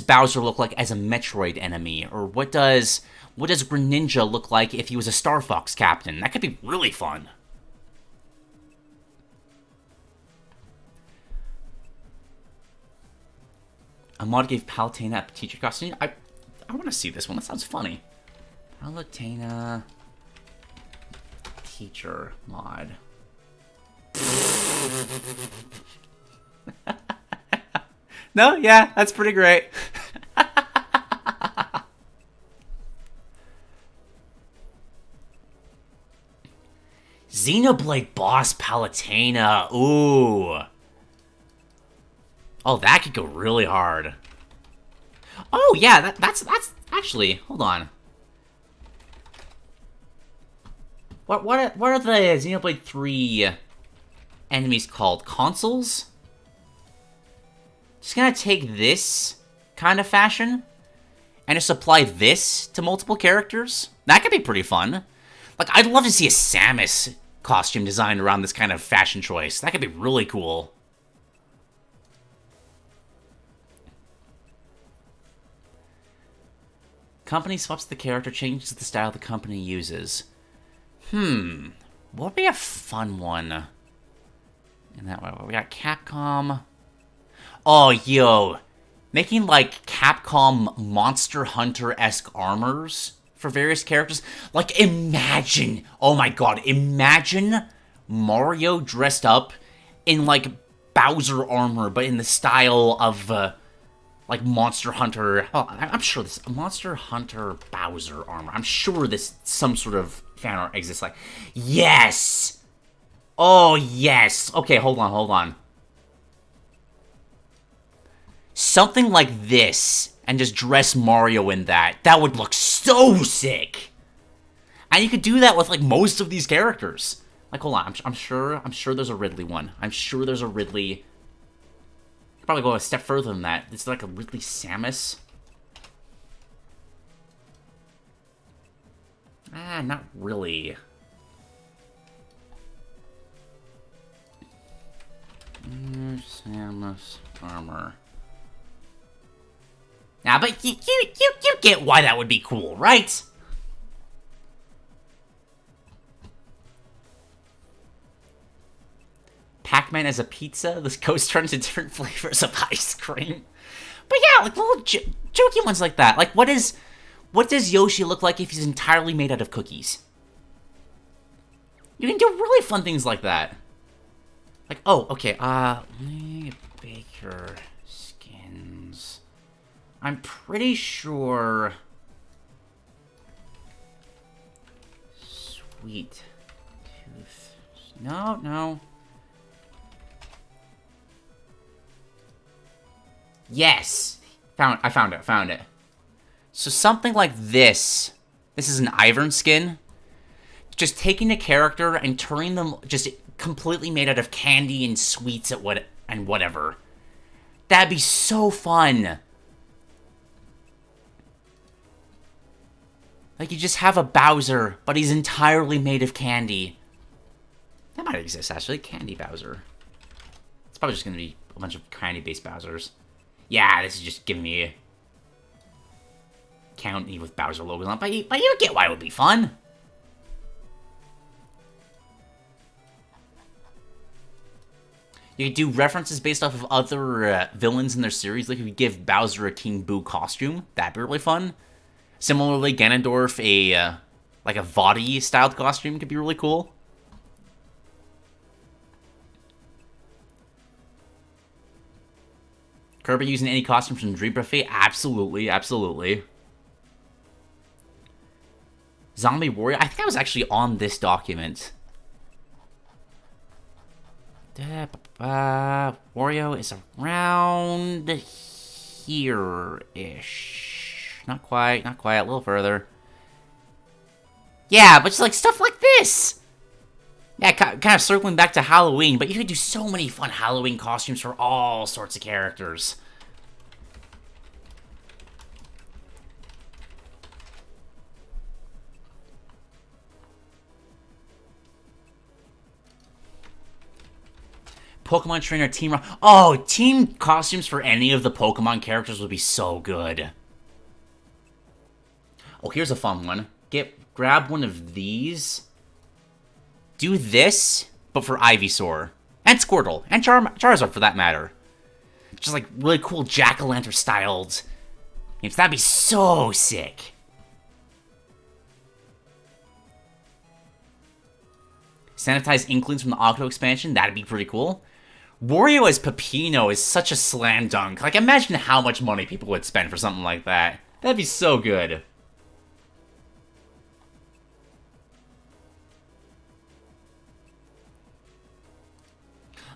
S1: Bowser look like as a Metroid enemy? Or what does Greninja look like if he was a Star Fox captain? That could be really fun. A mod gave Palutena a teacher costume. I want to see this one. That sounds funny. Palutena teacher mod. No? Yeah, that's pretty great. Xenoblade boss Palutena. Ooh. Oh, that could go really hard. Oh, yeah, that's actually, hold on. What are the Xenoblade 3 enemies called? Consoles? Just gonna take this kind of fashion and just apply this to multiple characters. That could be pretty fun. Like, I'd love to see a Samus costume designed around this kind of fashion choice. That could be really cool. Company swaps the character, changes the style the company uses. What would be a fun one? In that way, we got Capcom. Oh, yo. Making, like, Capcom Monster Hunter-esque armors for various characters. Like, imagine, oh my god, imagine Mario dressed up in, like, Bowser armor, but in the style of, like, Monster Hunter. Oh, I'm sure this, Monster Hunter Bowser armor. I'm sure this, some sort of fan art exists. Like, yes! Oh, yes! Okay, hold on. Something like this, and just dress Mario in that. That would look so sick! And you could do that with, like, most of these characters. Like, hold on, I'm sure there's a Ridley one. I'm sure there's a Ridley. Could probably go a step further than that. It's like a Ridley Samus. Not really. Samus armor. Nah, but you get why that would be cool, right? Pac-Man as a pizza? This ghost turns into different flavors of ice cream. But yeah, like little jokey ones like that. Like, what does Yoshi look like if he's entirely made out of cookies? You can do really fun things like that. Like, oh, okay, let me Baker skins. I'm pretty sure... Sweet Tooth... No. Yes! I found it. So something like this. This is an Ivern skin. Just taking a character and turning them just completely made out of candy and sweets and whatever. That'd be so fun. Like, you just have a Bowser, but he's entirely made of candy. That might exist, actually. Candy Bowser. It's probably just going to be a bunch of candy-based Bowsers. Yeah, this is just giving me a county with Bowser logos on it. But you get why it would be fun. You could do references based off of other villains in their series. Like, if you give Bowser a King Boo costume, that'd be really fun. Similarly, Ganondorf, like a Vaati-styled costume could be really cool. Kirby using any costume from Dream Buffet? Absolutely. Zombie Warrior? I think I was actually on this document. Wario is around here-ish. Not quite, a little further. Yeah, but just like stuff like this! Yeah, kind of circling back to Halloween, but you could do so many fun Halloween costumes for all sorts of characters. Pokemon Trainer Team... Oh, team costumes for any of the Pokemon characters would be so good. Oh, here's a fun one. Grab one of these. Do this, but for Ivysaur. And Squirtle. And Charizard, for that matter. Just like really cool Jack-o'-lantern styled games. That'd be so sick. Sanitized Inklings from the Octo expansion. That'd be pretty cool. Wario as Peppino is such a slam dunk. Like, imagine how much money people would spend for something like that. That'd be so good.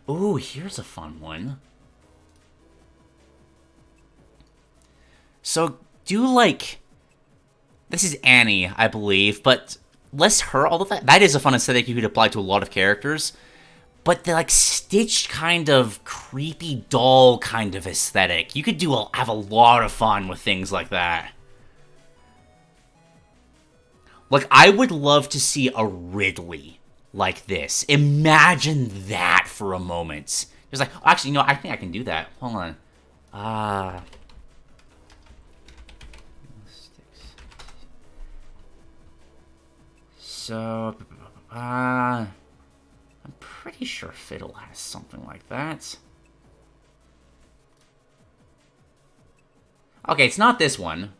S1: Ooh, here's a fun one. So, do like... This is Annie, I believe, but less her, although that is a fun aesthetic you could apply to a lot of characters. But the, like, stitched kind of creepy doll kind of aesthetic. You could have a lot of fun with things like that. Like, I would love to see a Ridley like this. Imagine that for a moment. It's like, actually, I think I can do that. Hold on. So, I'm pretty sure Fiddle has something like that. Okay, it's not this one.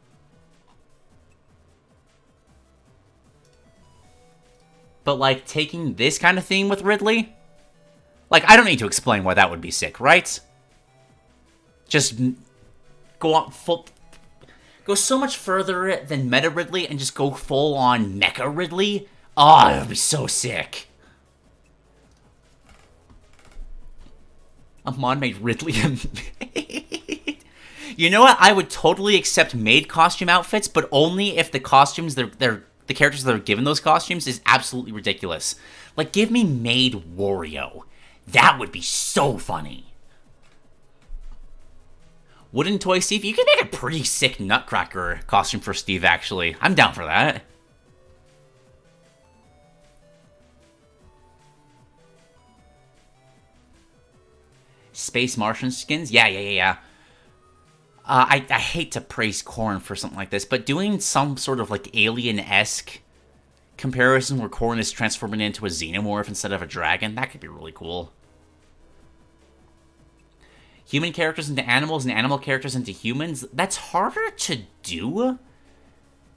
S1: But, like, taking this kind of theme with Ridley? Like, I don't need to explain why that would be sick, right? Just go so much further than Meta Ridley and just go full on Mecha Ridley. Oh, that would be so sick. A mod made Ridley. You know what? I would totally accept made costume outfits, but only if the costumes the characters that are given those costumes is absolutely ridiculous. Like, give me made Wario. That would be so funny. Wooden Toy Steve? You can make a pretty sick Nutcracker costume for Steve, actually. I'm down for that. Space Martian skins? Yeah. I hate to praise Korn for something like this, but doing some sort of, like, alien-esque comparison where Korn is transforming into a xenomorph instead of a dragon, that could be really cool. Human characters into animals and animal characters into humans, that's harder to do,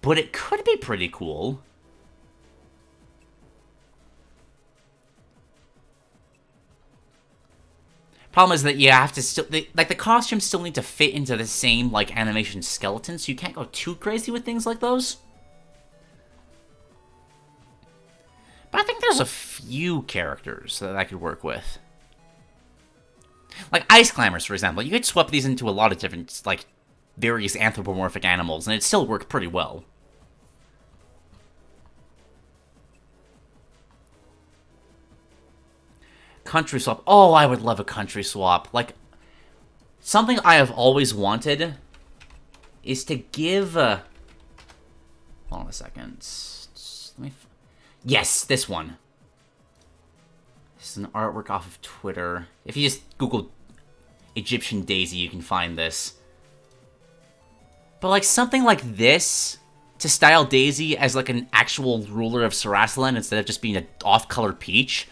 S1: but it could be pretty cool. Problem is that you have to still, the costumes still need to fit into the same, like, animation skeleton, so you can't go too crazy with things like those. But I think there's a few characters that I could work with. Like, Ice Climbers, for example. You could swap these into a lot of different, like, various anthropomorphic animals, and it'd still work pretty well. Country swap. Oh, I would love a country swap. Like, something I have always wanted is to give... hold on a second. Yes, this one. This is an artwork off of Twitter. If you just Google Egyptian Daisy, you can find this. But, like, something like this, to style Daisy as, like, an actual ruler of Sarasaland instead of just being an off-color peach,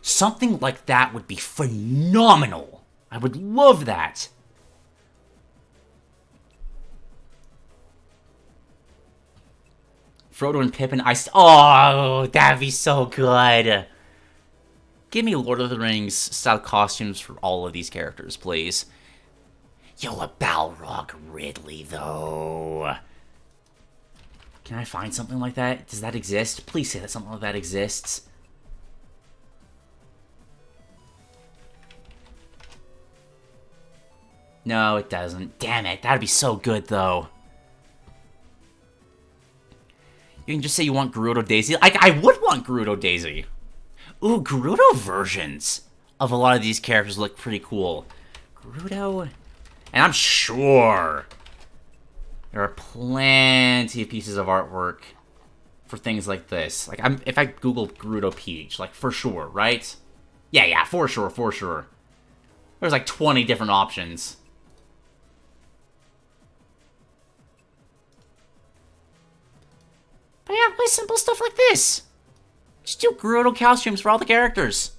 S1: something like that would be phenomenal. I would love that. Frodo and Pippin, oh, that'd be so good. Give me Lord of the Rings style costumes for all of these characters, please. Yo, a Balrog Ridley, though. Can I find something like that? Does that exist? Please say that something like that exists. No, it doesn't. Damn it, that'd be so good, though. You can just say you want Gerudo Daisy. Like, I would want Gerudo Daisy. Ooh, Gerudo versions of a lot of these characters look pretty cool. Gerudo... And I'm sure there are plenty of pieces of artwork for things like this. Like, if I Google Gerudo Peach, like, for sure, right? Yeah, for sure. There's like 20 different options. But yeah, really simple stuff like this. Just do Gerudo costumes for all the characters.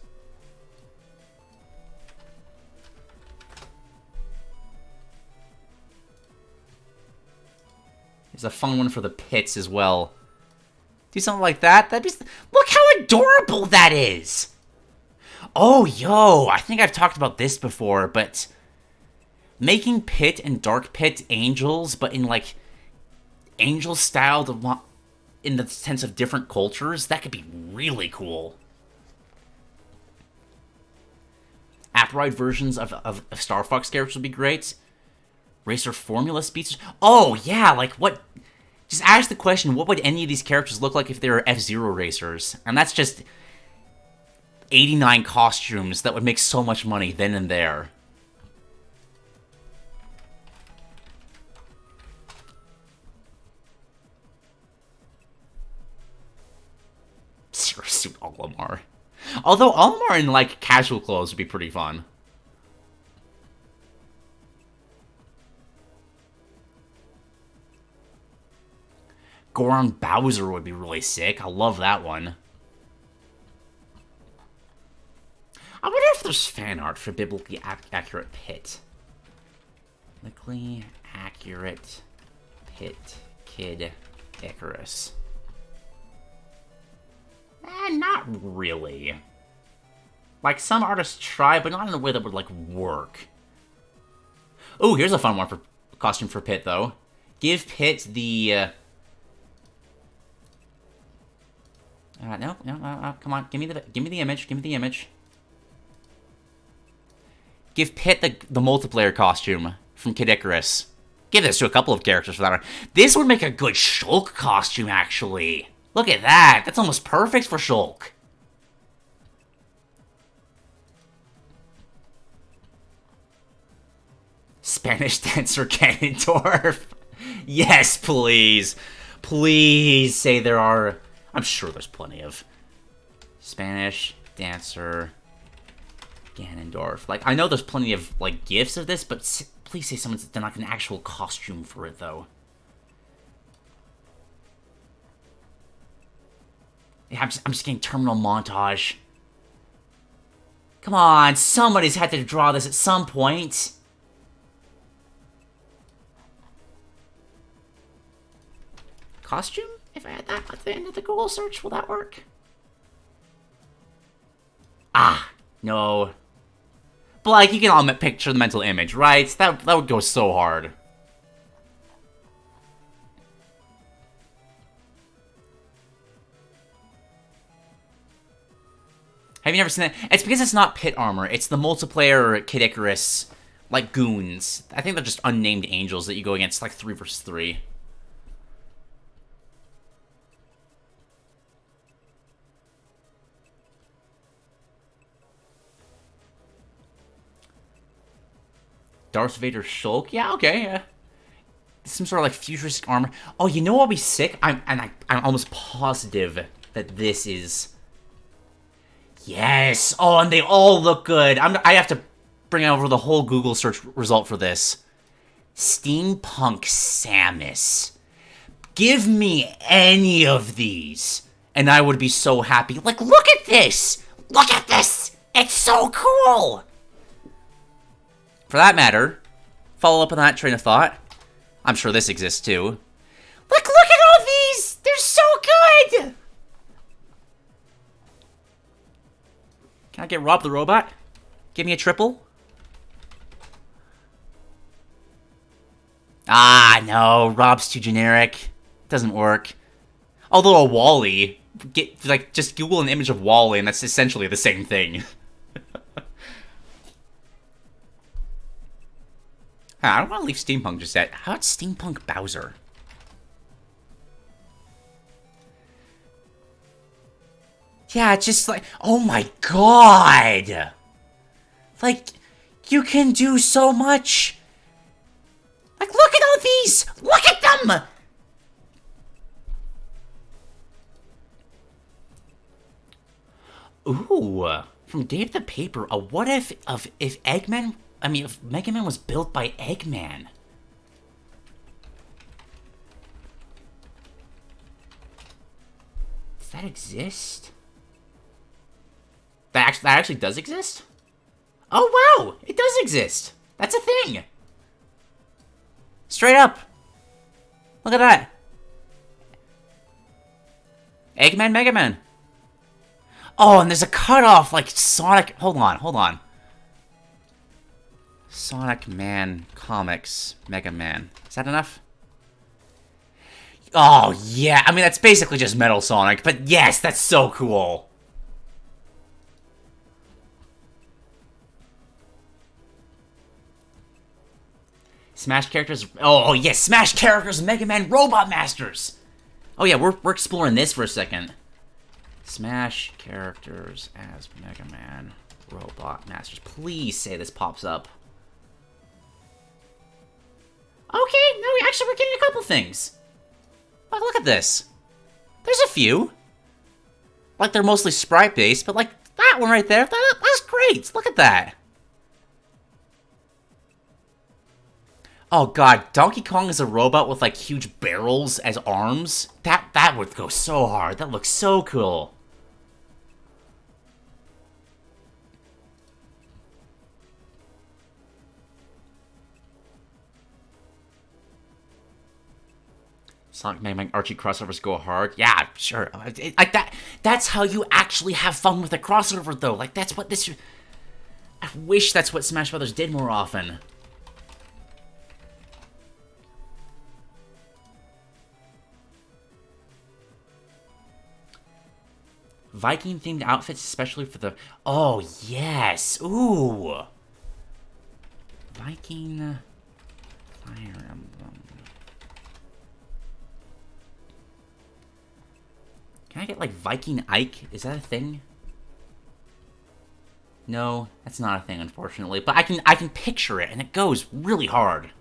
S1: There's a fun one for the pits as well. Do something like that. That'd be... Look how adorable that is! Oh, yo, I think I've talked about this before, but... Making Pit and Dark Pit angels, but in, like, angel-styled in the sense of different cultures, that could be really cool. App-ride versions of Star Fox characters would be great. Racer Formula Speedsters. Oh, yeah, like, what... Just ask the question, what would any of these characters look like if they were F-Zero racers? And that's just 89 costumes that would make so much money then and there. suit Olimar. Although Olimar in, like, casual clothes would be pretty fun. Goron Bowser would be really sick. I love that one. I wonder if there's fan art for biblically accurate Pit. Biblically accurate Pit Kid Icarus. Not really. Like, some artists try, but not in a way that would, like, work. Oh, here's a fun one for costume for Pit, though. Give Pit the, no, come on, give me the image. Give Pit the multiplayer costume from Kid Icarus. Give this to a couple of characters for that one. This would make a good Shulk costume, actually. Look at that. That's almost perfect for Shulk. Spanish dancer Ganondorf. Yes, please. Please say there are... I'm sure there's plenty of Spanish dancer Ganondorf. Like, I know there's plenty of, like, GIFs of this, but please say someone's done, like, an actual costume for it, though. Yeah, I'm just getting terminal montage. Come on, somebody's had to draw this at some point. Costume? If I had that at the end of the Google search, will that work? Ah, no. But, like, you can all picture the mental image, right? That would go so hard. Have you never seen that? It's because it's not Pit armor. It's the multiplayer Kid Icarus, like, goons. I think they're just unnamed angels that you go against, like, 3 versus 3. Darth Vader Shulk? Yeah, okay, yeah. Some sort of, like, futuristic armor. Oh, you know what would be sick? I'm almost positive that this is... Yes! Oh, and they all look good. I have to bring over the whole Google search result for this. Steampunk Samus. Give me any of these, and I would be so happy. Like, look at this! Look at this! It's so cool! For that matter, follow up on that train of thought. I'm sure this exists too. Look at all these! They're so good! Can I get Rob the Robot? Give me a triple? Ah, no. Rob's too generic. Doesn't work. Although a Wally, just Google an image of Wally and that's essentially the same thing. I don't want to leave Steampunk just yet. How about Steampunk Bowser? Yeah, it's just like, oh my god! Like, you can do so much! Like, look at all these! Look at them! Ooh, from Dave the Paper, a what if if Mega Man was built by Eggman? Does that exist? That actually does exist? Oh, wow! It does exist! That's a thing! Straight up! Look at that! Eggman, Mega Man. Oh, and there's a cutoff, like Sonic... Hold on. Sonic Man Comics Mega Man. Is that enough? Oh, yeah. I mean, that's basically just Metal Sonic, but yes, that's so cool. Smash characters... Oh, yes, Smash characters Mega Man Robot Masters! Oh, yeah, we're exploring this for a second. Smash characters as Mega Man Robot Masters. Please say this pops up. Okay, no, actually, we're getting a couple things. Oh, look at this. There's a few. like they're mostly sprite-based, but like that one right there, that's great. Look at that. Oh god, Donkey Kong is a robot with like huge barrels as arms. That would go so hard. That looks so cool. Sonic Mega Man Archie crossovers go hard. Yeah, sure. Like that. That's how you actually have fun with a crossover, though. Like that's what this. I wish that's what Smash Brothers did more often. Viking-themed outfits, especially for the. Oh yes. Ooh. Viking. Fire Emblem. Can I get, like, Viking Ike? Is that a thing? No, that's not a thing, unfortunately. But I can picture it, and it goes really hard.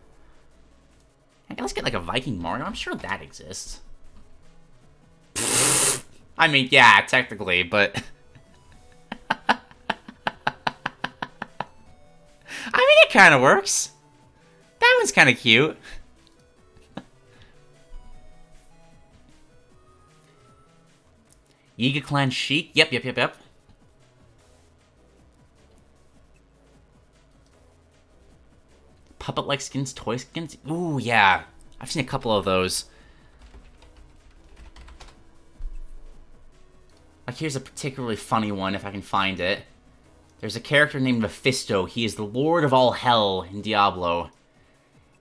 S1: Okay, let's get, like, a Viking Mario. I'm sure that exists. I mean, yeah, technically, but... I mean, it kind of works. That one's kind of cute. Yiga Clan Chic. Yep. Puppet-like skins, toy skins. Ooh, yeah. I've seen a couple of those. Like, here's a particularly funny one, if I can find it. There's a character named Mephisto. He is the Lord of all Hell in Diablo.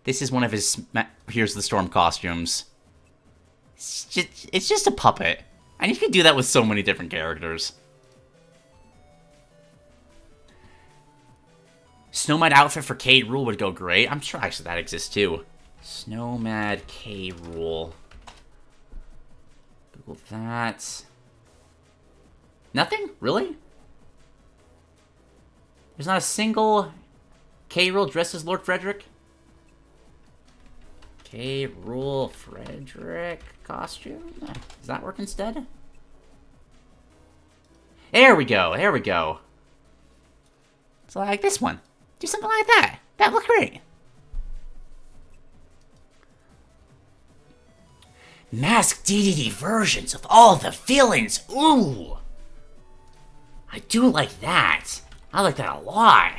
S1: This is one of his Here's the Storm costumes. It's just a puppet. And you can do that with so many different characters. Snowmad outfit for K. Rool would go great. I'm sure actually that exists too. Snowmad K. Rool. Google that. Nothing? Really? There's not a single K. Rool dressed as Lord Frederick? K. Rool Frederick costume? Does that work instead? There we go. So like this one. Do something like that. That look great. Masked DDD versions of all the villains. Ooh. I do like that. I like that a lot.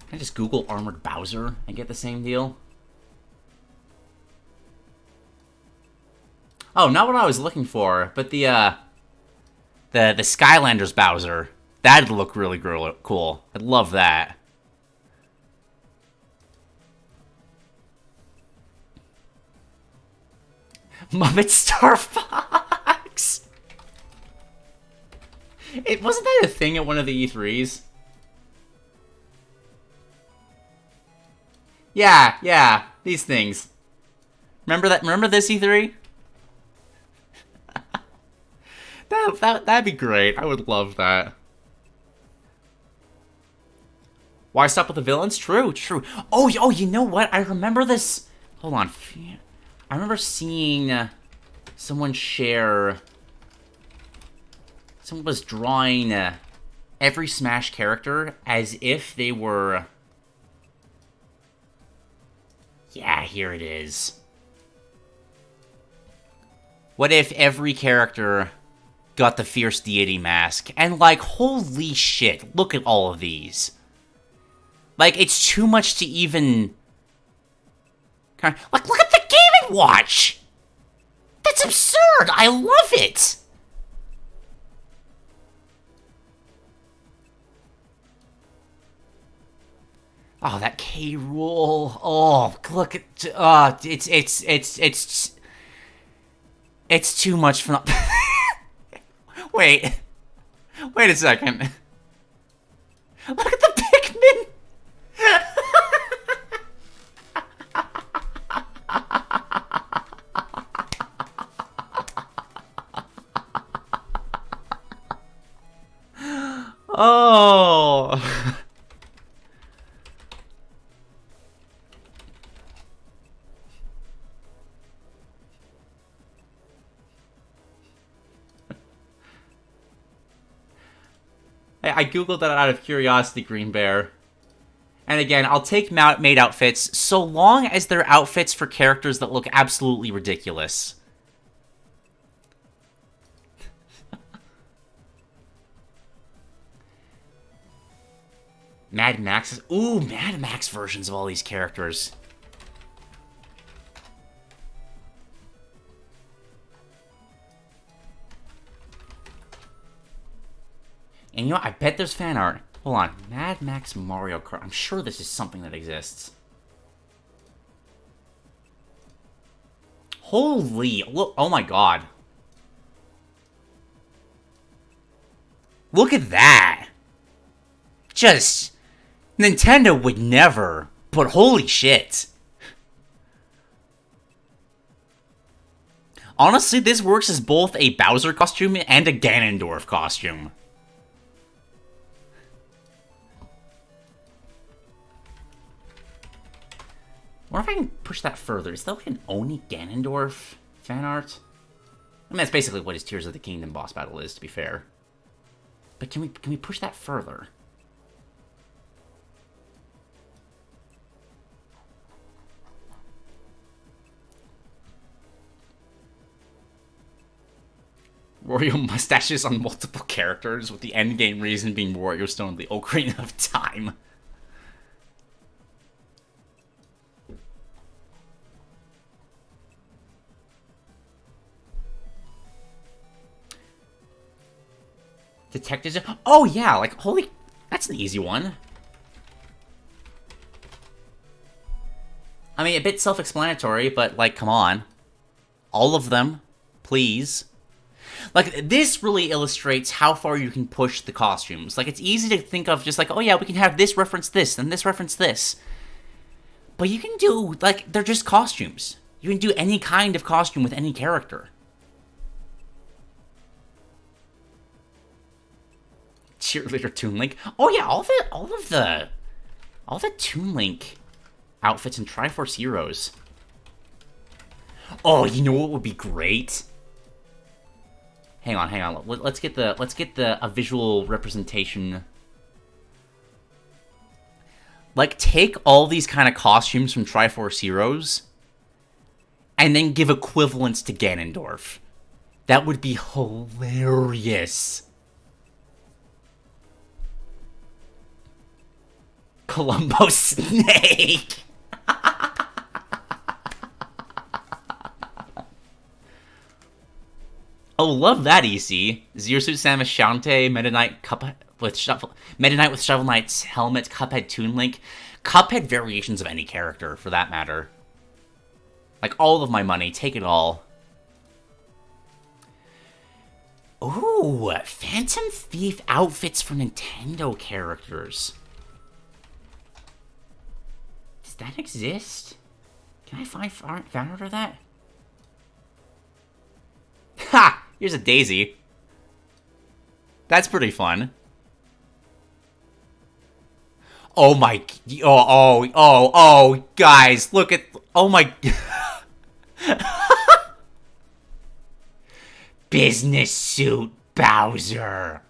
S1: Can I just Google Armored Bowser and get the same deal? Oh, not what I was looking for, but the Skylanders Bowser. That'd look really cool. I'd love that. Muppet Star Fox! Wasn't that a thing at one of the E3s? Yeah, these things. Remember that? Remember this E3? That'd be great. I would love that. Why stop with the villains? True. Oh, you know what? I remember this. Hold on. I remember seeing someone share. Someone was drawing every Smash character as if they were. Yeah, here it is. What if every character got the Fierce Deity mask? And, like, holy shit, look at all of these. Like, it's too much to even... Like, look at the Game & Watch! That's absurd! I love it! Oh, that K. Rool. Oh, look at... It's too much fun. Wait a second. Look at the Pikmin! Oh, Oh. I googled that out of curiosity, Green Bear. And again, I'll take maid outfits so long as they're outfits for characters that look absolutely ridiculous. Mad Max. Ooh, Mad Max versions of all these characters. And you know what? I bet there's fan art. Hold on. Mad Max Mario Kart. I'm sure this is something that exists. Holy... Look, oh my god. Look at that. Just... Nintendo would never. But holy shit. Honestly, this works as both a Bowser costume and a Ganondorf costume. I wonder if I can push that further. Is that like an Oni Ganondorf fan art? I mean, that's basically what his Tears of the Kingdom boss battle is, to be fair. But can we push that further? Wario mustaches on multiple characters, with the endgame reason being Wario Stone, the Ocarina of Time. Detectives. Oh yeah, like holy, that's an easy one. I mean, a bit self-explanatory, but like, come on, all of them, please. Like, this really illustrates how far you can push the costumes. Like, it's easy to think of just like, oh yeah, we can have this reference this, and this reference this. But you can do, like, they're just costumes. You can do any kind of costume with any character. Cheerleader Toon Link. Oh yeah, all the Toon Link outfits in Triforce Heroes. Oh, you know what would be great? Hang on. Let's get a visual representation. Like, take all these kind of costumes from Triforce Heroes and then give equivalents to Ganondorf. That would be hilarious. Columbo Snake. Oh, love that EC. Zero Suit Samus Shantae, Meta Knight with Shovel Knight's helmet, Cuphead Toon Link. Cuphead variations of any character, for that matter. Like, all of my money, take it all. Ooh, Phantom Thief outfits for Nintendo characters. Does that exist? Can I find fan art of that? Ha! Here's a Daisy. That's pretty fun. Oh my... Oh, guys, look at... Oh my... Business suit Bowser.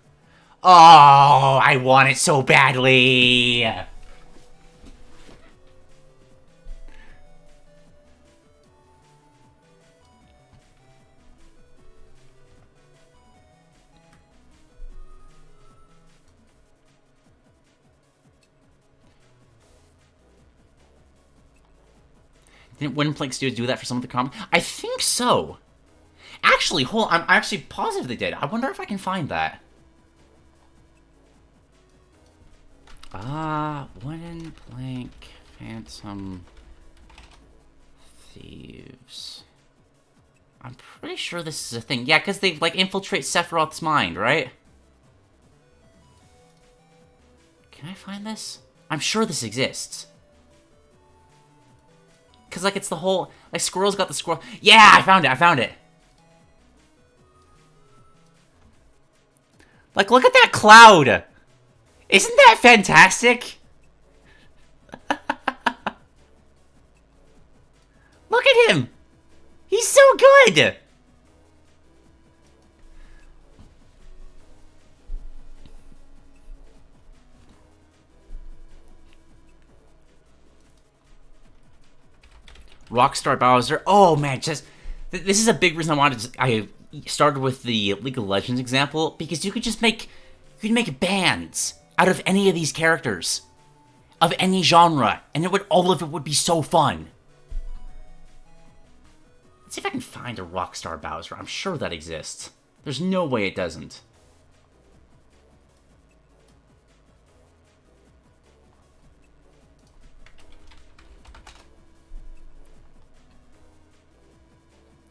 S1: Oh, I want it so badly. Didn't Win Plank Studios do that for some of the comments? I think so. Actually, hold on. I'm actually positive they did. I wonder if I can find that. Wooden Plank Phantom Thieves. I'm pretty sure this is a thing. Yeah, because they, like, infiltrate Sephiroth's mind, right? Can I find this? I'm sure this exists. Because, like, it's the whole... Like, Squirrel's got the squirrel... Yeah, I found it. Like, look at that cloud! Isn't that fantastic? Look at him! He's so good! Rockstar Bowser. Oh man, just this is a big reason I started with the League of Legends example, because you could make bands out of any of these characters of any genre, and all of it would be so fun. Let's see if I can find a Rockstar Bowser. I'm sure that exists. There's no way it doesn't.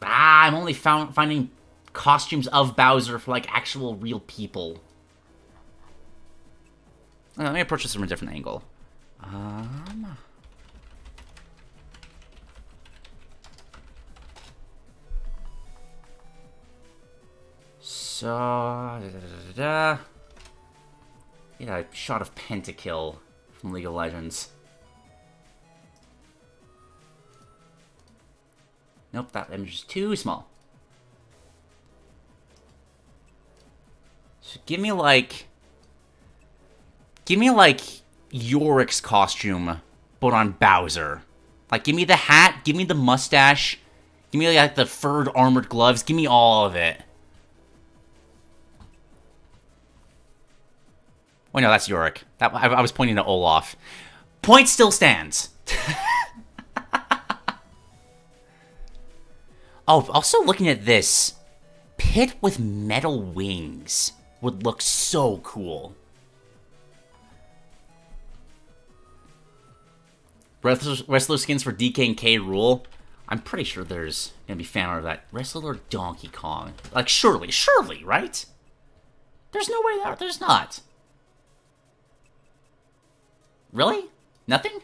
S1: I'm only finding costumes of Bowser for, like, actual real people. Let me approach this from a different angle. Get a shot of Pentakill from League of Legends. Nope, that image is too small. So give me like Yorick's costume, but on Bowser. Like, give me the hat, give me the mustache, give me like the furred armored gloves, give me all of it. Oh no, that's Yorick. I was pointing to Olaf. Point still stands. Oh, also looking at this, Pit with metal wings would look so cool. Wrestler skins for DK and K rule. I'm pretty sure there's gonna be fan art of that. Wrestler Donkey Kong. Like, surely, right? There's no way there's not. Really? Nothing?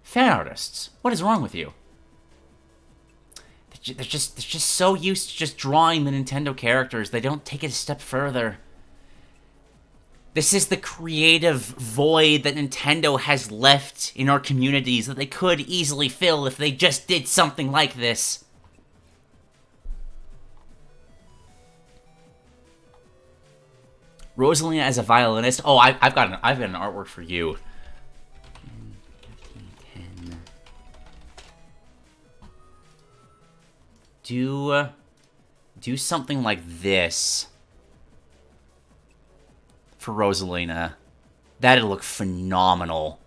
S1: Fan artists, what is wrong with you? They're just so used to just drawing the Nintendo characters, they don't take it a step further. This is the creative void that Nintendo has left in our communities that they could easily fill if they just did something like this. Rosalina as a violinist. Oh, I've got an artwork for you. 10. Do something like this for Rosalina. That'd look phenomenal.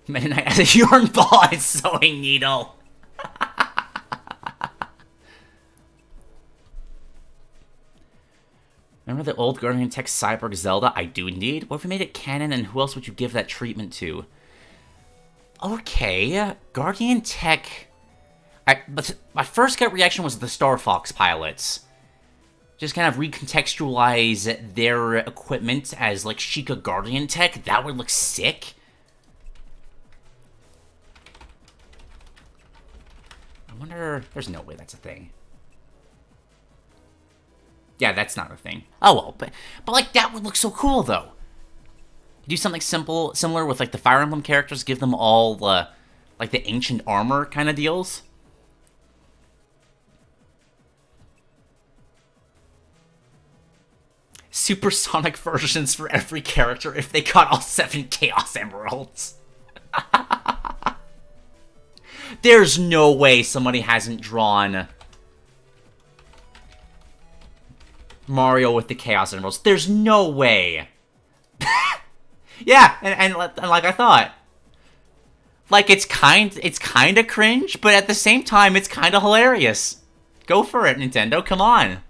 S1: Meta Knight as a yarn ball and sewing needle. Remember the old Guardian Tech Cyborg Zelda? I do indeed. What if we made it canon, and who else would you give that treatment to? Okay, Guardian Tech... But my first gut reaction was the Star Fox pilots. Just kind of recontextualize their equipment as, like, Sheikah Guardian Tech. That would look sick. I wonder... There's no way that's a thing. Yeah, that's not a thing. Oh well, but like, that would look so cool, though. Do something similar with, like, the Fire Emblem characters, give them all, like, the ancient armor kind of deals. Supersonic versions for every character if they got all 7 Chaos Emeralds. There's no way somebody hasn't drawn Mario with the Chaos Emeralds. There's no way. Yeah, and like I thought. Like, it's kind of cringe, but at the same time, it's kind of hilarious. Go for it, Nintendo. Come on. I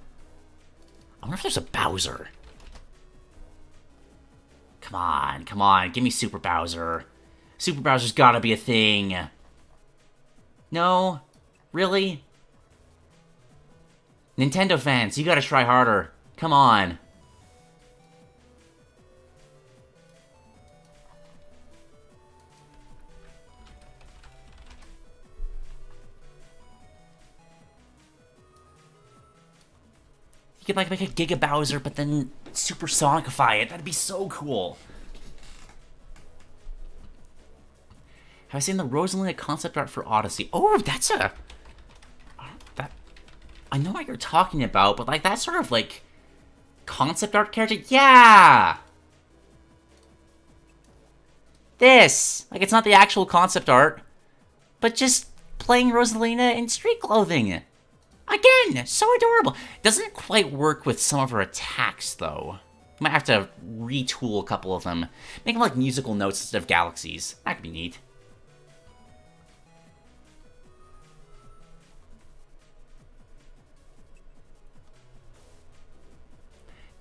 S1: wonder if there's a Bowser. Come on. Give me Super Bowser. Super Bowser's gotta be a thing. No? Really? Nintendo fans, you gotta try harder. Come on. You could, like, make a Giga Bowser, but then super sonicify it. That'd be so cool. Have I seen the Rosalina concept art for Odyssey? Oh, that's a... That... I know what you're talking about, but, like, that sort of, like, concept art character? Yeah! This! Like, it's not the actual concept art, but just playing Rosalina in street clothing. Again, so adorable. Doesn't quite work with some of her attacks, though. Might have to retool a couple of them. Make them like musical notes instead of galaxies. That could be neat.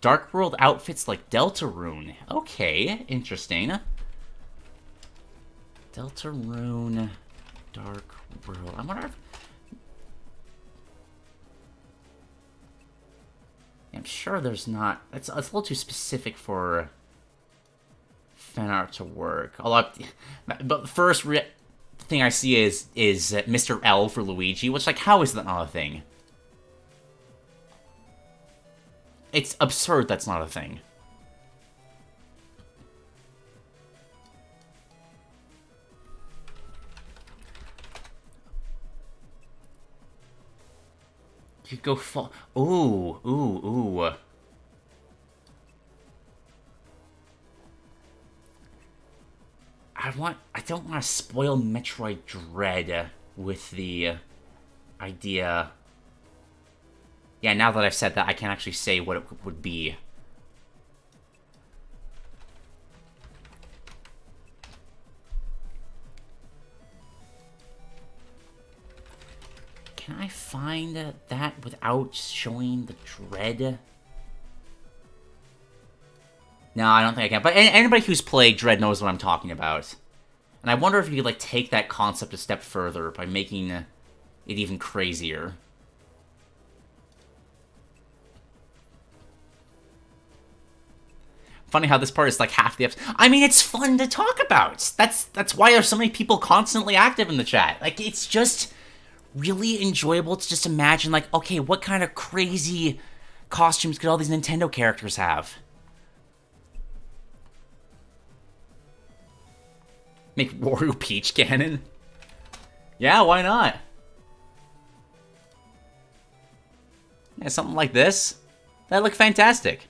S1: Dark World outfits like Deltarune. Okay, interesting. Deltarune, Dark World. I wonder if... I'm sure there's not... It's a little too specific for fan art to work. Although, but the first thing I see is Mr. L for Luigi, which, like, how is that not a thing? It's absurd that's not a thing. You go fall. Ooh. I don't want to spoil Metroid Dread with the idea. Yeah, now that I've said that, I can actually say what it would be. Can I find that without showing the Dread? No, I don't think I can. But anybody who's played Dread knows what I'm talking about. And I wonder if you could, like, take that concept a step further by making it even crazier. Funny how this part is like half the episode. I mean, it's fun to talk about. That's why there's so many people constantly active in the chat. Like, it's just really enjoyable to just imagine, like, okay, what kind of crazy costumes could all these Nintendo characters have? Make Wario Peach canon? Yeah, why not? Yeah, something like this. That'd look fantastic.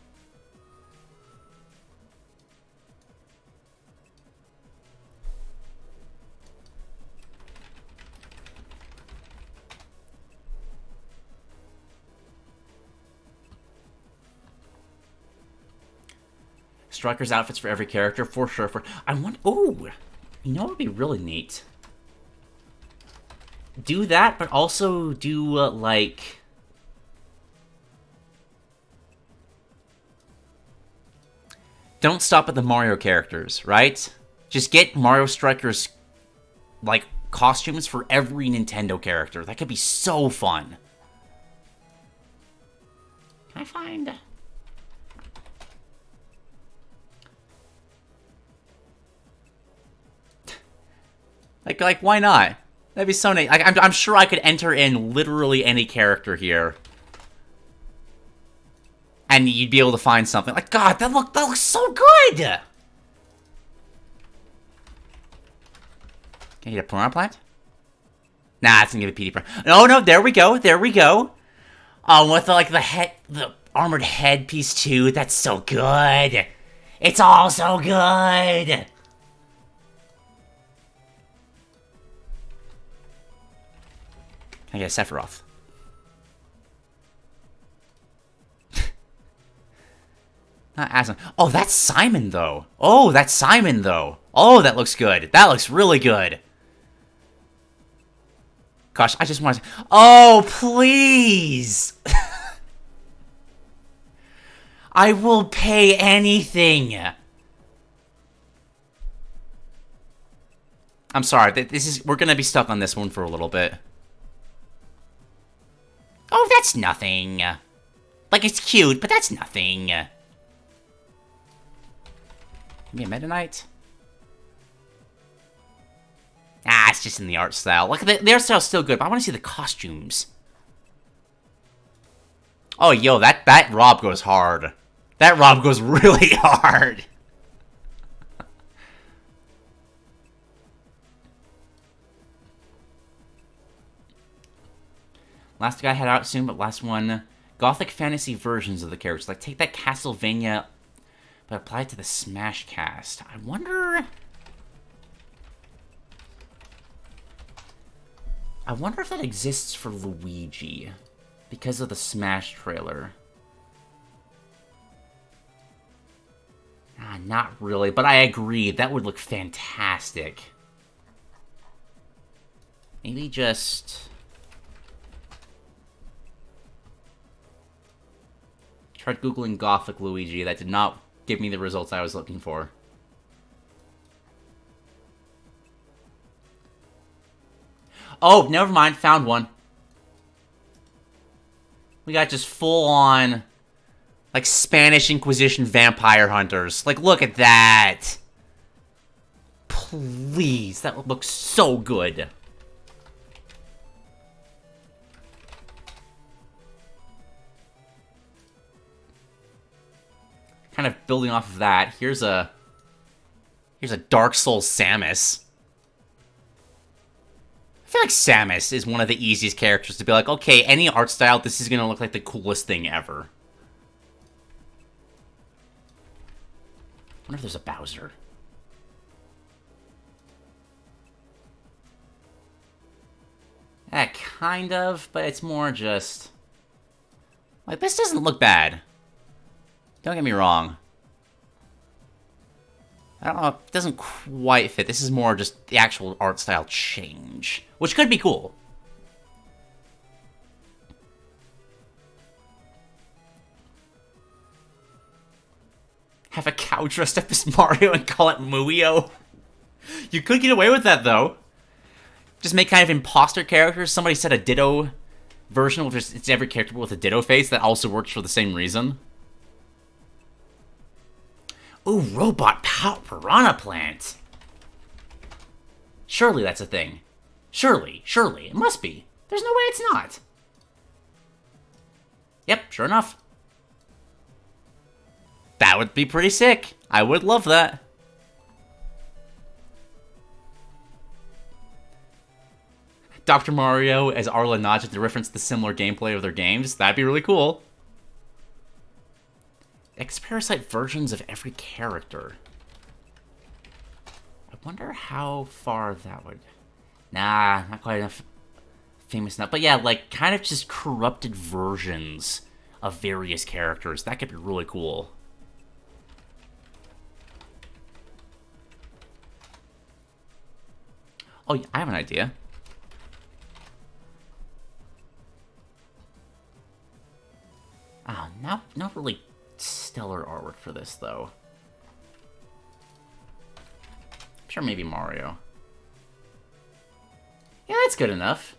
S1: Striker's outfits for every character, for sure. I want... Oh! You know what would be really neat? Do that, but also do, like... Don't stop at the Mario characters, right? Just get Mario Striker's, like, costumes for every Nintendo character. That could be so fun. Can I find... Like, why not? That'd be so neat. Like, I'm sure I could enter in literally any character here. And you'd be able to find something. Like, God, that looks so good! Can I get a piranha plant? Nah, it's gonna give a PD plant. No, there we go. With, like, the armored headpiece, too. That's so good. It's all so good. I get a Sephiroth. Not Aslan. Oh, that's Simon, though. Oh, that looks good. That looks really good. Gosh, I just want to... Oh, please! I will pay anything. I'm sorry. We're gonna be stuck on this one for a little bit. Oh, that's nothing. Like, it's cute, but that's nothing. Give me a Meta Knight. Ah, it's just in the art style. Like, the art style's still good, but I want to see the costumes. Oh, yo, that That Rob goes hard. That Rob goes really hard. Last guy head out soon, but last one. Gothic fantasy versions of the characters. Like, take that Castlevania, but apply it to the Smash cast. I wonder if that exists for Luigi. Because of the Smash trailer. Not really, but I agree. That would look fantastic. Maybe just... tried Googling Gothic Luigi. That did not give me the results I was looking for. Oh, never mind. Found one. We got just full-on, like, Spanish Inquisition vampire hunters. Like, look at that. Please, that would look so good. Kind of building off of that, here's a Dark Souls Samus. I feel like Samus is one of the easiest characters to be like, okay, any art style, this is gonna look like the coolest thing ever. I wonder if there's a Bowser. Kind of, but it's more just... like, this doesn't look bad. Don't get me wrong. I don't know, it doesn't quite fit. This is more just the actual art style change, which could be cool. Have a cow dressed up as Mario and call it Muio? You could get away with that, though. Just make kind of imposter characters. Somebody said a Ditto version, which is it's every character with a Ditto face. That also works for the same reason. Ooh, robot piranha plant. Surely that's a thing. Surely. It must be. There's no way it's not. Yep, sure enough. That would be pretty sick. I would love that. Dr. Mario as Arla Nadja to reference the similar gameplay of their games. That'd be really cool. X-Parasite versions of every character. I wonder how far that would... Nah, not quite enough famous enough. But yeah, like, kind of just corrupted versions of various characters. That could be really cool. Oh, yeah, I have an idea. Not really stellar artwork for this, though. I'm sure maybe Mario. Yeah, that's good enough.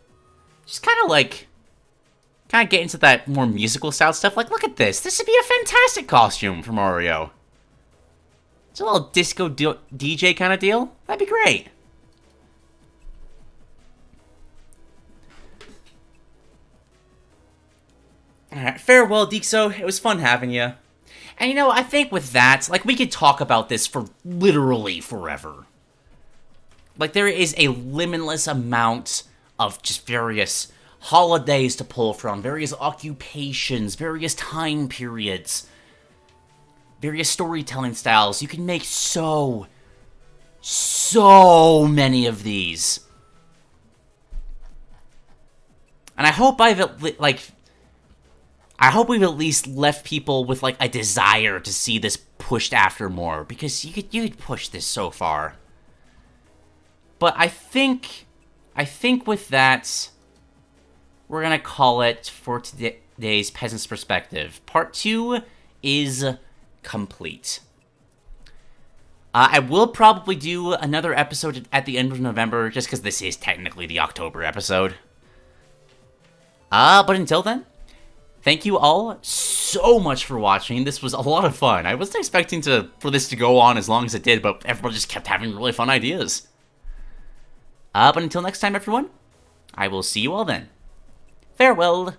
S1: Just kind of get into that more musical style stuff. Like, look at this. This would be a fantastic costume for Mario. It's a little disco DJ kind of deal. That'd be great. Alright, farewell, Dyxo. It was fun having you. And you know, I think with that, like, we could talk about this for literally forever. Like, there is a limitless amount of just various holidays to pull from, various occupations, various time periods, various storytelling styles. You can make so many of these. And I hope we've at least left people with, like, a desire to see this pushed after more, because you could push this so far. But I think with that, we're gonna call it for today's Peasant's Perspective. Part 2 is complete. I will probably do another episode at the end of November, just because this is technically the October episode. But until then, thank you all so much for watching. This was a lot of fun. I wasn't expecting for this to go on as long as it did, but everyone just kept having really fun ideas. But until next time, everyone, I will see you all then. Farewell.